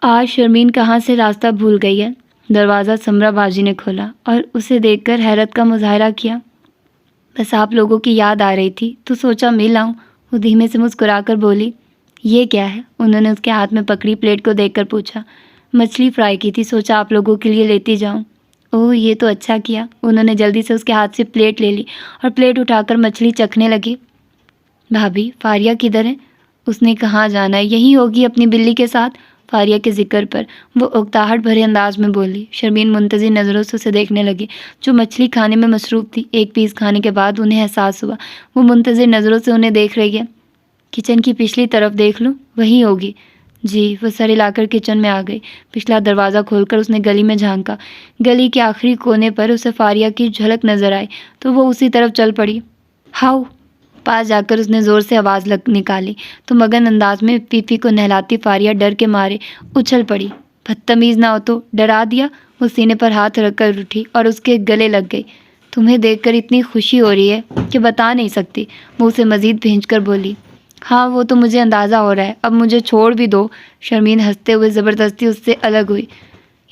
آج شرمین کہاں سے راستہ بھول گئی ہے؟ دروازہ سمرا باجی نے کھولا اور اسے دیکھ کر حیرت کا مظاہرہ کیا۔ بس آپ لوگوں کی یاد آ رہی تھی تو سوچا مل آؤں، وہ دھیمے سے مسکرا کر بولی۔ یہ کیا ہے؟ انہوں نے اس کے ہاتھ میں پکڑی پلیٹ کو دیکھ کر پوچھا۔ مچھلی فرائی کی تھی، سوچا آپ لوگوں کے لیے لیتی جاؤں۔ اوہ یہ تو اچھا کیا، انہوں نے جلدی سے اس کے ہاتھ سے پلیٹ لے لی اور پلیٹ اٹھا کر مچھلی چکھنے لگی۔ بھابھی فاریہ کدھر ہے؟ اس نے کہاں جانا ہے، یہی ہوگی اپنی بلی کے ساتھ۔ فاریہ کے ذکر پر وہ اکتاہٹ بھرے انداز میں بولی۔ شرمین منتظر نظروں سے اسے دیکھنے لگی جو مچھلی کھانے میں مصروف تھی۔ ایک پیس کھانے کے بعد انہیں احساس ہوا وہ منتظر نظروں سے انہیں دیکھ رہی ہے۔ کچن کی پچھلی طرف دیکھ لوں، وہی ہوگی۔ جی، وہ سر ہلا کر کچن میں آ گئی۔ پچھلا دروازہ کھول کر اس نے گلی میں جھانکا۔ گلی کے آخری کونے پر اسے فاریہ کی جھلک نظر آئی تو وہ اسی طرف چل پڑی۔ ہاؤ! پاس جا کر اس نے زور سے آواز نکالی تو مگن انداز میں پی پی کو نہلاتی فاریہ ڈر کے مارے اچھل پڑی۔ بدتمیز نہ ہو تو، ڈرا دیا؟ وہ سینے پر ہاتھ رکھ کر اٹھی اور اس کے گلے لگ گئی۔ تمہیں دیکھ کر اتنی خوشی ہو رہی ہے کہ بتا نہیں سکتی، وہ اسے مزید بھینچ کر بولی۔ ہاں وہ تو مجھے اندازہ ہو رہا ہے، اب مجھے چھوڑ بھی دو۔ شرمین ہنستے ہوئے زبردستی اس سے الگ ہوئی۔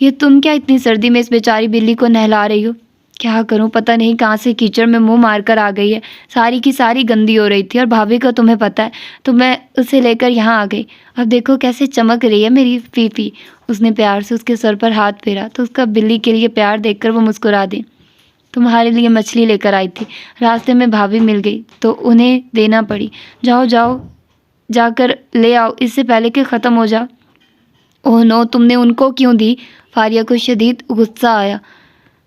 یہ تم کیا اتنی سردی میں اس بیچاری بلی کو نہلا رہی ہو؟ کیا کروں، پتہ نہیں کہاں سے کیچڑ میں منہ مار کر آ گئی ہے، ساری کی ساری گندی ہو رہی تھی، اور بھابھی کا تمہیں پتہ ہے تو میں اسے لے کر یہاں آ گئی۔ اب دیکھو کیسے چمک رہی ہے میری فی فی۔ اس نے پیار سے اس کے سر پر ہاتھ پھیرا تو اس کا بلی کے لیے پیار دیکھ کر وہ مسکرا دی۔ تمہارے لیے مچھلی لے کر آئی تھی، راستے میں بھابھی مل گئی تو انہیں دینا پڑی۔ جاؤ جاؤ جا کر لے آؤ اس سے پہلے کہ ختم ہو جا۔ اوہ نو، تم نے ان کو کیوں دی؟ فاریہ کو شدید غصہ آیا۔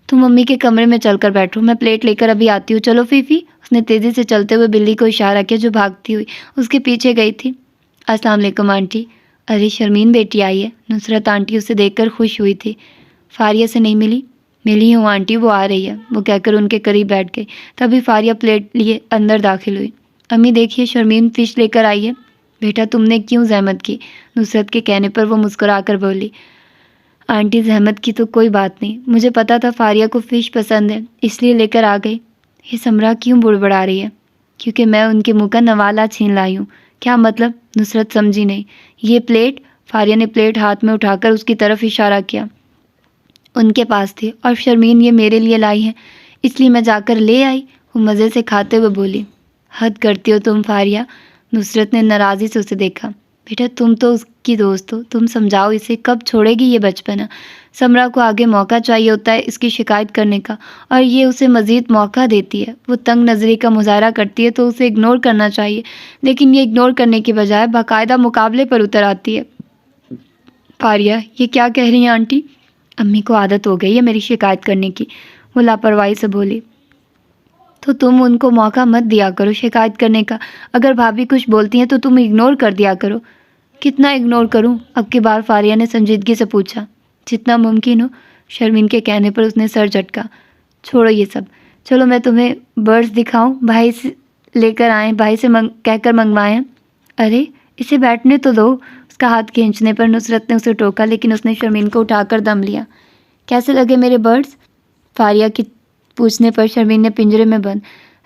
تم ممی کے کمرے میں چل کر بیٹھو، میں پلیٹ لے کر ابھی آتی ہوں، چلو فیفی۔ اس نے تیزی سے چلتے ہوئے بلی کو اشارہ کیا جو بھاگتی ہوئی اس کے پیچھے گئی تھی۔ السلام علیکم آنٹی۔ ارے شرمین بیٹی آئی ہے، نصرت آنٹی اسے دیکھ کر خوش ہوئی تھی۔ فاریہ سے نہیں ملی؟ ملی ہوں آنٹی، وہ آ رہی ہے، وہ کہہ کر ان کے قریب بیٹھ گئی۔ تبھی فاریہ پلیٹ لیے اندر داخل ہوئی۔ امی دیکھیے شرمین فش لے کر آئی ہے۔ بیٹا تم نے کیوں زحمت کی؟ نصرت کے کہنے پر وہ مسکرا کر بولی۔ آنٹی زحمت کی تو کوئی بات نہیں، مجھے پتا تھا فاریہ کو فش پسند ہے اس لیے لے کر آ گئی۔ یہ سمرا کیوں بڑبڑا رہی ہے؟ کیونکہ میں ان کے منہ کا نوالا چھین لائی ہوں۔ کیا مطلب؟ نصرت سمجھی نہیں۔ یہ پلیٹ، فاریہ نے پلیٹ ہاتھ میں اٹھا کر اس کی طرف اشارہ کیا، ان کے پاس تھی اور شرمین یہ میرے لیے لائی ہے اس لیے میں جا کر لے آئی، وہ مزے سے کھاتے ہوئے بولی۔ حد کرتی ہو تم فاریہ، نصرت نے ناراضی سے اسے دیکھا۔ بیٹا تم تو اس کی دوست ہو، تم سمجھاؤ اسے، کب چھوڑے گی یہ بچپنا؟ سمرا کو آگے موقع چاہیے ہوتا ہے اس کی شکایت کرنے کا اور یہ اسے مزید موقع دیتی ہے۔ وہ تنگ نظری کا مظاہرہ کرتی ہے تو اسے اگنور کرنا چاہیے، لیکن یہ اگنور کرنے کے بجائے باقاعدہ مقابلے پر اتر آتی ہے۔ فاریہ یہ کیا کہہ رہی ہیں آنٹی؟ امی کو عادت ہو گئی ہے میری شکایت کرنے کی، وہ لاپرواہی سے بولی۔ تو تم ان کو موقع مت دیا کرو شکایت کرنے کا، اگر بھابھی کچھ بولتی ہیں تو تم اگنور کر دیا کرو۔ کتنا اگنور کروں؟ اب کی بار فاریہ نے سنجیدگی سے پوچھا۔ جتنا ممکن ہو، شرمین کے کہنے پر اس نے سر جھٹکا۔ چھوڑو یہ سب، چلو میں تمہیں برڈز دکھاؤں، بھائی سے لے کر آئیں، بھائی سے کہہ کر منگوائیں۔ ارے اسے بیٹھنے تو دو، اس کا ہاتھ کھینچنے پر نصرت نے اسے ٹوکا لیکن اس نے شرمین کو اٹھا کر دم لیا۔ کیسے لگے میرے برڈز؟ فاریہ کی پوچھنے پر شرمین نے پنجرے میں بند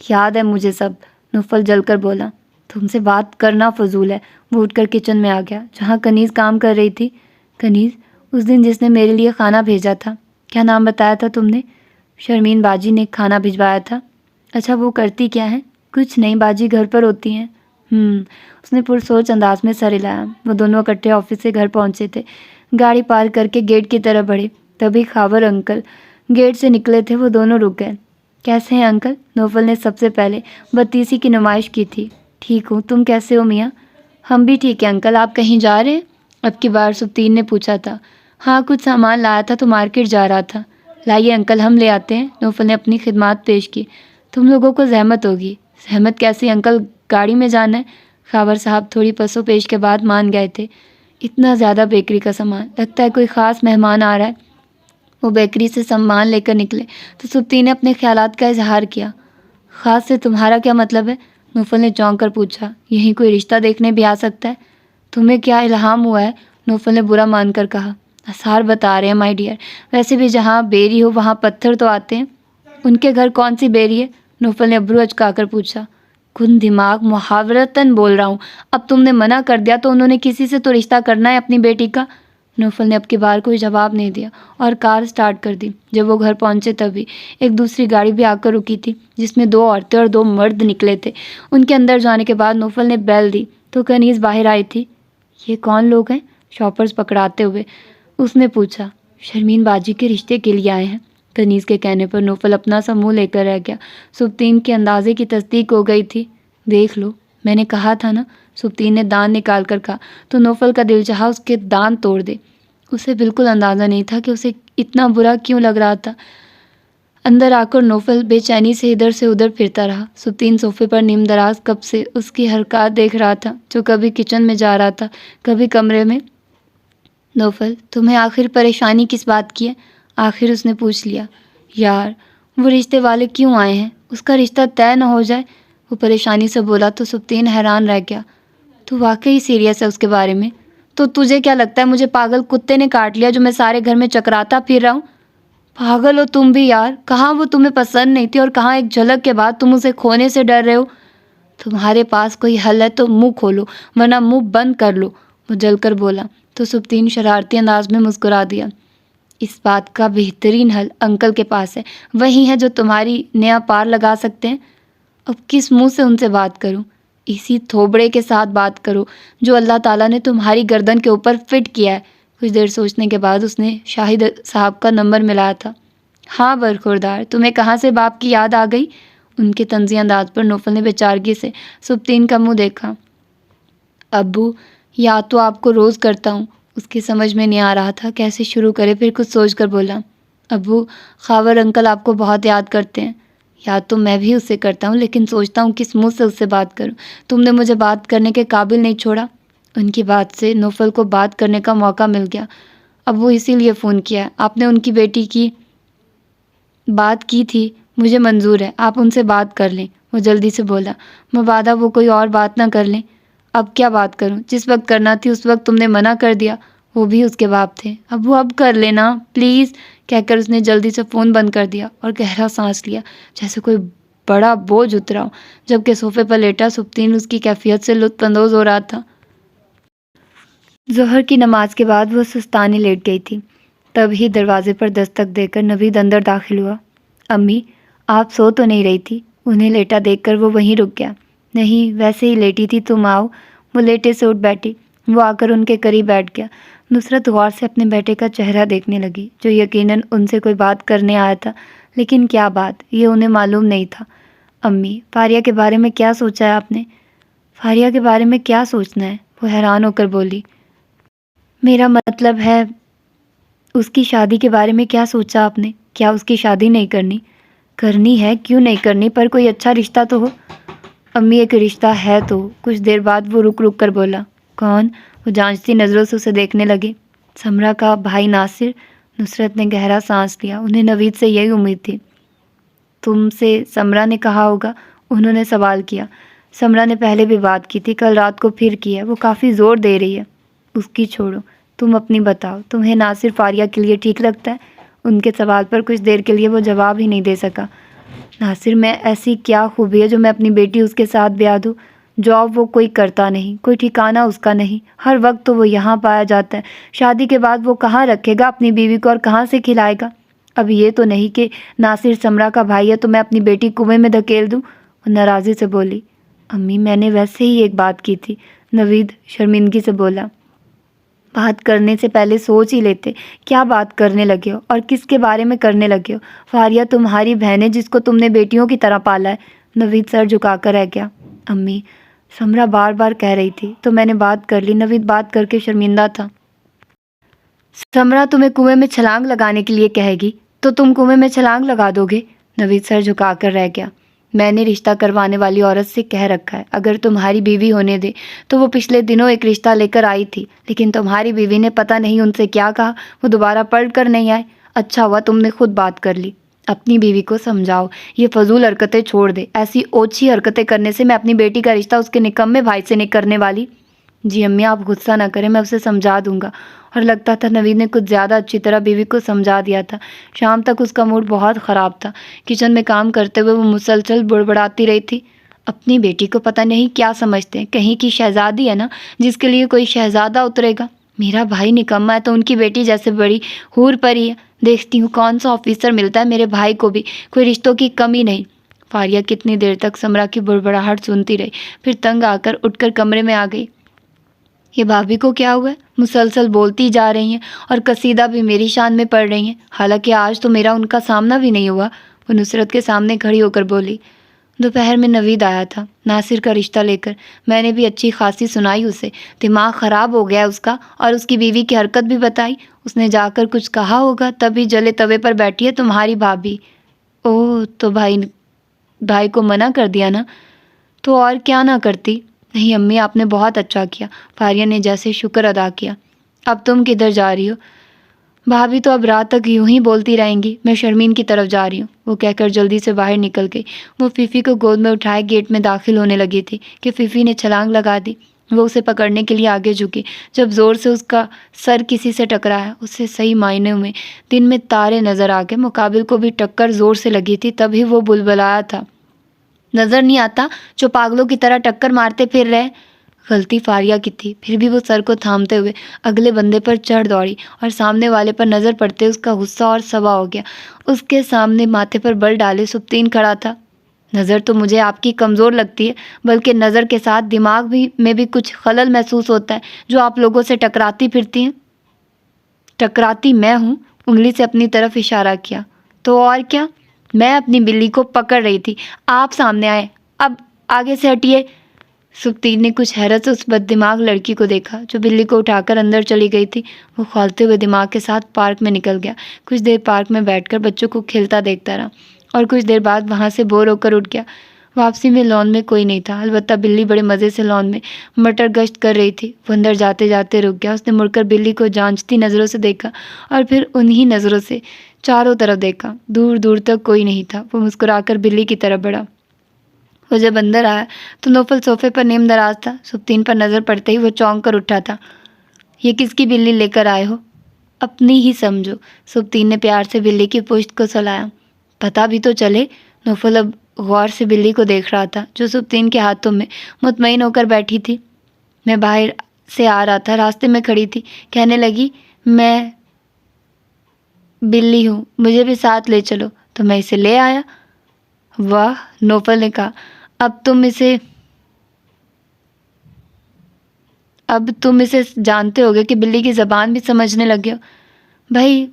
یاد ہے مجھے سب، نوفل جل کر بولا۔ تم سے بات کرنا فضول ہے۔ وہ اٹھ کر کچن میں آ گیا جہاں کنیز کام کر رہی تھی۔ کنیز، اس دن جس نے میرے لیے کھانا بھیجا تھا، کیا نام بتایا تھا تم نے؟ شرمین باجی نے کھانا بھجوایا تھا۔ اچھا، وہ کرتی کیا ہیں؟ کچھ نہیں باجی، گھر پر ہوتی ہیں۔ اس نے پرسوچ انداز میں سر ہلایا۔ وہ دونوں اکٹھے آفس سے گھر پہنچے تھے۔ گاڑی پارک کر کے گیٹ کی طرف بڑھے، تبھی خاور انکل گیٹ سے نکلے تھے۔ وہ دونوں رک گئے۔ کیسے ہیں انکل؟ نوفل نے سب سے پہلے بدتیسی کی نمائش کی تھی۔ ٹھیک ہوں، تم کیسے ہو میاں؟ ہم بھی ٹھیک ہیں انکل۔ آپ کہیں جا رہے ہیں؟ اب کی بار سبطین نے پوچھا تھا۔ ہاں، کچھ سامان لایا تھا تو مارکیٹ جا رہا تھا۔ لائیے انکل، ہم لے آتے ہیں۔ نوفل نے اپنی خدمات پیش کی۔ تم لوگوں کو زحمت ہوگی۔ زحمت کیسی انکل، گاڑی میں جانا ہے۔ خاور صاحب تھوڑی پسو پیش کے بعد مان گئے تھے۔ اتنا زیادہ بیکری کا سامان، لگتا ہے کوئی خاص مہمان آ رہا ہے۔ وہ بیکری سے سامان لے کر نکلے تو سبطین نے اپنے خیالات کا اظہار کیا۔ خاص سے تمہارا کیا مطلب ہے؟ نوفل نے چونک کر پوچھا۔ یہیں کوئی رشتہ دیکھنے بھی آ سکتا ہے۔ تمہیں کیا الہام ہوا ہے؟ نوفل نے برا مان کر کہا۔ آثار بتا رہے ہیں مائی ڈیئر، ویسے بھی جہاں بیری ہو وہاں پتھر تو آتے ہیں۔ ان کے گھر کون سی بیری ہے؟ نوفل نے ابرو اچکا کر پوچھا۔ کن دماغ، محاورتاً بول رہا ہوں۔ اب تم نے منع کر دیا تو انہوں نے کسی سے تو رشتہ کرنا ہے اپنی بیٹی کا۔ نوفل نے اب کی بار کوئی جواب نہیں دیا اور کار سٹارٹ کر دی۔ جب وہ گھر پہنچے تبھی ایک دوسری گاڑی بھی آ کر رکی تھی جس میں 2 عورتیں اور 2 مرد نکلے تھے۔ ان کے اندر جانے کے بعد نوفل نے بیل دی تو کنیز باہر آئی تھی۔ یہ کون لوگ ہیں؟ شاپرز پکڑاتے ہوئے اس نے پوچھا۔ شرمین باجی کے رشتے کے لیے آئے ہیں۔ کنیز کے کہنے پر نوفل اپنا سا منہ لے کر رہ گیا۔ سبطین کے اندازے کی تصدیق ہو گئی تھی۔ دیکھ لو، میں نے کہا تھا نا، سبطین نے دان نکال کر کہا تو نوفل کا دل چاہا اس کے دان توڑ دے۔ اسے بالکل اندازہ نہیں تھا کہ اسے اتنا برا کیوں لگ رہا تھا۔ اندر آ کر نوفل بے چینی سے ادھر سے ادھر پھرتا رہا۔ سبطین صوفے پر نیم دراز کب سے اس کی حرکات دیکھ رہا تھا، جو کبھی کچن میں جا رہا تھا، کبھی کمرے میں۔ نوفل، تمہیں آخر پریشانی کس بات کی ہے؟ آخر اس نے پوچھ لیا۔ یار، وہ رشتے والے کیوں آئے ہیں؟ اس کا رشتہ طے نہ ہو جائے؟ وہ پریشانی سے بولا تو سبطین حیران رہ گیا۔ تو واقعی سیریس ہے اس کے بارے میں؟ تو تجھے کیا لگتا ہے مجھے پاگل کتے نے کاٹ لیا جو میں سارے گھر میں چکراتا پھر رہا ہوں؟ پاگل ہو تم بھی یار، کہاں وہ تمہیں پسند نہیں تھی اور کہاں ایک جھلک کے بعد تم اسے کھونے سے ڈر رہے ہو۔ تمہارے پاس کوئی حل ہے تو منہ کھولو، ورنہ منہ بند کر لو، وہ جل کر بولا تو سبطین شرارتی انداز میں مسکرا دیا۔ اس بات کا بہترین حل انکل کے پاس ہے، وہی ہے جو تمہاری نیا پار لگا سکتے ہیں۔ اب کس منہ سے ان سے بات کروں؟ اسی تھوبڑے کے ساتھ بات کرو جو اللہ تعالیٰ نے تمہاری گردن کے اوپر فٹ کیا ہے۔ کچھ دیر سوچنے کے بعد اس نے شاہد صاحب کا نمبر ملایا تھا۔ ہاں برخوردار، تمہیں کہاں سے باپ کی یاد آ گئی؟ ان کے طنزی انداز پر نوفل نے بیچارگی سے سبطین کا منہ دیکھا۔ ابو، یاد تو آپ کو روز کرتا ہوں۔ اس کی سمجھ میں نہیں آ رہا تھا کیسے شروع کرے، پھر کچھ سوچ کر بولا۔ ابو، خاور انکل آپ کو بہت یاد کرتے ہیں۔ یاد تو میں بھی اس سے کرتا ہوں، لیکن سوچتا ہوں کس منہ سے اس سے بات کروں۔ تم نے مجھے بات کرنے کے قابل نہیں چھوڑا۔ ان کی بات سے نوفل کو بات کرنے کا موقع مل گیا۔ اب وہ اسی لیے فون کیا ہے۔ آپ نے ان کی بیٹی کی بات کی تھی، مجھے منظور ہے، آپ ان سے بات کر لیں، وہ جلدی سے بولا۔ مبادا وہ کوئی اور بات نہ کر لیں۔ اب کیا بات کروں؟ جس وقت کرنا تھی اس وقت تم نے منع کر دیا، وہ بھی اس کے باپ تھے۔ اب وہ اب کر لینا پلیز، کہہ کر اس نے جلدی سے فون بند کر دیا اور گہرا سانس لیا جیسے کوئی بڑا بوجھ اترا ہو۔ جبکہ صوفے پر لیٹا سبطین اس کی کیفیت سے لطف اندوز ہو رہا تھا۔ ظہر کی نماز کے بعد وہ سستانے لیٹ گئی تھی، تبھی دروازے پر دستک دے کر نوید اندر داخل ہوا۔ امی، آپ سو تو نہیں رہی تھی؟ انہیں لیٹا دیکھ کر وہ وہیں رک گیا۔ نہیں، ویسے ہی لیٹی تھی، تم آؤ۔ وہ لیٹے سے اٹھ بیٹھی۔ وہ آ کر ان کے قریب بیٹھ گیا۔ نصرت غور سے اپنے بیٹے کا چہرہ دیکھنے لگی، جو یقیناً ان سے کوئی بات کرنے آیا تھا، لیکن کیا بات، یہ انہیں معلوم نہیں تھا۔ امی، فاریہ کے بارے میں کیا سوچا ہے آپ نے؟ فاریہ کے بارے میں کیا سوچنا ہے؟ وہ حیران ہو کر بولی۔ میرا مطلب ہے اس کی شادی کے بارے میں کیا سوچا آپ نے؟ کیا اس کی شادی نہیں کرنی؟ کرنی ہے، کیوں نہیں کرنی، پر کوئی اچھا رشتہ تو ہو۔ امی، ایک رشتہ ہے تو۔ کچھ دیر بعد وہ رک رک کر بولا۔ کون؟ وہ جانچتی نظروں سے اسے دیکھنے لگے۔ سمرا کا بھائی ناصر۔ نصرت نے گہرا سانس لیا، انہیں نوید سے یہی امید تھی۔ تم سے سمرا نے کہا ہوگا، انہوں نے سوال کیا۔ سمرا نے پہلے بھی بات کی تھی، کل رات کو پھر کی ہے، وہ کافی زور دے رہی ہے۔ اس کی چھوڑو، تم اپنی بتاؤ، تمہیں ناصر فاریہ کے لیے ٹھیک لگتا ہے؟ ان کے سوال پر کچھ دیر کے لیے وہ جواب ہی نہیں دے سکا۔ ناصر میں ایسی کیا خوبی ہے جو میں اپنی بیٹی اس کے ساتھ بیاہ دوں؟ جاب وہ کوئی کرتا نہیں، کوئی ٹھکانہ اس کا نہیں، ہر وقت تو وہ یہاں پایا جاتا ہے، شادی کے بعد وہ کہاں رکھے گا اپنی بیوی کو اور کہاں سے کھلائے گا؟ اب یہ تو نہیں کہ ناصر سمرا کا بھائی ہے تو میں اپنی بیٹی کنویں میں دھکیل دوں؟ وہ ناراضی سے بولی۔ امی میں نے ویسے ہی ایک بات کی تھی، نوید شرمندگی سے بولا۔ بات کرنے سے پہلے سوچ ہی لیتے، کیا بات کرنے لگے ہو اور کس کے بارے میں کرنے لگے ہو؟ فاریہ تمہاری بہن ہے جس کو تم نے بیٹیوں کی طرح پالا ہے۔ نوید سر جھکا کر رہ گیا۔ امی سمرا بار بار کہہ رہی تھی تو میں نے بات کر لی۔ نوید بات کر کے شرمندہ تھا۔ سمرا تمہیں کنویں میں چھلانگ لگانے کے لیے کہے گی تو تم کنویں میں چھلانگ لگا دو گے؟ نوید سر جھکا کر رہ گیا۔ میں نے رشتہ کروانے والی عورت سے کہہ رکھا ہے اگر تمہاری بیوی ہونے دے تو وہ پچھلے دنوں ایک رشتہ لے کر آئی تھی، لیکن تمہاری بیوی نے پتہ نہیں ان سے کیا کہا، وہ دوبارہ پلٹ کر نہیں آئے۔ اچھا ہوا تم نے خود بات کر لی۔ اپنی بیوی کو سمجھاؤ یہ فضول حرکتیں چھوڑ دے، ایسی اوچھی حرکتیں کرنے سے میں اپنی بیٹی کا رشتہ اس کے نکمے بھائی سے نہیں کرنے والی۔ جی امی آپ غصہ نہ کریں، میں اسے سمجھا دوں گا۔ اور لگتا تھا نوید نے کچھ زیادہ اچھی طرح بیوی کو سمجھا دیا تھا۔ شام تک اس کا موڈ بہت خراب تھا۔ کچن میں کام کرتے ہوئے وہ مسلسل بڑبڑاتی رہی تھی۔ اپنی بیٹی کو پتہ نہیں کیا سمجھتے ہیں، کہیں کی شہزادی ہے نا جس کے لیے کوئی شہزادہ اترے گا۔ میرا بھائی نکما ہے تو ان کی بیٹی جیسے بڑی حور پری ہے۔ دیکھتی ہوں کون سا آفیسر ملتا ہے میرے بھائی کو بھی، کوئی رشتوں کی کمی نہیں۔ فاریہ کتنی دیر تک سمرا کی بڑبڑاہٹ سنتی رہی، پھر تنگ آ کر اٹھ کر کمرے میں آ گئی۔ یہ بھابھی کو کیا ہوا ہے؟ مسلسل بولتی جا رہی ہیں اور قصیدہ بھی میری شان میں پڑھ رہی ہیں، حالانکہ آج تو میرا ان کا سامنا بھی نہیں ہوا۔ وہ نصرت کے سامنے کھڑی ہو کر بولی۔ دوپہر میں نوید آیا تھا ناصر کا رشتہ لے کر، میں نے بھی اچھی خاصی سنائی اسے، دماغ خراب ہو گیا اس کا، اور اس کی بیوی کی حرکت بھی بتائی۔ اس نے جا کر کچھ کہا ہوگا تبھی جلے توے پر بیٹھی ہے تمہاری بھابھی۔ اوہ تو بھائی کو منع کر دیا نا؟ تو اور کیا نہ کرتی؟ نہیں امی آپ نے بہت اچھا کیا، فاریہ نے جیسے شکر ادا کیا۔ اب تم کدھر جا رہی ہو؟ بھابھی تو اب رات تک یوں ہی بولتی رہیں گی، میں شرمین کی طرف جا رہی ہوں، وہ کہہ کر جلدی سے باہر نکل گئی۔ وہ فیفی کو گود میں اٹھائے گیٹ میں داخل ہونے لگی تھی کہ فیفی نے چھلانگ لگا دی۔ وہ اسے پکڑنے کے لیے آگے جھکی، جب زور سے اس کا سر کسی سے ٹکرایا، اسے صحیح معنوں میں دن میں تارے نظر آ گئے۔ مقابل کو بھی ٹکر زور سے لگی تھی تبھی وہ بلبلایا تھا، نظر نہیں آتا جو پاگلوں کی طرح ٹکر مارتے پھر رہے؟ غلطی فاریہ کی تھی، پھر بھی وہ سر کو تھامتے ہوئے اگلے بندے پر چڑھ دوڑی اور سامنے والے پر نظر پڑتے اس کا غصہ اور سوا ہو گیا۔ اس کے سامنے ماتھے پر بل ڈالے سبطین کھڑا تھا۔ نظر تو مجھے آپ کی کمزور لگتی ہے، بلکہ نظر کے ساتھ دماغ میں بھی کچھ خلل محسوس ہوتا ہے جو آپ لوگوں سے ٹکراتی پھرتی ہیں۔ ٹکراتی میں ہوں؟ انگلی سے اپنی طرف اشارہ کیا۔ تو اور کیا؟ میں اپنی بلی کو پکڑ رہی تھی، آپ سامنے آئے، اب آگے سے ہٹیے۔ سبطین نے کچھ حیرت سے اس بد دماغ لڑکی کو دیکھا جو بلی کو اٹھا کر اندر چلی گئی تھی۔ وہ کھولتے ہوئے دماغ کے ساتھ پارک میں نکل گیا۔ کچھ دیر پارک میں بیٹھ کر بچوں کو کھیلتا دیکھتا رہا اور کچھ دیر بعد وہاں سے بور ہو کر اٹھ گیا۔ واپسی میں لان میں کوئی نہیں تھا، البتہ بلی بڑے مزے سے لان میں مٹر گشت کر رہی تھی۔ وہ اندر جاتے جاتے رک گیا۔ اس نے مڑ کر بلی کو جانچتی نظروں سے دیکھا اور پھر انہی نظروں سے چاروں طرف دیکھا۔ دور دور تک کوئی نہیں تھا۔ وہ مسکرا کر بلی کی طرف بڑھا۔ وہ جب اندر آیا تو نوفل صوفے پر نیم دراز تھا۔ سبطین پر نظر پڑتے ہی وہ چونک کر اٹھا تھا۔ یہ کس کی بلی لے کر آئے ہو؟ اپنی ہی سمجھو۔ سبطین نے پیار سے بلی کی پشت کو سلایا۔ پتہ بھی تو چلے۔ نوفل اب غور سے بلی کو دیکھ رہا تھا جو سبطین کے ہاتھوں میں مطمئن ہو کر بیٹھی تھی۔ میں باہر سے آ رہا تھا، راستے میں کھڑی تھی، کہنے لگی میں بلی ہوں، مجھے بھی ساتھ لے چلو، تو میں اسے لے آیا۔ واہ، نوفل نے کہا، اب تم اسے جانتے ہوگے کہ بلی کی زبان بھی سمجھنے لگے ہو۔ بھائی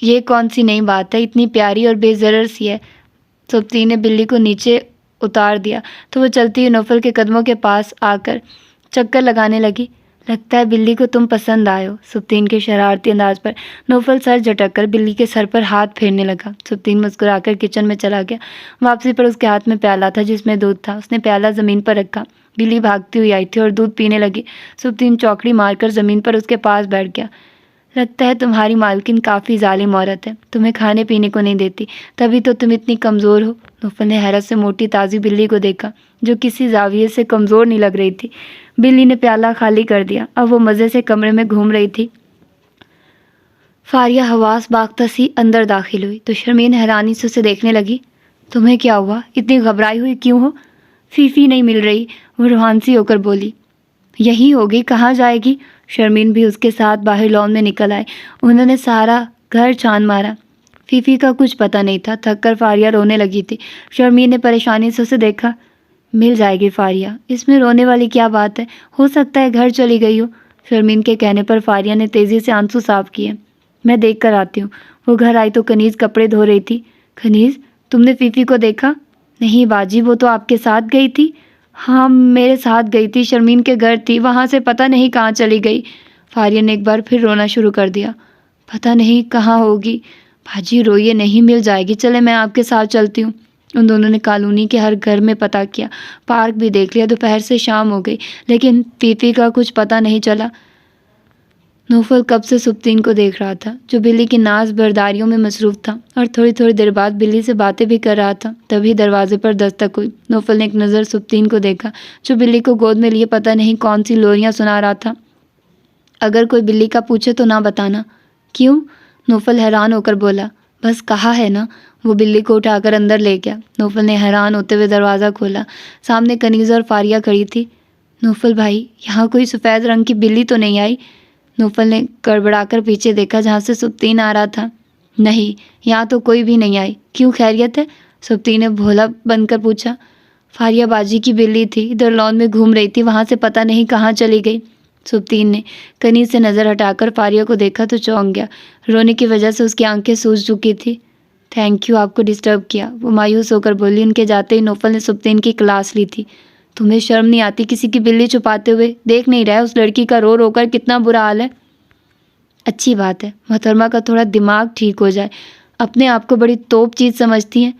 یہ کون سی نئی بات ہے، اتنی پیاری اور بے ضرر سی ہے۔ سبطین نے بلی کو نیچے اتار دیا تو وہ چلتی ہوئی نوفل کے قدموں کے پاس آ کر چکر لگانے لگی۔ لگتا ہے بلی کو تم پسند آئے ہو۔ سبطین کے شرارتی انداز پر نوفل سر جھٹک کر بلی کے سر پر ہاتھ پھیرنے لگا۔ سبطین مسکرا کر کچن میں چلا گیا۔ واپسی پر اس کے ہاتھ میں پیالہ تھا جس میں دودھ تھا۔ اس نے پیالہ زمین پر رکھا۔ بلی بھاگتی ہوئی آئی تھی اور دودھ پینے لگی۔ سبطین چوکڑی مار کر زمین پر اس کے پاس بیٹھ گیا۔ لگتا ہے تمہاری مالکن کافی ظالم عورت ہے، تمہیں کھانے پینے کو نہیں دیتی، تبھی تو تم اتنی کمزور ہو۔ نوفل نے حیرت سے موٹی تازی بلی کو دیکھا جو کسی زاویے سے کمزور نہیں لگ رہی تھی۔ بلی نے پیالہ خالی کر دیا۔ اب وہ مزے سے کمرے میں گھوم رہی تھی۔ فاریہ حواس باختہ سی اندر داخل ہوئی تو شرمین حیرانی سے اسے دیکھنے لگی۔ تمہیں کیا ہوا؟ اتنی گھبرائی ہوئی کیوں ہو؟ فیفی نہیں مل رہی، وہ روحانسی ہو کر بولی۔ یہی ہوگی، کہاں جائے گی؟ شرمین بھی اس کے ساتھ باہر لان میں نکل آئے۔ انہوں نے سارا گھر چھان مارا، فیفی کا کچھ پتہ نہیں تھا۔ تھک کر فاریہ رونے لگی تھی۔ شرمین نے پریشانی سے اسے دیکھا۔ مل جائے گی فاریہ، اس میں رونے والی کیا بات ہے؟ ہو سکتا ہے گھر چلی گئی ہو۔ شرمین کے کہنے پر فاریہ نے تیزی سے آنسو صاف کیے۔ میں دیکھ کر آتی ہوں۔ وہ گھر آئی تو کنیز کپڑے دھو رہی تھی۔ کنیز، تم نے فیفی کو دیکھا؟ نہیں باجی، وہ تو آپ کے ساتھ گئی تھی۔ ہاں میرے ساتھ گئی تھی، شرمین کے گھر تھی، وہاں سے پتہ نہیں کہاں چلی گئی۔ فاریہ نے ایک بار پھر رونا شروع کر دیا۔ پتہ نہیں کہاں ہوگی۔ باجی روئیے نہیں، مل جائے گی، چلے میں آپ کے ساتھ چلتی ہوں۔ ان دونوں نے کالونی کے ہر گھر میں پتہ کیا، پارک بھی دیکھ لیا۔ دوپہر سے شام ہو گئی لیکن فیفی کا کچھ پتہ نہیں چلا۔ نوفل کب سے سبطین کو دیکھ رہا تھا، جو بلی کی ناز برداریوں میں مصروف تھا اور تھوڑی تھوڑی دیر بعد بلی سے باتیں بھی کر رہا تھا۔ تبھی دروازے پر دستک ہوئی۔ نوفل نے ایک نظر سبطین کو دیکھا، جو بلی کو گود میں لیے پتہ نہیں کون سی لوریاں سنا رہا تھا۔ اگر کوئی بلی کا پوچھے تو نہ بتانا۔ کیوں؟ نوفل حیران ہو کر بولا۔ بس کہا ہے نا۔ وہ بلی کو اٹھا کر اندر لے گیا۔ نوفل نے حیران ہوتے ہوئے دروازہ کھولا۔ سامنے کنیز اور فاریہ کھڑی تھی۔ نوفل بھائی، یہاں کوئی سفید رنگ کی بلی تو نہیں آئی؟ نوفل نے گڑبڑا کر پیچھے دیکھا جہاں سے سبطین آ رہا تھا۔ نہیں، یہاں تو کوئی بھی نہیں آئی۔ کیوں، خیریت ہے؟ سبطین نے بھولا بن کر پوچھا۔ فاریہ باجی کی بلی تھی، ادھر لان میں گھوم رہی تھی، وہاں سے پتہ نہیں کہاں چلی گئی۔ سبطین نے کنیز سے نظر ہٹا کر فاریہ کو دیکھا تو چونک گیا۔ رونے کی وجہ سے اس کی آنکھیں سوج چکی تھی۔ تھینک یو، آپ کو ڈسٹرب کیا، وہ مایوس ہو کر بولی۔ ان کے جاتے ہی نوفل نے سبطین کی کلاس لی تھی۔ تمہیں شرم نہیں آتی کسی کی بلی چھپاتے ہوئے؟ دیکھ نہیں رہا اس لڑکی کا رو رو کر کتنا برا حال ہے؟ اچھی بات ہے محترمہ کا تھوڑا دماغ ٹھیک ہو جائے، اپنے آپ کو بڑی توپ چیز سمجھتی ہیں۔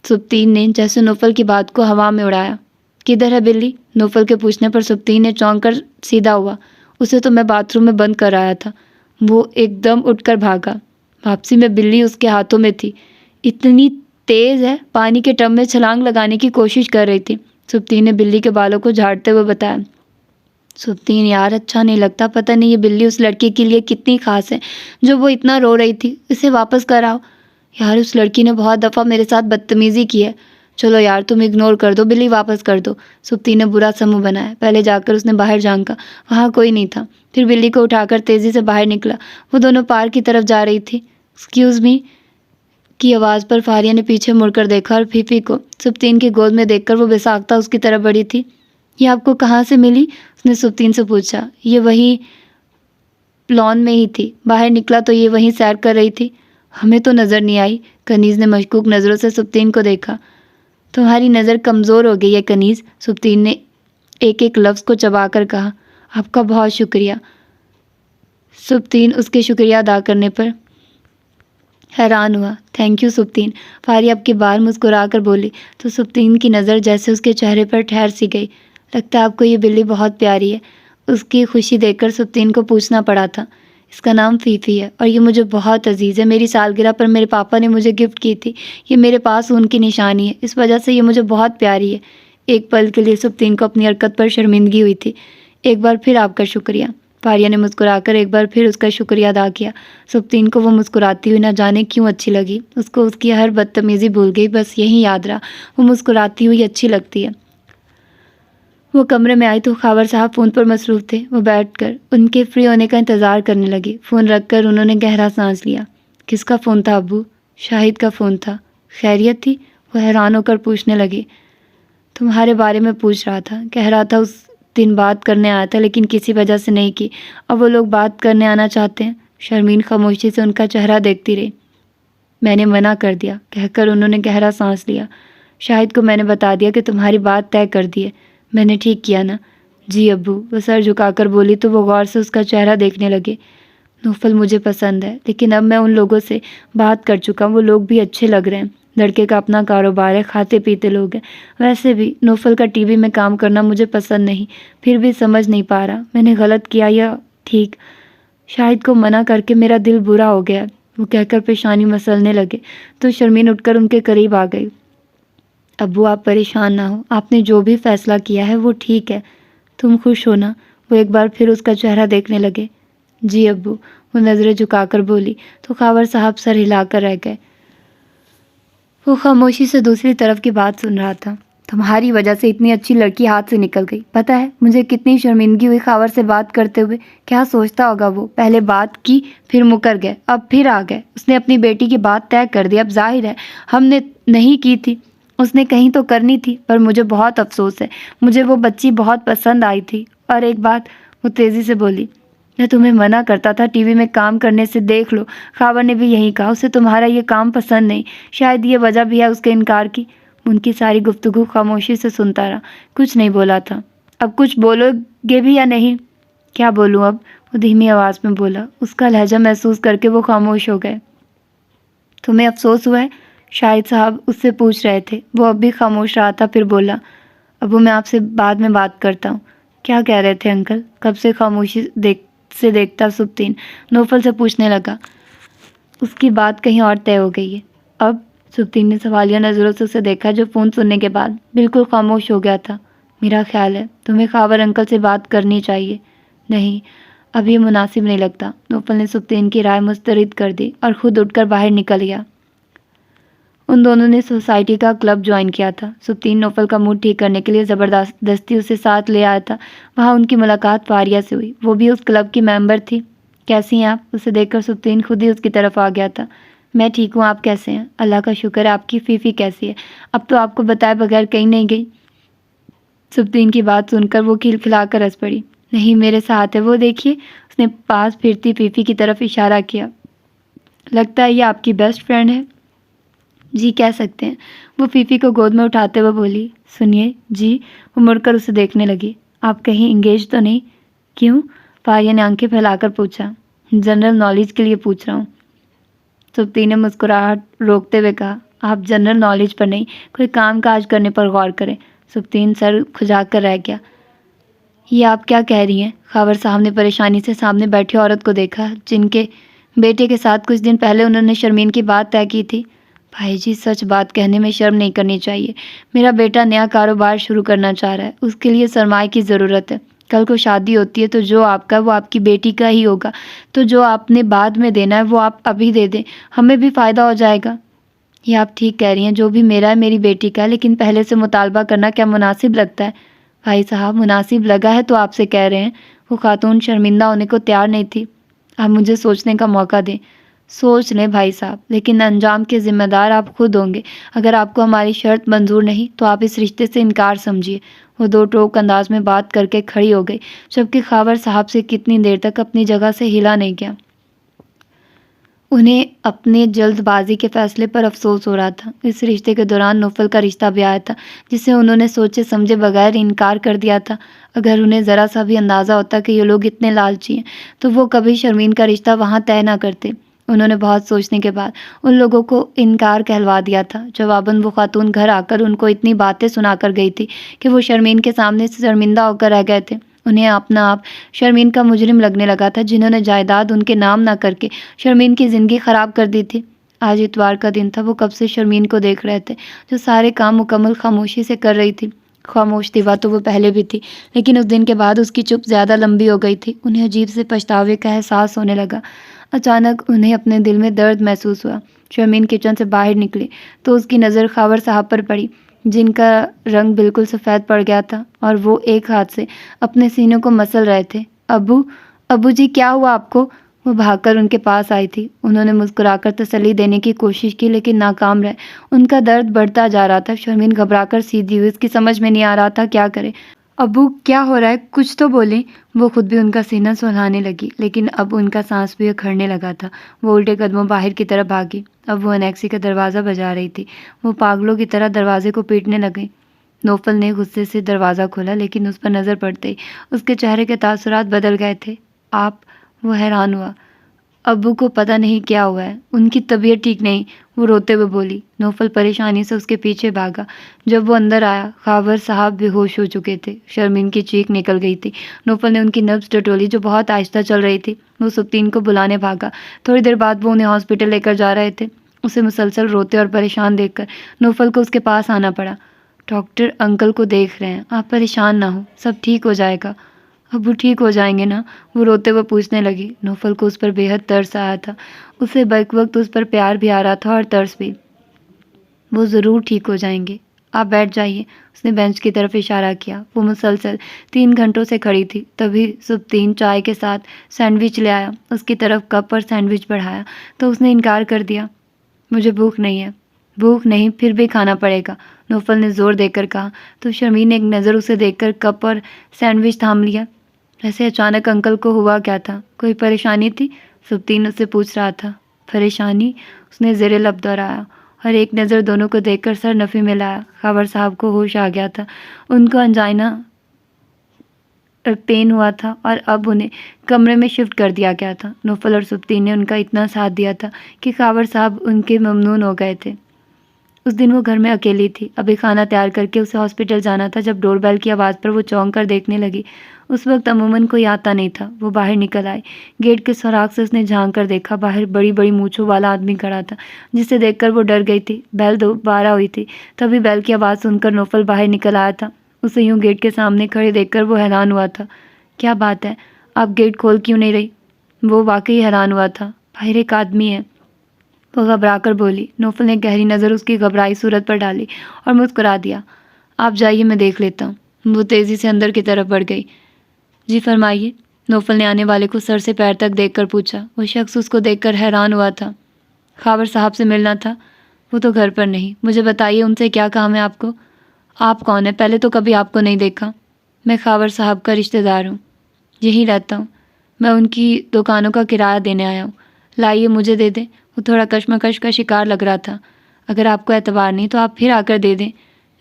سبطین نے جیسے نوفل کی بات کو ہوا میں اڑایا۔ کدھر ہے بلی؟ نوفل کے پوچھنے پر سبطین نے چونک کر سیدھا ہوا۔ اسے تو میں باتھ روم میں بند کر آیا تھا۔ وہ ایک دم اٹھ کر بھاگا۔ واپسی میں بلی اس کے ہاتھوں میں تھی۔ اتنی تیز ہے، پانی کے ٹب میں چھلانگ لگانے کی کوشش کر رہی تھی۔ سبطین نے بلی کے بالوں کو جھاڑتے ہوئے بتایا۔ سبطین، یار اچھا نہیں لگتا، پتہ نہیں یہ بلی اس لڑکی کے لیے کتنی خاص ہے جو وہ اتنا رو رہی تھی۔ اسے واپس کراؤ۔ یار اس لڑکی نے بہت دفعہ میرے ساتھ بدتمیزی کی ہے۔ چلو یار تم اگنور کر دو، بلی واپس کر دو۔ سبطین نے برا سا منہ بنایا۔ پہلے جا کر اس نے باہر جھانکا، وہاں کوئی نہیں تھا۔ پھر بلی کو اٹھا کر تیزی سے باہر نکلا۔ وہ دونوں پارک کی طرف جا رہی تھی۔ ایکسکیوز می کی آواز پر فاریہ نے پیچھے مڑ کر دیکھا اور فیفی کو سبطین کی گود میں دیکھ کر وہ بے-ساختہ اس کی طرف بڑھی تھی۔ یہ آپ کو کہاں سے ملی؟ اس نے سبطین سے پوچھا۔ یہ وہی لان میں ہی تھی، باہر نکلا تو یہ وہیں سیر کر رہی تھی۔ ہمیں تو نظر نہیں آئی۔ کنیز نے مشکوک نظروں سے سبطین کو دیکھا۔ تمہاری نظر کمزور ہو گئی ہے کنیز، سبطین نے ایک ایک لفظ کو چبا کر کہا۔ آپ کا بہت شکریہ۔ سبطین اس کے شکریہ ادا کرنے پر حیران ہوا۔ تھینک یو سبطین، فاریہ اب کی بار مسکرا کر بولی تو سبطین کی نظر جیسے اس کے چہرے پر ٹھہر سی گئی۔ لگتا ہے آپ کو یہ بلی بہت پیاری ہے۔ اس کی خوشی دیکھ کر سبطین کو پوچھنا پڑا تھا۔ اس کا نام فیفی ہے اور یہ مجھے بہت عزیز ہے۔ میری سالگرہ پر میرے پاپا نے مجھے گفٹ کی تھی۔ یہ میرے پاس ان کی نشانی ہے، اس وجہ سے یہ مجھے بہت پیاری ہے۔ ایک پل کے لیے سبطین کو اپنی حرکت پر شرمندگی ہوئی تھی۔ ایک بار پھر آپ کا شکریہ۔ فاریہ نے مسکرا کر ایک بار پھر اس کا شکریہ ادا کیا۔ سبطین کو وہ مسکراتی ہوئی نہ جانے کیوں اچھی لگی۔ اس کو اس کی ہر بدتمیزی بھول گئی، بس یہی یاد رہا، وہ مسکراتی ہوئی اچھی لگتی ہے۔ وہ کمرے میں آئی تو خاور صاحب فون پر مصروف تھے۔ وہ بیٹھ کر ان کے فری ہونے کا انتظار کرنے لگی۔ فون رکھ کر انہوں نے گہرا سانس لیا۔ کس کا فون تھا ابو؟ شاہد کا فون تھا۔ خیریت تھی؟ وہ حیران ہو کر پوچھنے لگی۔ تمہارے بارے میں پوچھ رہا تھا، کہہ رہا تھا اس دن بات کرنے آیا تھا لیکن کسی وجہ سے نہیں کی، اب وہ لوگ بات کرنے آنا چاہتے ہیں۔ شرمین خاموشی سے ان کا چہرہ دیکھتی رہی۔ میں نے منع کر دیا، کہہ کر انہوں نے گہرا سانس لیا۔ شاہد کو میں نے بتا دیا کہ تمہاری بات طے کر دی ہے، میں نے ٹھیک کیا نا؟ جی ابو، وہ سر جھکا کر بولی تو وہ غور سے اس کا چہرہ دیکھنے لگے۔ نوفل مجھے پسند ہے لیکن اب میں ان لوگوں سے بات کر چکا ہوں، وہ لوگ بھی اچھے لگ رہے ہیں، لڑکے کا اپنا کاروبار ہے، کھاتے پیتے لوگ ہیں۔ ویسے بھی نوفل کا ٹی وی میں کام کرنا مجھے پسند نہیں، پھر بھی سمجھ نہیں پا رہا میں نے غلط کیا یا ٹھیک۔ شاہد کو منع کر کے میرا دل برا ہو گیا، وہ کہہ کر پیشانی مسلنے لگے تو شرمین اٹھ کر ان کے قریب آ گئی۔ ابو آپ پریشان نہ ہو، آپ نے جو بھی فیصلہ کیا ہے وہ ٹھیک ہے، تم خوش ہو نا؟ وہ ایک بار پھر اس کا چہرہ دیکھنے لگے۔ جی ابو، وہ نظریں جھکا کر بولی تو خاور صاحب سر ہلا کر رہ گئے۔ وہ خاموشی سے دوسری طرف کی بات سن رہا تھا۔ تمہاری وجہ سے اتنی اچھی لڑکی ہاتھ سے نکل گئی، پتہ ہے مجھے کتنی شرمندگی ہوئی خاور سے بات کرتے ہوئے۔ کیا سوچتا ہوگا وہ، پہلے بات کی پھر مکر گئے، اب پھر آ گئے۔ اس نے اپنی بیٹی کی بات طے کر دی، اب ظاہر ہے ہم نے نہیں کی تھی، اس نے کہیں تو کرنی تھی، پر مجھے بہت افسوس ہے، مجھے وہ بچی بہت پسند آئی تھی۔ اور ایک بات، وہ تیزی سے بولی، میں تمہیں منع کرتا تھا ٹی وی میں کام کرنے سے، دیکھ لو خاور نے بھی یہی کہا، اسے تمہارا یہ کام پسند نہیں، شاید یہ وجہ بھی ہے اس کے انکار کی۔ ان کی ساری گفتگو خاموشی سے سنتا رہا، کچھ نہیں بولا تھا۔ اب کچھ بولو گے بھی یا نہیں؟ کیا بولوں اب؟ وہ دھیمی آواز میں بولا۔ اس کا لہجہ محسوس کر کے وہ خاموش ہو گئے۔ تمہیں افسوس ہوا ہے؟ شاہد صاحب اس سے پوچھ رہے تھے۔ وہ اب بھی خاموش رہا تھا، پھر بولا، ابو میں آپ سے بعد میں بات کرتا ہوں۔ کیا کہہ رہے تھے انکل؟ کب سے خاموشی سے دیکھتا سبطین نوفل سے پوچھنے لگا۔ اس کی بات کہیں اور طے ہو گئی ہے اب؟ سبطین نے سوالیہ نظروں سے اسے دیکھا جو فون سننے کے بعد بالکل خاموش ہو گیا تھا۔ میرا خیال ہے تمہیں خاور انکل سے بات کرنی چاہیے۔ نہیں، اب یہ مناسب نہیں لگتا۔ نوفل نے سبطین کی رائے مسترد کر دی اور خود اٹھ کر باہر نکل گیا۔ ان دونوں نے سوسائٹی کا کلب جوائن کیا تھا۔ سبطین نوفل کا موڈ ٹھیک کرنے کے لیے زبردستی اسے ساتھ لے آیا تھا۔ وہاں ان کی ملاقات فاریہ سے ہوئی، وہ بھی اس کلب کی ممبر تھی۔ کیسی ہیں آپ؟ اسے دیکھ کر سبطین خود ہی اس کی طرف آ گیا تھا۔ میں ٹھیک ہوں، آپ کیسے ہیں؟ اللہ کا شکر ہے۔ آپ کی فیفی کیسی ہے؟ اب تو آپ کو بتائے بغیر کہیں نہیں گئی۔ سبطین کی بات سن کر وہ کھلکھلا کر ہنس پڑی۔ نہیں، میرے ساتھ ہے، وہ دیکھیے۔ اس نے پاس پھرتی فیفی کی طرف اشارہ کیا۔ لگتا ہے یہ آپ کی بیسٹ فرینڈ ہے؟ جی کہہ سکتے ہیں، وہ فیفی کو گود میں اٹھاتے ہوئے بولی۔ سنیے جی، وہ مڑ کر اسے دیکھنے لگی۔ آپ کہیں انگیج تو نہیں؟ کیوں؟ فاریہ نے آنکھیں پھیلا کر پوچھا۔ جنرل نالج کے لیے پوچھ رہا ہوں۔ سبطین نے مسکراہٹ روکتے ہوئے کہا، آپ جنرل نالج پر نہیں، کوئی کام کاج کرنے پر غور کریں۔ سبطین سر کھجا کر رہ گیا۔ یہ آپ کیا کہہ رہی ہیں؟ خاور صاحب نے پریشانی سے سامنے بیٹھی عورت کو دیکھا جن کے بیٹے کے ساتھ کچھ دن پہلے انہوں نے شرمین کی بات طے کی تھی۔ بھائی جی، سچ بات کہنے میں شرم نہیں کرنی چاہیے۔ میرا بیٹا نیا کاروبار شروع کرنا چاہ رہا ہے، اس کے لیے سرمایہ کی ضرورت ہے۔ کل کو شادی ہوتی ہے تو جو آپ کا وہ آپ کی بیٹی کا ہی ہوگا، تو جو آپ نے بعد میں دینا ہے وہ آپ ابھی دے دیں، ہمیں بھی فائدہ ہو جائے گا۔ یہ آپ ٹھیک کہہ رہی ہیں، جو بھی میرا ہے میری بیٹی کا ہے، لیکن پہلے سے مطالبہ کرنا کیا مناسب لگتا ہے؟ بھائی صاحب، مناسب لگا ہے تو آپ سے کہہ رہے ہیں۔ وہ خاتون شرمندہ ہونے کو تیار نہیں تھی۔ آپ مجھے سوچنے کا موقع دیں۔ سوچ لیں بھائی صاحب، لیکن انجام کے ذمہ دار آپ خود ہوں گے۔ اگر آپ کو ہماری شرط منظور نہیں تو آپ اس رشتے سے انکار سمجھیے۔ وہ دو ٹوک انداز میں بات کر کے کھڑی ہو گئی، جبکہ خاور صاحب سے کتنی دیر تک اپنی جگہ سے ہلا نہیں گیا۔ انہیں اپنے جلد بازی کے فیصلے پر افسوس ہو رہا تھا۔ اس رشتے کے دوران نوفل کا رشتہ بھی آیا تھا، جسے انہوں نے سوچے سمجھے بغیر انکار کر دیا تھا۔ اگر انہیں ذرا سا بھی اندازہ ہوتا کہ یہ لوگ اتنے لالچی ہیں تو وہ کبھی شرمین کا رشتہ وہاں طے نہ کرتے۔ انہوں نے بہت سوچنے کے بعد ان لوگوں کو انکار کہلوا دیا تھا۔ جواباً وہ خاتون گھر آ کر ان کو اتنی باتیں سنا کر گئی تھی کہ وہ شرمین کے سامنے سے شرمندہ ہو کر رہ گئے تھے۔ انہیں اپنا آپ شرمین کا مجرم لگنے لگا تھا، جنہوں نے جائیداد ان کے نام نہ کر کے شرمین کی زندگی خراب کر دی تھی۔ آج اتوار کا دن تھا، وہ کب سے شرمین کو دیکھ رہے تھے، جو سارے کام مکمل خاموشی سے کر رہی تھی۔ خاموش تھی تو وہ پہلے بھی تھی، لیکن اس دن کے بعد اس کی چپ زیادہ لمبی ہو گئی تھی۔ انہیں عجیب سے پچھتاوے کا احساس ہونے لگا۔ اچانک انہیں اپنے دل میں درد محسوس ہوا۔ شرمین کچن سے باہر نکلی تو اس کی نظر خاور صاحب پر پڑی، جن کا رنگ بالکل سفید پڑ گیا تھا اور وہ ایک ہاتھ سے اپنے سینے کو مسل رہے تھے۔ ابو جی، کیا ہوا آپ کو؟ وہ بھاگ کر ان کے پاس آئی تھی۔ انہوں نے مسکرا کر تسلی دینے کی کوشش کی، لیکن ناکام رہے۔ ان کا درد بڑھتا جا رہا تھا۔ شرمین گھبرا کر سیدھی ہوئی، اس کی سمجھ میں نہیں آ رہا تھا کیا کرے۔ ابو، کیا ہو رہا ہے؟ کچھ تو بولیں۔ وہ خود بھی ان کا سینہ سہلانے لگی، لیکن اب ان کا سانس بھی اکھڑنے لگا تھا۔ وہ الٹے قدموں باہر کی طرف بھاگی۔ اب وہ انیکسی کا دروازہ بجا رہی تھی۔ وہ پاگلوں کی طرح دروازے کو پیٹنے لگے۔ نوفل نے غصے سے دروازہ کھولا، لیکن اس پر نظر پڑتے ہی اس کے چہرے کے تاثرات بدل گئے تھے۔ آپ؟ وہ حیران ہوا۔ ابو کو پتہ نہیں کیا ہوا ہے، ان کی طبیعت ٹھیک نہیں، وہ روتے ہوئے بولی۔ نوفل پریشانی سے اس کے پیچھے بھاگا۔ جب وہ اندر آیا، خاور صاحب بے ہوش ہو چکے تھے۔ شرمین کی چیخ نکل گئی تھی۔ نوفل نے ان کی نبض ٹٹولی جو بہت آہستہ چل رہی تھی۔ وہ سبطین کو بلانے بھاگا۔ تھوڑی دیر بعد وہ انہیں ہاسپٹل لے کر جا رہے تھے۔ اسے مسلسل روتے اور پریشان دیکھ کر نوفل کو اس کے پاس آنا پڑا۔ ڈاکٹر انکل کو دیکھ رہے ہیں، آپ پریشان نہ ہوں، سب ٹھیک ہو جائے گا۔ ابو ٹھیک ہو جائیں گے نا؟ وہ روتے ہوئے پوچھنے لگی۔ نوفل کو اس پر بے حد ترس آیا تھا، اسے بیک وقت اس پر پیار بھی آ رہا تھا اور ترس بھی۔ وہ ضرور ٹھیک ہو جائیں گے، آپ بیٹھ جائیے۔ اس نے بینچ کی طرف اشارہ کیا۔ وہ مسلسل 3 گھنٹوں سے کھڑی تھی، تبھی سبطین چائے کے ساتھ سینڈوچ لے آیا۔ اس کی طرف کپ پر سینڈوچ بڑھایا تو اس نے انکار کر دیا۔ مجھے بھوک نہیں ہے۔ بھوک نہیں، پھر بھی کھانا پڑے گا، نوفل نے زور دے کر کہا تو شرمین نے ایک نظر اسے دیکھ کر کپ اور سینڈوچ تھام لیا۔ ایسے اچانک انکل کو ہوا کیا تھا؟ کوئی پریشانی تھی؟ سبطین اس سے پوچھ رہا تھا۔ پریشانی؟ اس نے زیر لب دہرایا اور ایک نظر دونوں کو دیکھ کر سر نفی میں لایا۔ خاور صاحب کو ہوش آ گیا تھا، ان کو انجائنا پین ہوا تھا اور اب انہیں کمرے میں شفٹ کر دیا گیا تھا۔ نوفل اور سبطین نے ان کا اتنا ساتھ دیا تھا کہ خاور صاحب ان کے ممنون ہو گئے تھے۔ اس دن وہ گھر میں اکیلی تھی، ابھی کھانا تیار کر کے اسے ہاسپٹل جانا تھا۔ جب ڈور بیل کی آواز پر وہ چونک کر دیکھنے لگی، اس وقت عموماً کوئی آتا نہیں تھا۔ وہ باہر نکل آئی، گیٹ کے سوراخ سے اس نے جھانک کر دیکھا، باہر بڑی بڑی مونچھوں والا آدمی کھڑا تھا، جسے دیکھ کر وہ ڈر گئی تھی۔ بیل دوبارہ ہوئی تھی، تبھی بیل کی آواز سن کر نوفل باہر نکل آیا تھا۔ اسے یوں گیٹ کے سامنے کھڑے دیکھ کر وہ حیران ہوا تھا۔ کیا بات ہے، آپ گیٹ کھول کیوں نہیں رہی؟ وہ واقعی حیران ہوا تھا۔ باہر ایک آدمی ہے، وہ گھبرا کر بولی۔ نوفل نے گہری نظر اس کی گھبرائی صورت پر ڈالی اور مسکرا دیا۔ آپ جائیے، میں دیکھ لیتا ہوں۔ وہ تیزی سے اندر کی طرف بڑھ گئی۔ جی فرمائیے، نوفل نے آنے والے کو سر سے پیر تک دیکھ کر پوچھا۔ وہ شخص اس کو دیکھ کر حیران ہوا تھا۔ خاور صاحب سے ملنا تھا؟ وہ تو گھر پر نہیں۔ مجھے بتائیے ان سے کیا کام ہے آپ کو؟ آپ کون ہیں؟ پہلے تو کبھی آپ کو نہیں دیکھا۔ میں خاور صاحب کا رشتہ دار ہوں، یہیں رہتا ہوں۔ میں ان کی دکانوں کا کرایہ دینے آیا ہوں۔ لائیے مجھے دے دیں۔ وہ تھوڑا کشمکش کا شکار لگ رہا تھا۔ اگر آپ کو اعتبار نہیں تو آپ پھر آ کر دے دیں۔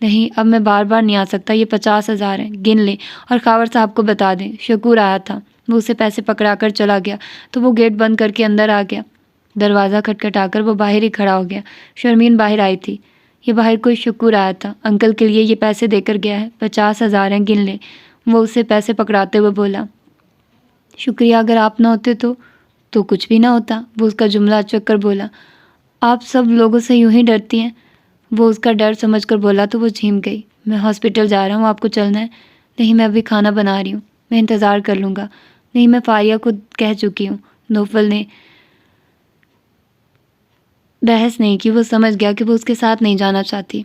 نہیں، اب میں بار بار نہیں آ سکتا، یہ 50,000 ہیں، گن لیں اور خاور صاحب کو بتا دیں۔ شکور آیا تھا۔ وہ اسے پیسے پکڑا کر چلا گیا تو وہ گیٹ بند کر کے اندر آ گیا۔ دروازہ کھٹکھٹا کر وہ باہر ہی کھڑا ہو گیا۔ شرمین باہر آئی تھی۔ یہ باہر کوئی شکور آیا تھا، انکل کے لیے یہ پیسے دے کر گیا ہے، 50,000 ہیں، گن لیں۔ وہ اسے پیسے پکڑاتے ہوئے بولا۔ شکریہ، اگر آپ نہ ہوتے تو کچھ بھی نہ ہوتا، وہ اس کا جملہ اچک کر بولا۔ آپ سب لوگوں سے یوں ہی ڈرتی ہیں؟ وہ اس کا ڈر سمجھ کر بولا تو وہ جھیم گئی۔ میں ہاسپٹل جا رہا ہوں، آپ کو چلنا ہے؟ نہیں، میں ابھی کھانا بنا رہی ہوں، میں انتظار کر لوں گا۔ نہیں، میں فاریہ کو کہہ چکی ہوں۔ نوفل نے بحث نہیں کی، وہ سمجھ گیا کہ وہ اس کے ساتھ نہیں جانا چاہتی۔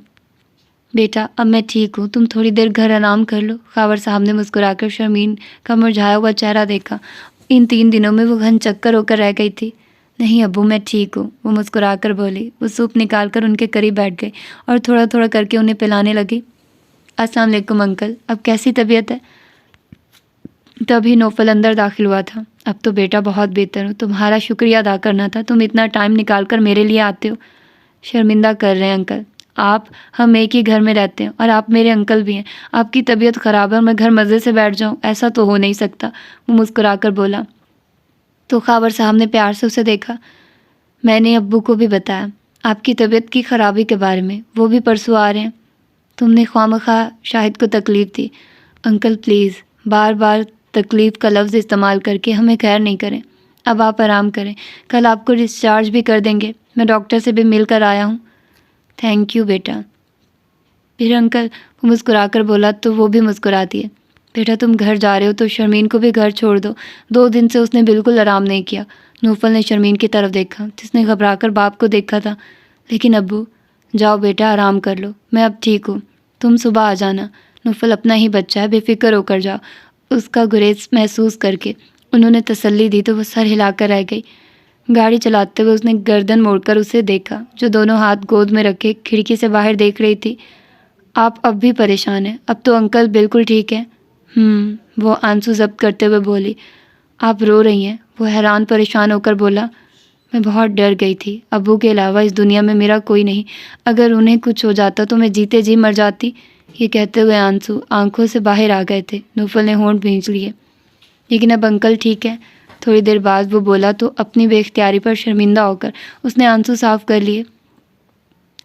بیٹا، اب میں ٹھیک ہوں، تم تھوڑی دیر گھر آرام کر لو۔ خاور صاحب نے مسکرا کر شرمین کا مرجھایا ہوا چہرہ دیکھا۔ ان 3 دنوں میں وہ گھن چکر ہو کر رہ گئی تھی۔ نہیں ابو، میں ٹھیک ہوں، وہ مسکرا کر بولی۔ وہ سوپ نکال کر ان کے قریب بیٹھ گئی اور تھوڑا تھوڑا کر کے انہیں پلانے لگی۔ السلام علیکم انکل، اب کیسی طبیعت ہے؟ تبھی نوفل اندر داخل ہوا تھا۔ اب تو بیٹا بہت بہتر ہوں، تمہارا شکریہ ادا کرنا تھا، تم اتنا ٹائم نکال کر میرے لیے آتے ہو۔ شرمندہ کر رہے ہیں انکل، ہم ایک ہی گھر میں رہتے ہیں اور آپ میرے انکل بھی ہیں۔ آپ کی طبیعت خراب ہے اور میں گھر مزے سے بیٹھ جاؤں، ایسا تو ہو نہیں سکتا، وہ مسکرا کر بولا۔ تو خاور صاحب نے پیار سے اسے دیکھا۔ میں نے ابو کو بھی بتایا آپ کی طبیعت کی خرابی کے بارے میں، وہ بھی پرسوں آ رہے ہیں۔ تم نے خواہ شاہد کو تکلیف دی۔ انکل پلیز بار بار تکلیف کا لفظ استعمال کر کے ہمیں خیر نہیں کریں۔ اب آپ آرام کریں، کل آپ کو ڈسچارج بھی کر دیں گے۔ میں ڈاکٹر سے بھی مل کر آیا ہوں۔ تھینک یو بیٹا۔ پھر انکل، وہ مسکرا کر بولا تو وہ بھی مسکرا دیے۔ بیٹا تم گھر جا رہے ہو تو شرمین کو بھی گھر چھوڑ دو، 2 دن سے اس نے بالکل آرام نہیں کیا۔ نوفل نے شرمین کی طرف دیکھا جس نے گھبرا کر باپ کو دیکھا تھا۔ لیکن ابو، جاؤ بیٹا آرام کر لو، میں اب ٹھیک ہوں، تم صبح آ جانا۔ نوفل اپنا ہی بچہ ہے، بے فکر ہو کر جاؤ۔ اس کا گریز محسوس کر کے انہوں نے تسلی دی تو وہ سر ہلا کر رہ گئی۔ گاڑی چلاتے ہوئے اس نے گردن موڑ کر اسے دیکھا جو دونوں ہاتھ گود میں رکھے کھڑکی سے باہر دیکھ رہی تھی۔ آپ اب بھی پریشان ہیں؟ اب تو انکل بالکل ٹھیک ہے۔ وہ آنسو ضبط کرتے ہوئے بولی۔ آپ رو رہی ہیں؟ وہ حیران پریشان ہو کر بولا۔ میں بہت ڈر گئی تھی، ابو کے علاوہ اس دنیا میں میرا کوئی نہیں، اگر انہیں کچھ ہو جاتا تو میں جیتے جی مر جاتی۔ یہ کہتے ہوئے آنسو آنکھوں سے باہر آ گئے تھے۔ نوفل نے ہونٹ بھینچ لیے۔ لیکن اب انکل ٹھیک ہے؟ تھوڑی دیر بعد وہ بولا تو اپنی بے اختیاری پر شرمندہ ہو کر اس نے آنسو صاف کر لیے۔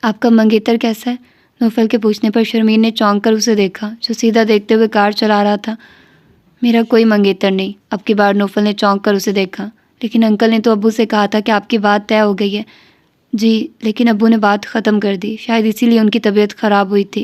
آپ کا منگیتر کیسا ہے؟ نوفل کے پوچھنے پر شرمین نے چونک کر اسے دیکھا جو سیدھا دیکھتے ہوئے کار چلا رہا تھا۔ میرا کوئی منگیتر نہیں۔ اب کی بار نوفل نے چونک کر اسے دیکھا۔ لیکن انکل نے تو ابو سے کہا تھا کہ آپ کی بات طے ہو گئی ہے۔ جی، لیکن ابو نے بات ختم کر دی، شاید اسی لیے ان کی طبیعت خراب ہوئی تھی۔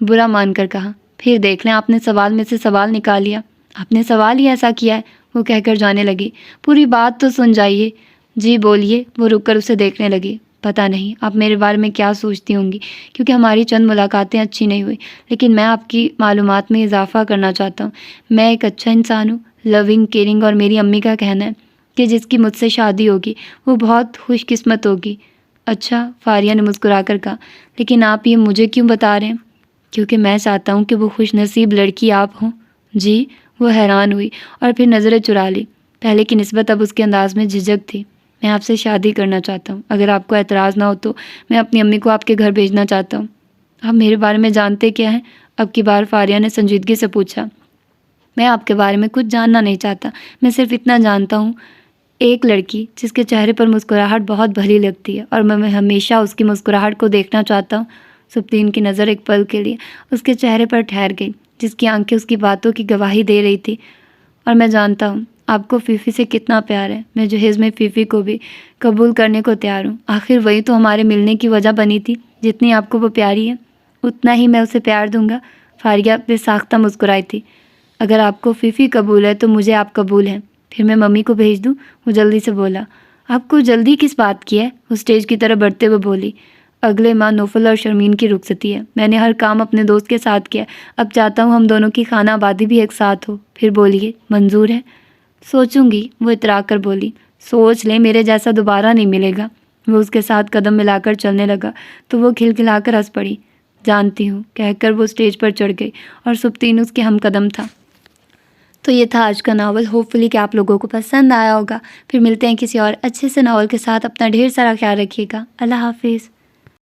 برا مان کر کہا۔ پھر دیکھ لیں، آپ نے سوال میں سے سوال نکال لیا، آپ نے سوال ہی ایسا کیا ہے، وہ کہہ کر جانے لگی۔ پوری بات تو سن جائیے۔ جی بولیے۔ وہ رک کر اسے دیکھنے لگی۔ پتہ نہیں آپ میرے بارے میں کیا سوچتی ہوں گی، کیونکہ ہماری چند ملاقاتیں اچھی نہیں ہوئی، لیکن میں آپ کی معلومات میں اضافہ کرنا چاہتا ہوں۔ میں ایک اچھا انسان ہوں، لونگ، کیئرنگ، اور میری امی کا کہنا ہے کہ جس کی مجھ سے شادی ہوگی وہ بہت خوش قسمت ہوگی۔ اچھا، فاریہ نے مسکرا کر کہا، لیکن آپ یہ مجھے کیوں بتا رہے ہیں؟ کیونکہ میں چاہتا ہوں کہ وہ خوش نصیب لڑکی آپ ہوں۔ جی؟ وہ حیران ہوئی اور پھر نظریں چرا لی۔ پہلے کی نسبت اب اس کے انداز میں جھجک تھی۔ میں آپ سے شادی کرنا چاہتا ہوں، اگر آپ کو اعتراض نہ ہو تو میں اپنی امی کو آپ کے گھر بھیجنا چاہتا ہوں۔ آپ میرے بارے میں جانتے کیا ہیں؟ اب کی بار فاریہ نے سنجیدگی سے پوچھا۔ میں آپ کے بارے میں کچھ جاننا نہیں چاہتا، میں صرف اتنا جانتا ہوں، ایک لڑکی جس کے چہرے پر مسکراہٹ بہت بھلی لگتی ہے اور میں ہمیشہ اس کی مسکراہٹ کو دیکھنا چاہتا ہوں۔ سبطین کی نظر ایک پل کے لیے اس کے چہرے پر ٹھہر گئی، جس کی آنکھیں اس کی باتوں کی گواہی دے رہی تھی۔ اور میں جانتا ہوں آپ کو فیفی سے کتنا پیار ہے، میں جہیز میں فیفی کو بھی قبول کرنے کو تیار ہوں۔ آخر وہی تو ہمارے ملنے کی وجہ بنی تھی، جتنی آپ کو وہ پیاری ہے اتنا ہی میں اسے پیار دوں گا۔ فاریہ بے ساختہ مسکرائی تھی۔ اگر آپ کو فیفی قبول ہے تو مجھے آپ قبول ہیں، پھر میں ممی کو بھیج دوں؟ وہ جلدی سے بولا۔ آپ کو جلدی کس بات کی ہے؟ وہ اسٹیج کی طرف بڑھتے ہوئے بولی۔ اگلے ماہ نوفل اور شرمین کی رخصتی ہے، میں نے ہر کام اپنے دوست کے ساتھ کیا، اب چاہتا ہوں ہم دونوں کی خانہ آبادی بھی ایک ساتھ ہو۔ پھر بولیے، منظور ہے؟ سوچوں گی، وہ اترا کر بولی۔ سوچ لیں، میرے جیسا دوبارہ نہیں ملے گا۔ وہ اس کے ساتھ قدم ملا کر چلنے لگا تو وہ کھلکھلا کر ہنس پڑی۔ جانتی ہوں، کہہ کر وہ اسٹیج پر چڑھ گئی اور سبطین اس کے ہم قدم تھا۔ تو یہ تھا آج کا ناول۔ ہوپ فلی کہ آپ لوگوں کو پسند آیا ہوگا۔ پھر ملتے ہیں کسی اور اچھے سے ناول کے ساتھ۔ اپنا ڈھیر سارا خیال رکھیے گا۔ اللہ حافظ۔